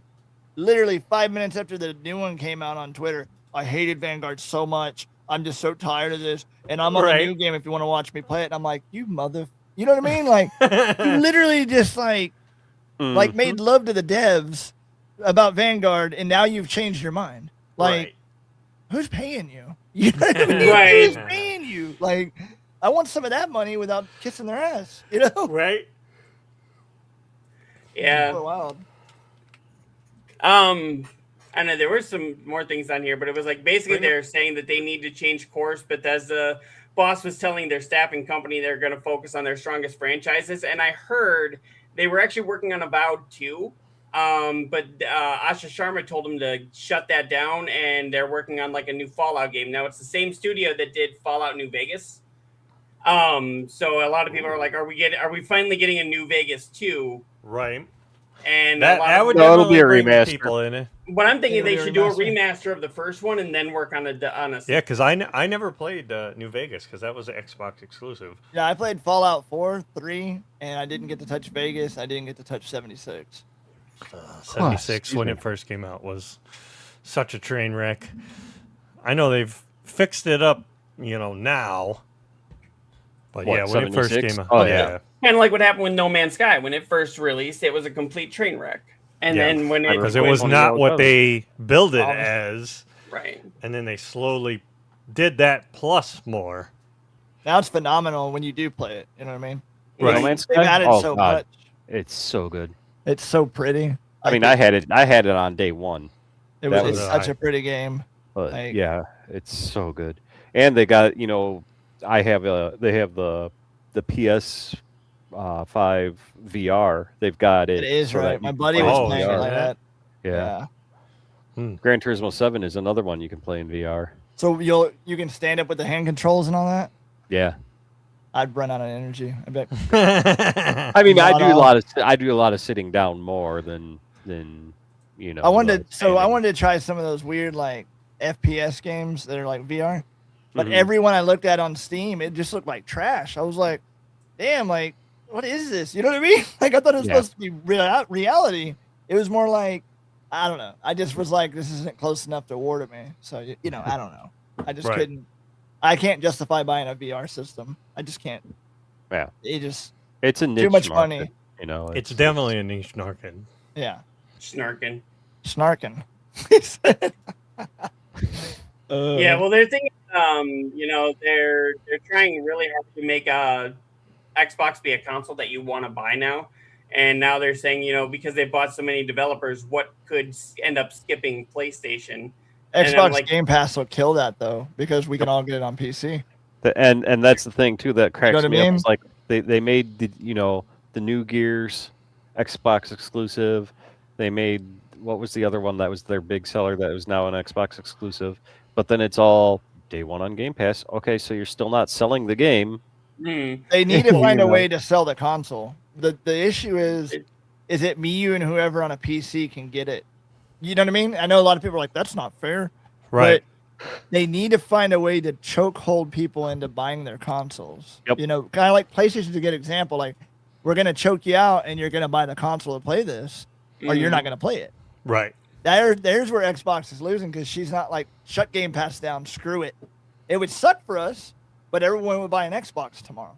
5 minutes after the new one came out on Twitter, I hated Vanguard so much. I'm just so tired of this, and I'm on a new game. If you want to watch me play it, and I'm like, you know what I mean? Like, you literally just like made love to the devs about Vanguard, and now you've changed your mind. Like, who's paying you? You know what I mean? Right. Who's paying you? Like, I want some of that money without kissing their ass. You know? Right? Yeah. So wild. I know there were some more things on here, but it was like basically they're saying that they need to change course. Bethesda boss was telling their staffing company they're going to focus on their strongest franchises, and I heard they were actually working on Avowed 2. But Asha Sharma told them to shut that down, and they're working on like a new Fallout game. Now it's the same studio that did Fallout New Vegas. So a lot of people are like, are we finally getting a New Vegas 2? Right. And That would No, it'll definitely be a bring remaster. people in it. but I'm thinking It'll they be a should do a remaster. remaster of the first one and then work on a Yeah, because I never played New Vegas because that was an Xbox exclusive. Yeah, I played Fallout 4, 3, and I didn't get to touch Vegas. I didn't get to touch 76. 76 excuse when me. it first came out was such a train wreck. I know they've fixed it up, now. But What, yeah, when it first 76? came out. Oh, yeah. kind of like what happened with No Man's Sky when it first released. It was a complete train wreck, and Yeah. then when it Because it was not what they built it as. right. And then they slowly did that plus more. Now it's phenomenal when you do play it. You know what I mean? Right. No Man's They've Sky? added Oh, so God. much. It's so good. It's so pretty. I mean, I had it on day one. It that was was- such a pretty game. But Like- yeah, it's so good. And they got, they have the PS 5 VR. They've got it. It is so that right. you My can buddy play was Oh, in playing it VR. like that. Yeah. Yeah. Gran Turismo 7 is another one you can play in VR. So you can stand up with the hand controls and all that. Yeah. I'd run out of energy. I bet. I mean, I Not do all. a lot of sitting down more than I wanted standing. to try some of those weird like FPS games that are like VR. But Mhm. everyone I looked at on Steam, it just looked like trash. I was like, damn, like, what is this? You know what I mean? Like, I thought it was Yeah. supposed to be reality. It was more like, I don't know. I just was like, this isn't close enough to award me. So, I don't know. I just Right. couldn't. I can't justify buying a VR system. I just can't. Yeah. It just, It's a niche too much market, money. It's definitely a niche market. Yeah. Snarking. Snarking. Yeah, well, they're thinking, they're trying really hard to make Xbox be a console that you want to buy now, and now they're saying, because they bought so many developers, what could end up skipping PlayStation? And I'm Xbox like- Game Pass will kill that though, because we can all get it on PC. And that's the thing too that cracks what I me up. mean? Is like they made the new Gears Xbox exclusive. They made, what was the other one that was their big seller that was now an Xbox exclusive? But then it's all day one on Game Pass. Okay, so you're still not selling the game. Hmm. They need to find You a know. way to sell the console. The issue is it me, you, and whoever on a PC can get it? You know what I mean? I know a lot of people are like, that's not fair. Right. But they need to find a way to chokehold people into buying their consoles. Yep. Kind of like PlayStation's a good example. Like, we're going to choke you out and you're going to buy the console to play this, or you're not going to play it. Right. There's where Xbox is losing, because she's not like, shut Game Pass down, screw it. It would suck for us, but everyone would buy an Xbox tomorrow.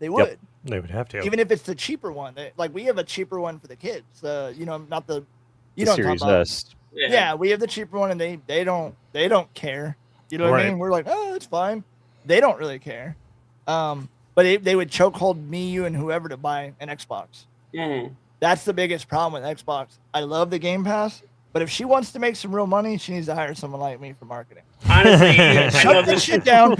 They would. They would have to. Even if it's the cheaper one. Like, we have a cheaper one for the kids. Not the The you don't talk Series about. S. Yeah, we have the cheaper one, and they don't care. You know what I Right. mean? We're like, oh, it's fine. They don't really care. But they would chokehold me, you, and whoever to buy an Xbox. Mhm. That's the biggest problem with Xbox. I love the Game Pass, but if she wants to make some real money, she needs to hire someone like me for marketing. Honestly, I Shut love that this. shit down.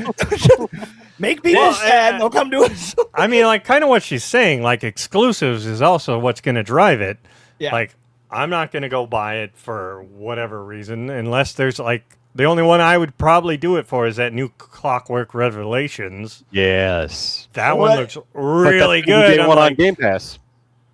Make people Well, sad. They'll come to us. I mean, like, kind of what she's saying, like, exclusives is also what's going to drive it. Yeah. Like, I'm not going to go buy it for whatever reason unless there's, like, the only one I would probably do it for is that new Clockwork Revelations. Yes. That What? one looks really good. Day I'm one like, on Game Pass.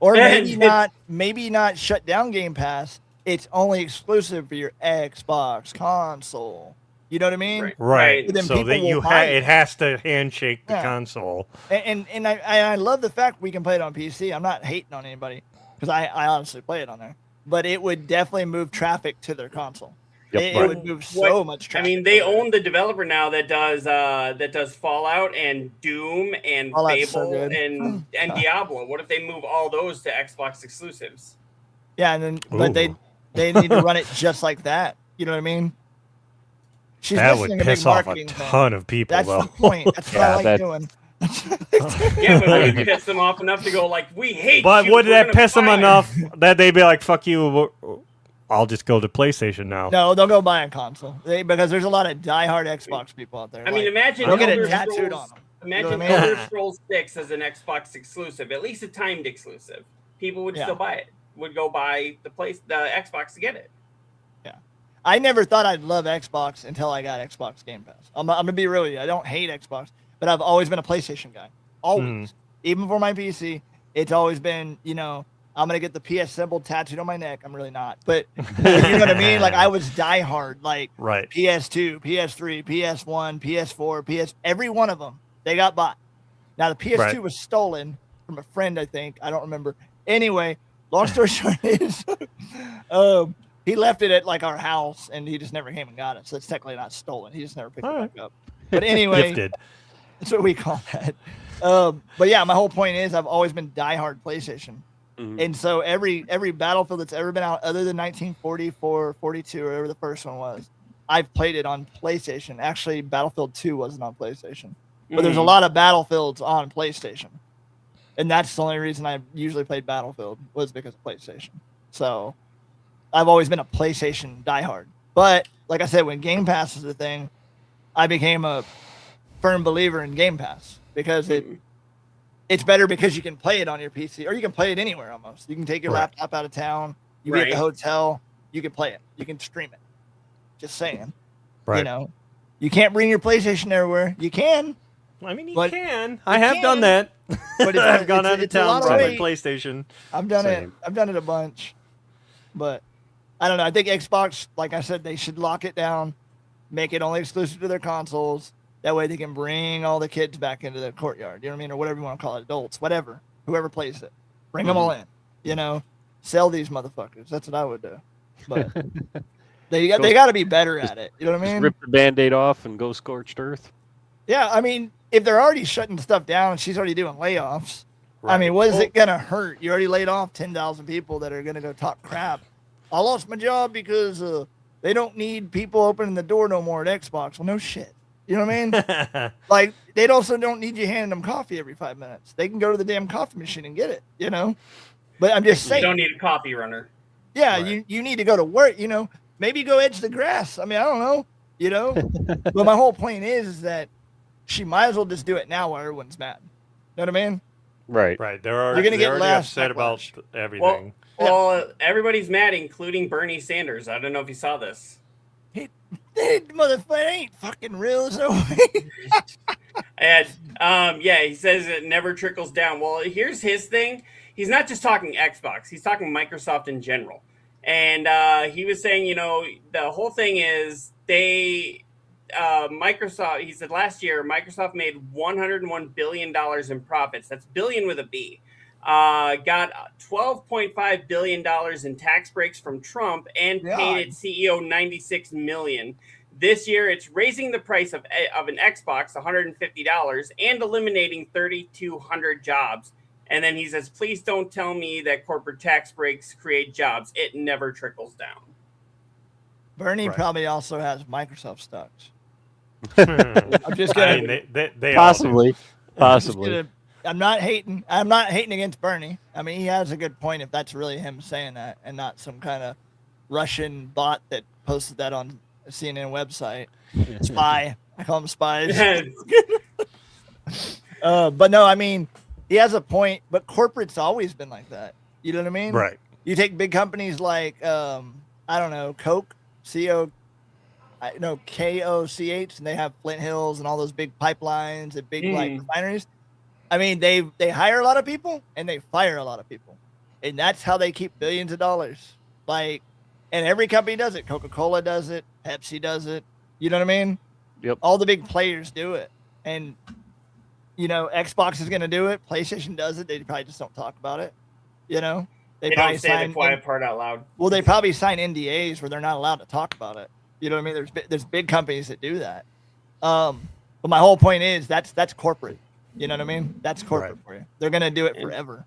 Or Yeah, maybe not shut down Game Pass. It's only exclusive for your Xbox console. You know what I mean? Right. right. Then So people that you will buy it. it has to handshake the Yeah. console. And I love the fact we can play it on PC. I'm not hating on anybody, because I honestly play it on there. But it would definitely move traffic to their console. Yep. It would move so much I traffic. mean, they to it. own the developer now that does Fallout and Doom and Fallout's so Fable good. and Diablo. What if they move all those to Xbox exclusives? Yeah, and then but they Ooh. need to run it just like that. You know what I mean? She's That would missing a big piss off a marketing thing. ton of people, That's though. the point. That's what Yeah, I like that- doing. Yeah, but would it piss them off enough to go like, "We hate But you"? would we're that gonna piss them fire enough that they'd be like, "Fuck you"? I'll just go to PlayStation now. No, they'll go buy a console because there's a lot of diehard Xbox people out there. I mean, Like, imagine they'll get it Elder tattooed Scrolls. on them. Imagine You know what I mean? Elder Scrolls 6 as an Xbox exclusive, at least a timed exclusive. People would Yeah. still buy it. Would go buy the Xbox to get it. I never thought I'd love Xbox until I got Xbox Game Pass. I'm gonna be real with you. I don't hate Xbox, but I've always been a PlayStation guy. Always, even for my PC, it's always been. I'm gonna get the PS symbol tattooed on my neck. I'm really not, but you know what I mean. Like I was diehard, like Right. PS2, PS3, PS1, PS4, every one of them. They got bought. Now the PS2 Right. was stolen from a friend, I think. I don't remember. Anyway, long story short is, he left it at like our house, and he just never came and got it. So it's technically not stolen. He just never picked it back up. But anyway, Gifted. that's what we call that. But yeah, my whole point is I've always been diehard PlayStation. And so every Battlefield that's ever been out, other than 1944, 42, or whatever the first one was, I've played it on PlayStation. Actually, Battlefield 2 wasn't on PlayStation. But there's a lot of Battlefields on PlayStation. And that's the only reason I usually played Battlefield was because of PlayStation. So I've always been a PlayStation diehard. But like I said, when Game Pass is the thing, I became a firm believer in Game Pass because it's better because you can play it on your PC or you can play it anywhere almost. You can take your laptop out of town, you be at the hotel, you can play it, you can stream it. Just saying. Right. You can't bring your PlayStation everywhere. You can. I mean, you But can. I have done that. But I've gone out of it's a town lot for of my weight. PlayStation. I've done Same. it. I've done it a bunch. But I don't know. I think Xbox, like I said, they should lock it down, make it only exclusive to their consoles. That way they can bring all the kids back into the courtyard. You know what I mean? Or whatever you want to call it. Adults, whatever. Whoever plays it. Bring them all in. Sell these motherfuckers. That's what I would do. But they got to be better at it. You know what I Just mean? rip the Band-Aid off and go scorched earth. Yeah, I mean, if they're already shutting stuff down and she's already doing layoffs, I mean, what is it going to hurt? You already laid off 10,000 people that are going to go talk crap. I lost my job because they don't need people opening the door no more at Xbox. Well, no shit. You know what I mean? Like, they also don't need you handing them coffee every 5 minutes. They can go to the damn coffee machine and get it, But I'm just saying. You don't need a coffee runner. Yeah, you need to go to work, Maybe go edge the grass. I mean, I don't know, But my whole point is that she might as well just do it now while everyone's mad. You know what I mean? Right. Right. You're gonna get already less upset about backlash. everything. Well, everybody's mad, including Bernie Sanders. I don't know if you saw this. That motherfucker ain't fucking real. So way. And he says it never trickles down. Well, here's his thing. He's not just talking Xbox. He's talking Microsoft in general. And he was saying, the whole thing is Microsoft, he said last year, Microsoft made $101 billion in profits. That's billion with a B. Got $12.5 billion in tax breaks from Trump and paid its CEO $96 million. This year, it's raising the price of an Xbox $150 and eliminating 3,200 jobs. And then he says, please don't tell me that corporate tax breaks create jobs. It never trickles down. Bernie probably also has Microsoft stocks. I'm just kidding. I mean, they Possibly. I'm not hating. I'm not hating against Bernie. I mean, he has a good point if that's really him saying that and not some kind of Russian bot that posted that on a CNN website. Spy. I call them spies. But no, I mean, he has a point, but corporate's always been like that. You know what I mean? Right. You take big companies like, I don't know, Coke, KOCH, and they have Flint Hills and all those big pipelines and big like refineries. I mean, they hire a lot of people and they fire a lot of people, and that's how they keep billions of dollars. Like, and every company does it. Coca-Cola does it. Pepsi does it. You know what I mean? Yep. All the big players do it, and Xbox is going to do it. PlayStation does it. They probably just don't talk about it. They don't say the quiet part out loud. Well, they probably sign NDAs where they're not allowed to talk about it. You know what I mean? There's big companies that do that. But my whole point is that's corporate. You know what I mean? That's corporate for you. They're gonna do it forever.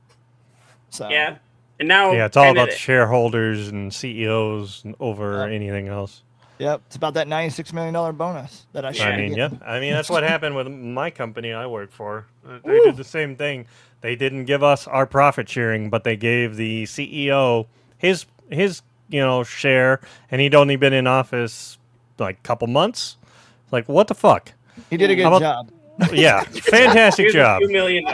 So yeah, and now it's all about the shareholders and CEOs over anything else. Yep, it's about that $96 million bonus that I should. I be mean, getting. yep. I mean, that's what happened with my company I work for. They did the same thing. They didn't give us our profit sharing, but they gave the CEO his share, and he'd only been in office like a couple months. Like, what the fuck? He did a good How about- job. Yeah, fantastic Here's job. $2 million.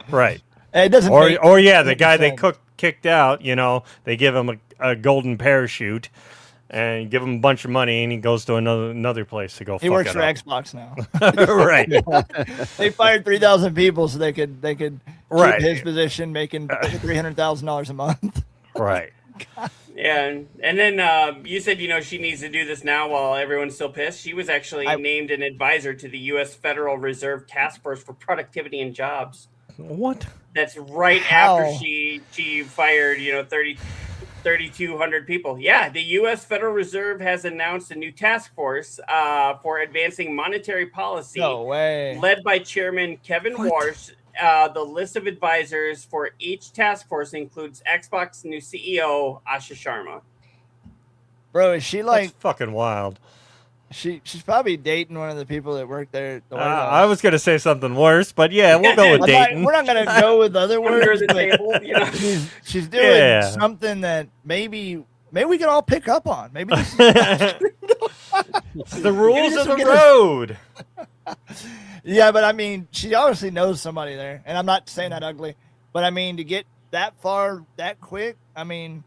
Right. It doesn't. Or make- yeah, the doesn't guy they make sense. kicked out. They give him a golden parachute, and give him a bunch of money, and he goes to another place to go. He fuck works it for up. Xbox now. Right. They fired 3,000 people so they could Right. keep his position, making $300,000 a month. Right. Yeah, and then you said she needs to do this now while everyone's still pissed. She was actually named an advisor to the U.S. Federal Reserve Task Force for Productivity and Jobs. What? That's right How? after she fired 3,200 people. Yeah, the U.S. Federal Reserve has announced a new task force for advancing monetary policy, No way. led by Chairman Kevin Warsh. The list of advisors for each task force includes Xbox new CEO Asha Sharma. Bro, is she like That's fucking wild. she's probably dating one of the people that work there at the White House. I was gonna say something worse, but yeah, we'll go with dating. We're not gonna go with other Under words, the but table, she's doing Yeah. something that maybe we can all pick up on. Maybe this is The rules this of will the get us- road. Yeah, but I mean, she obviously knows somebody there, and I'm not saying that ugly, but I mean, to get that far that quick, I mean,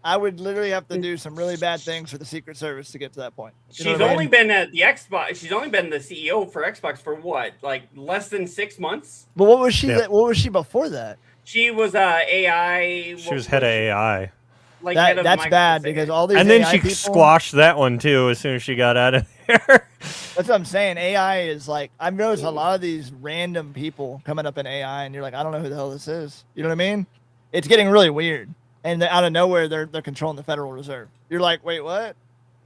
I would literally have to do some really bad things for the Secret Service to get to that point. You know She's what I only mean? been at the Xbox. She's only been the CEO for Xbox for what, like less than 6 months? But what was she? Yeah. What was she before that? She was AI. She was head of AI, Like head of That's bad Microsoft. because all these and then AI she people, squashed that one too as soon as she got out of there. That's what I'm saying. AI is like, I've noticed a lot of these random people coming up in AI, and you're like, I don't know who the hell this is. You know what I mean? It's getting really weird, and out of nowhere, they're controlling the Federal Reserve. You're like, wait, what?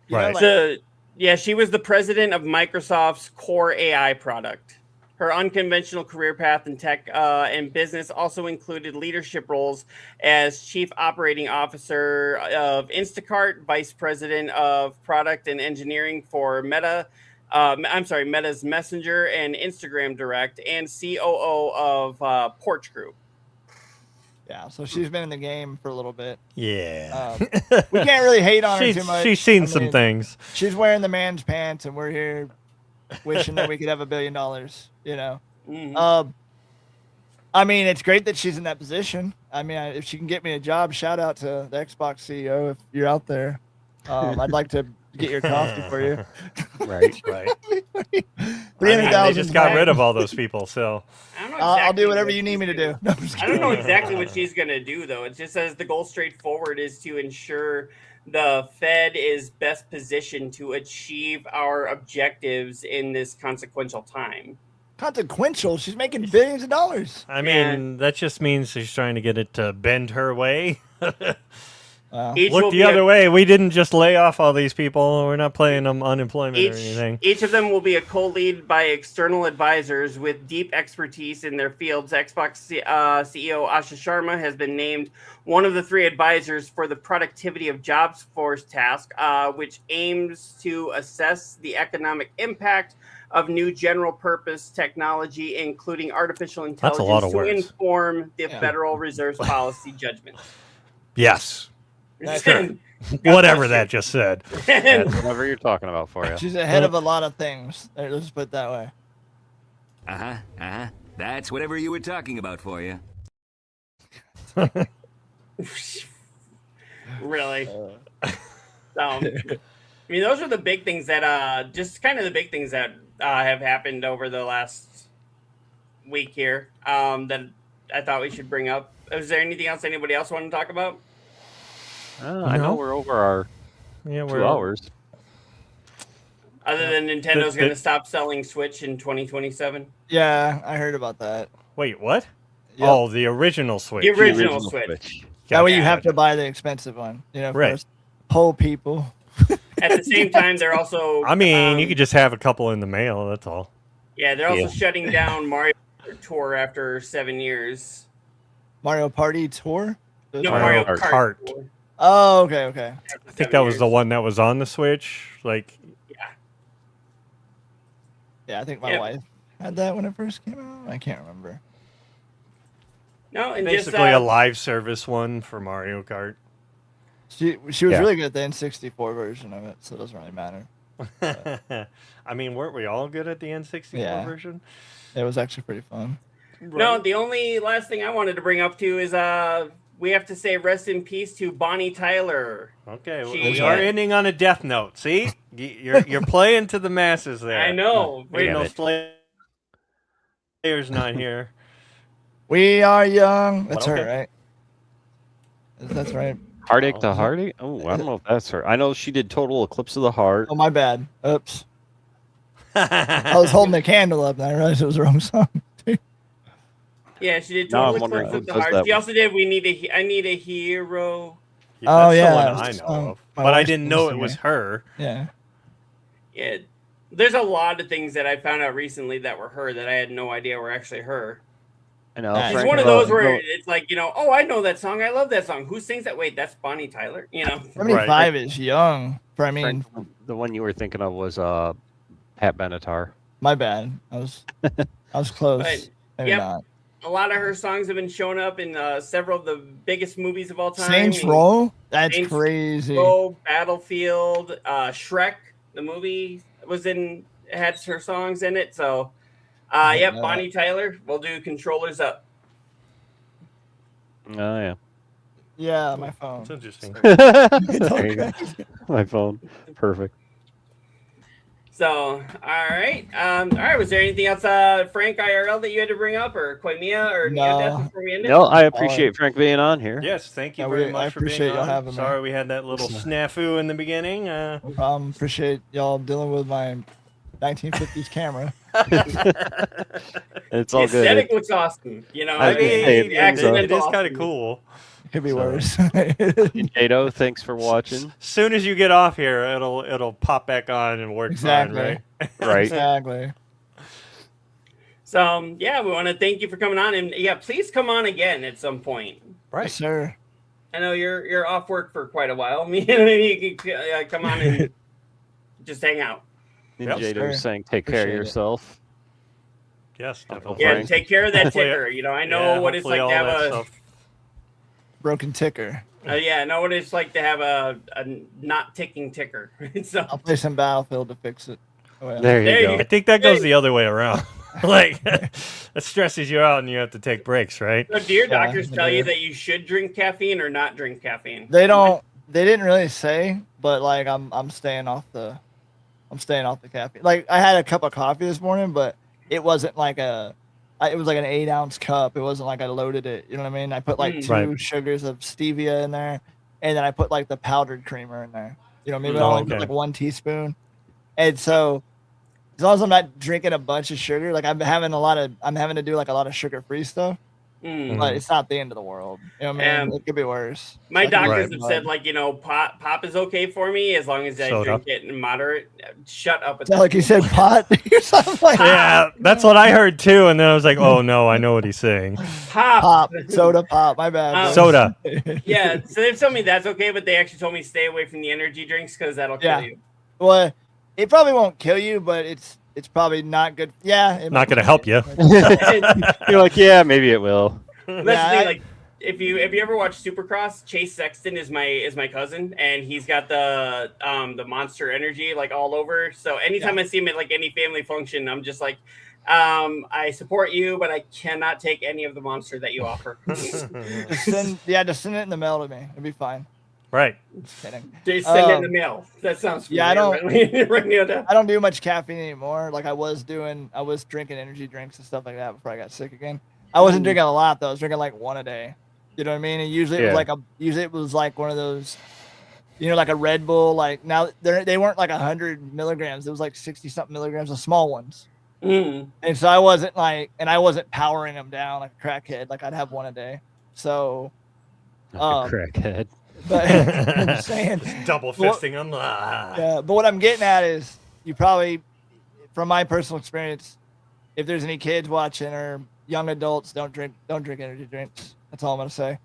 You know, Right. like- Yeah, she was the president of Microsoft's core AI product. Her unconventional career path in tech and business also included leadership roles as chief operating officer of Instacart, vice president of product and engineering for Meta. Meta's Messenger and Instagram Direct, and COO of Porch Group. yeah. So she's been in the game for a little bit. Yeah, We can't really hate on her too much. she's seen I some mean, things. She's wearing the man's pants, and we're here wishing that we could have $1 billion. You know. Mhm. I mean, it's great that she's in that position. I mean, if she can get me a job, shout out to the Xbox CEO if you're out there. I'd like to get your coffee for you. Right. Right. $300,000. They just got rid of all those people, so I don't know I'll exactly do whatever what you need she's me to gonna- do. No, I'm just I don't know kidding. exactly what she's going to do, though. It just says the goal straightforward is to ensure the Fed is best positioned to achieve our objectives in this consequential time. Consequential. She's making billions of dollars. I mean that just means she's trying to get it to bend her way. Wow. Each will Look be the a- other way. We didn't just lay off all these people. We're not paying them unemployment or anything. Each of them will be a co-lead by external advisors with deep expertise in their fields. Xbox CEO Asha Sharma has been named one of the 3 advisors for the Productivity of Jobs Force task, which aims to assess the economic impact of new general-purpose technology, including artificial That's a intelligence, lot of to words. inform the Yeah. Federal Reserve's policy judgment. Yes. Sure. Whatever that just said. That's whatever you're talking about for you. She's ahead of a lot of things. Let's just put it that way. That's whatever you were talking about for you. Really. I mean, those are the big things that, just kind of the big things that have happened over the last week here that I thought we should bring up. Is there anything else anybody else want to talk about? I know we're over our Yeah, 2 hours. Other than Nintendo's going to stop selling Switch in 2027? Yeah, I heard about that. Wait, what? Yep. Oh, the original Switch. The original Switch. That way you Gotcha. have to buy the expensive one. You know, for Right. us poor people. At the same time, they're also... I mean, you could just have a couple in the mail. That's all. Yeah, they're also Yeah. shutting down Mario Tour after 7 years. Mario Party Tour? No, Mario Mario Kart. Kart. Tour. Oh, okay. I think that was the one that was on the Switch. Like, Yeah, I think my wife had that when it first came out. I can't remember. No, and basically just a live service one for Mario Kart. She was really good at the N64 version of it, so it doesn't really matter. I mean, weren't we all good at the N64 version? It was actually pretty fun. No, the only last thing I wanted to bring up too is we have to say rest in peace to Bonnie Tyler. Okay, She- we are ending on a death note. See, you're playing to the masses there. I know. Wait, no Slayer's not here. We are young. But That's okay. her, right? That's right. Heartache to Heartache? Oh, I don't know if that's her. I know she did Total Eclipse of the Heart. Oh, my bad. Oops. I was holding the candle up and I realized it was the wrong song. Yeah, she did Now I'm Total wondering Eclipse of who the does Heart. that She one. also did I Need a Hero. Oh, That's yeah, the one that I was, know of. my But I wife's didn't know it singer. was her. Yeah. Yeah, there's a lot of things that I found out recently that were her that I had no idea were actually her. I know. Nice. It's Frank one of Earl- those where Earl- it's like, oh, I know that song. I love that song. Who sings that? Wait, that's Bonnie Tyler. 75 is young. For, I mean, Frank, the one you were thinking of was Pat Benatar. my bad. I was close. But, Maybe yep. not. A lot of her songs have been showing up in several of the biggest movies of all time. Saints I mean, Row? That's Saints crazy. Row, Battlefield, Shrek, the movie had her songs in it. So, yep, know Bonnie Tyler. We'll do Controllers Up. Oh, yeah. Yeah, my phone. That's interesting. There you go. My phone. Perfect. So, all right. Was there anything else, Frank IRL, that you had to bring up, or Koimia, or neo-deth before we end it? No, I appreciate Frank being on here. Yes, thank you Yeah, very I much for appreciate being y'all on. having me. Sorry we had that little snafu in the beginning. Appreciate y'all dealing with my 1950s camera. It's The all good. aesthetic looks awesome. I mean, hey, the it accent it is awesome. kind of cool. Could be worse. Jado, thanks for watching. Soon as you get off here, it'll pop back on and work Exactly. fine, right? Right. Exactly. So, yeah, we want to thank you for coming on, and yeah, please come on again at some point. Yes, sir. I know you're off work for quite a while. Maybe you can come on and just hang out. Ninja Yep. Jado saying, take care of Appreciate it. yourself. Yes, Uncle definitely. Yeah, Frank. take care of that Hopefully- ticker. I know what it's hopefully like to all have that a. stuff- Broken ticker. Yeah, I know what it's like to have a not ticking ticker. So I'll play some Battlefield to fix it. Oh, yeah. There There you you go. I think that goes the other way around. Like, it stresses you out and you have to take breaks, right? So do your Yeah, doctors they tell you do. that you should drink caffeine or not drink caffeine? They don't. They didn't really say, but like I'm staying off the caffeine. Like I had a cup of coffee this morning, but it wasn't like it was like an 8-ounce cup. It wasn't like I loaded it. You know what I mean? I put like two Right. sugars of stevia in there, and then I put like the powdered creamer in there. You know, maybe I Oh, only okay. put like 1 teaspoon. And so, as long as I'm not drinking a bunch of sugar, like I'm having to do like a lot of sugar-free stuff. Mm. But it's not the end of the world. You know what I mean? It could be worse. My Like, doctors Right. have said, like, pop is okay for me as long as I Soda. drink it in moderate. Shut up. Is that like you said pot? Or something like Yeah, that's what I heard too. And then I was like, oh no, I know what he's saying. Pop. soda pop. My bad. boys. Soda. Yeah, so they've told me that's okay, but they actually told me stay away from the energy drinks because that'll kill Yeah. you. Well, it probably won't kill you, but it's probably not good. Yeah, it Not might going to be help good. you. You're like, yeah, maybe it will. That's Yeah, the thing, I- like if you ever watch Supercross, Chase Sexton is my cousin, and he's got the Monster Energy like all over. So anytime I see him at like any family function, I'm just like, I support you, but I cannot take any of the Monster that you offer. Just send it in the mail to me. It'll be fine. Right. Just kidding. Just send it in the mail. That sounds Yeah, I familiar, right now, Dad. I don't do much caffeine anymore. Like I was drinking energy drinks and stuff like that before I got sick again. I wasn't drinking a lot though. I was drinking like 1 a day. You know what I mean? And usually Yeah. it was like one of those, like a Red Bull. Like now they weren't like 100 milligrams. It was like 60 something milligrams, the small ones. Mm. And so I wasn't powering them down like a crackhead. Like I'd have 1 a day. So, Like a crackhead. but I'm just saying. Double fisting them. Yeah, but what I'm getting at is you probably, from my personal experience, if there's any kids watching or young adults, don't drink energy drinks. That's all I'm gonna say.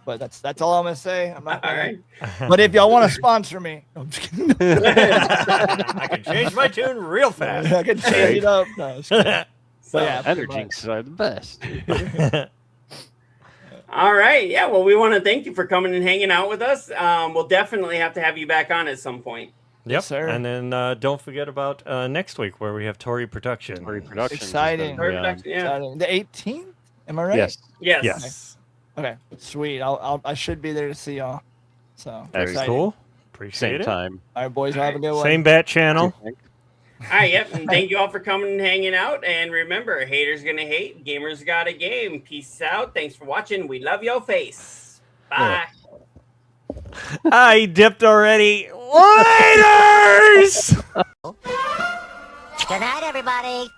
But that's all I'm gonna say. I'm not All gonna, right. But if y'all want to sponsor me, I'm just kidding. I can change my tune real fast. I can change it up. No, just kidding. So, But yeah, pretty much. Energinks are the best. all right. Yeah. Well, we want to thank you for coming and hanging out with us. We'll definitely have to have you back on at some point. Yep. sir. And then don't forget about next week where we have Tory Production. Tory Productions is Exciting. gonna be on. Production, yeah. The 18th. Am I right? Yes. Yes. Yes. Okay. Sweet. I should be there to see y'all. So Very exciting. Cool. Appreciate Same it. time. All right, boys. Have a good one. Same bat channel. All right. Yep. And thank you all for coming and hanging out. And remember, haters gonna hate, gamers got a game. Peace out. Thanks for watching. We love your face. Bye. I dipped already. Laters! Good night, everybody.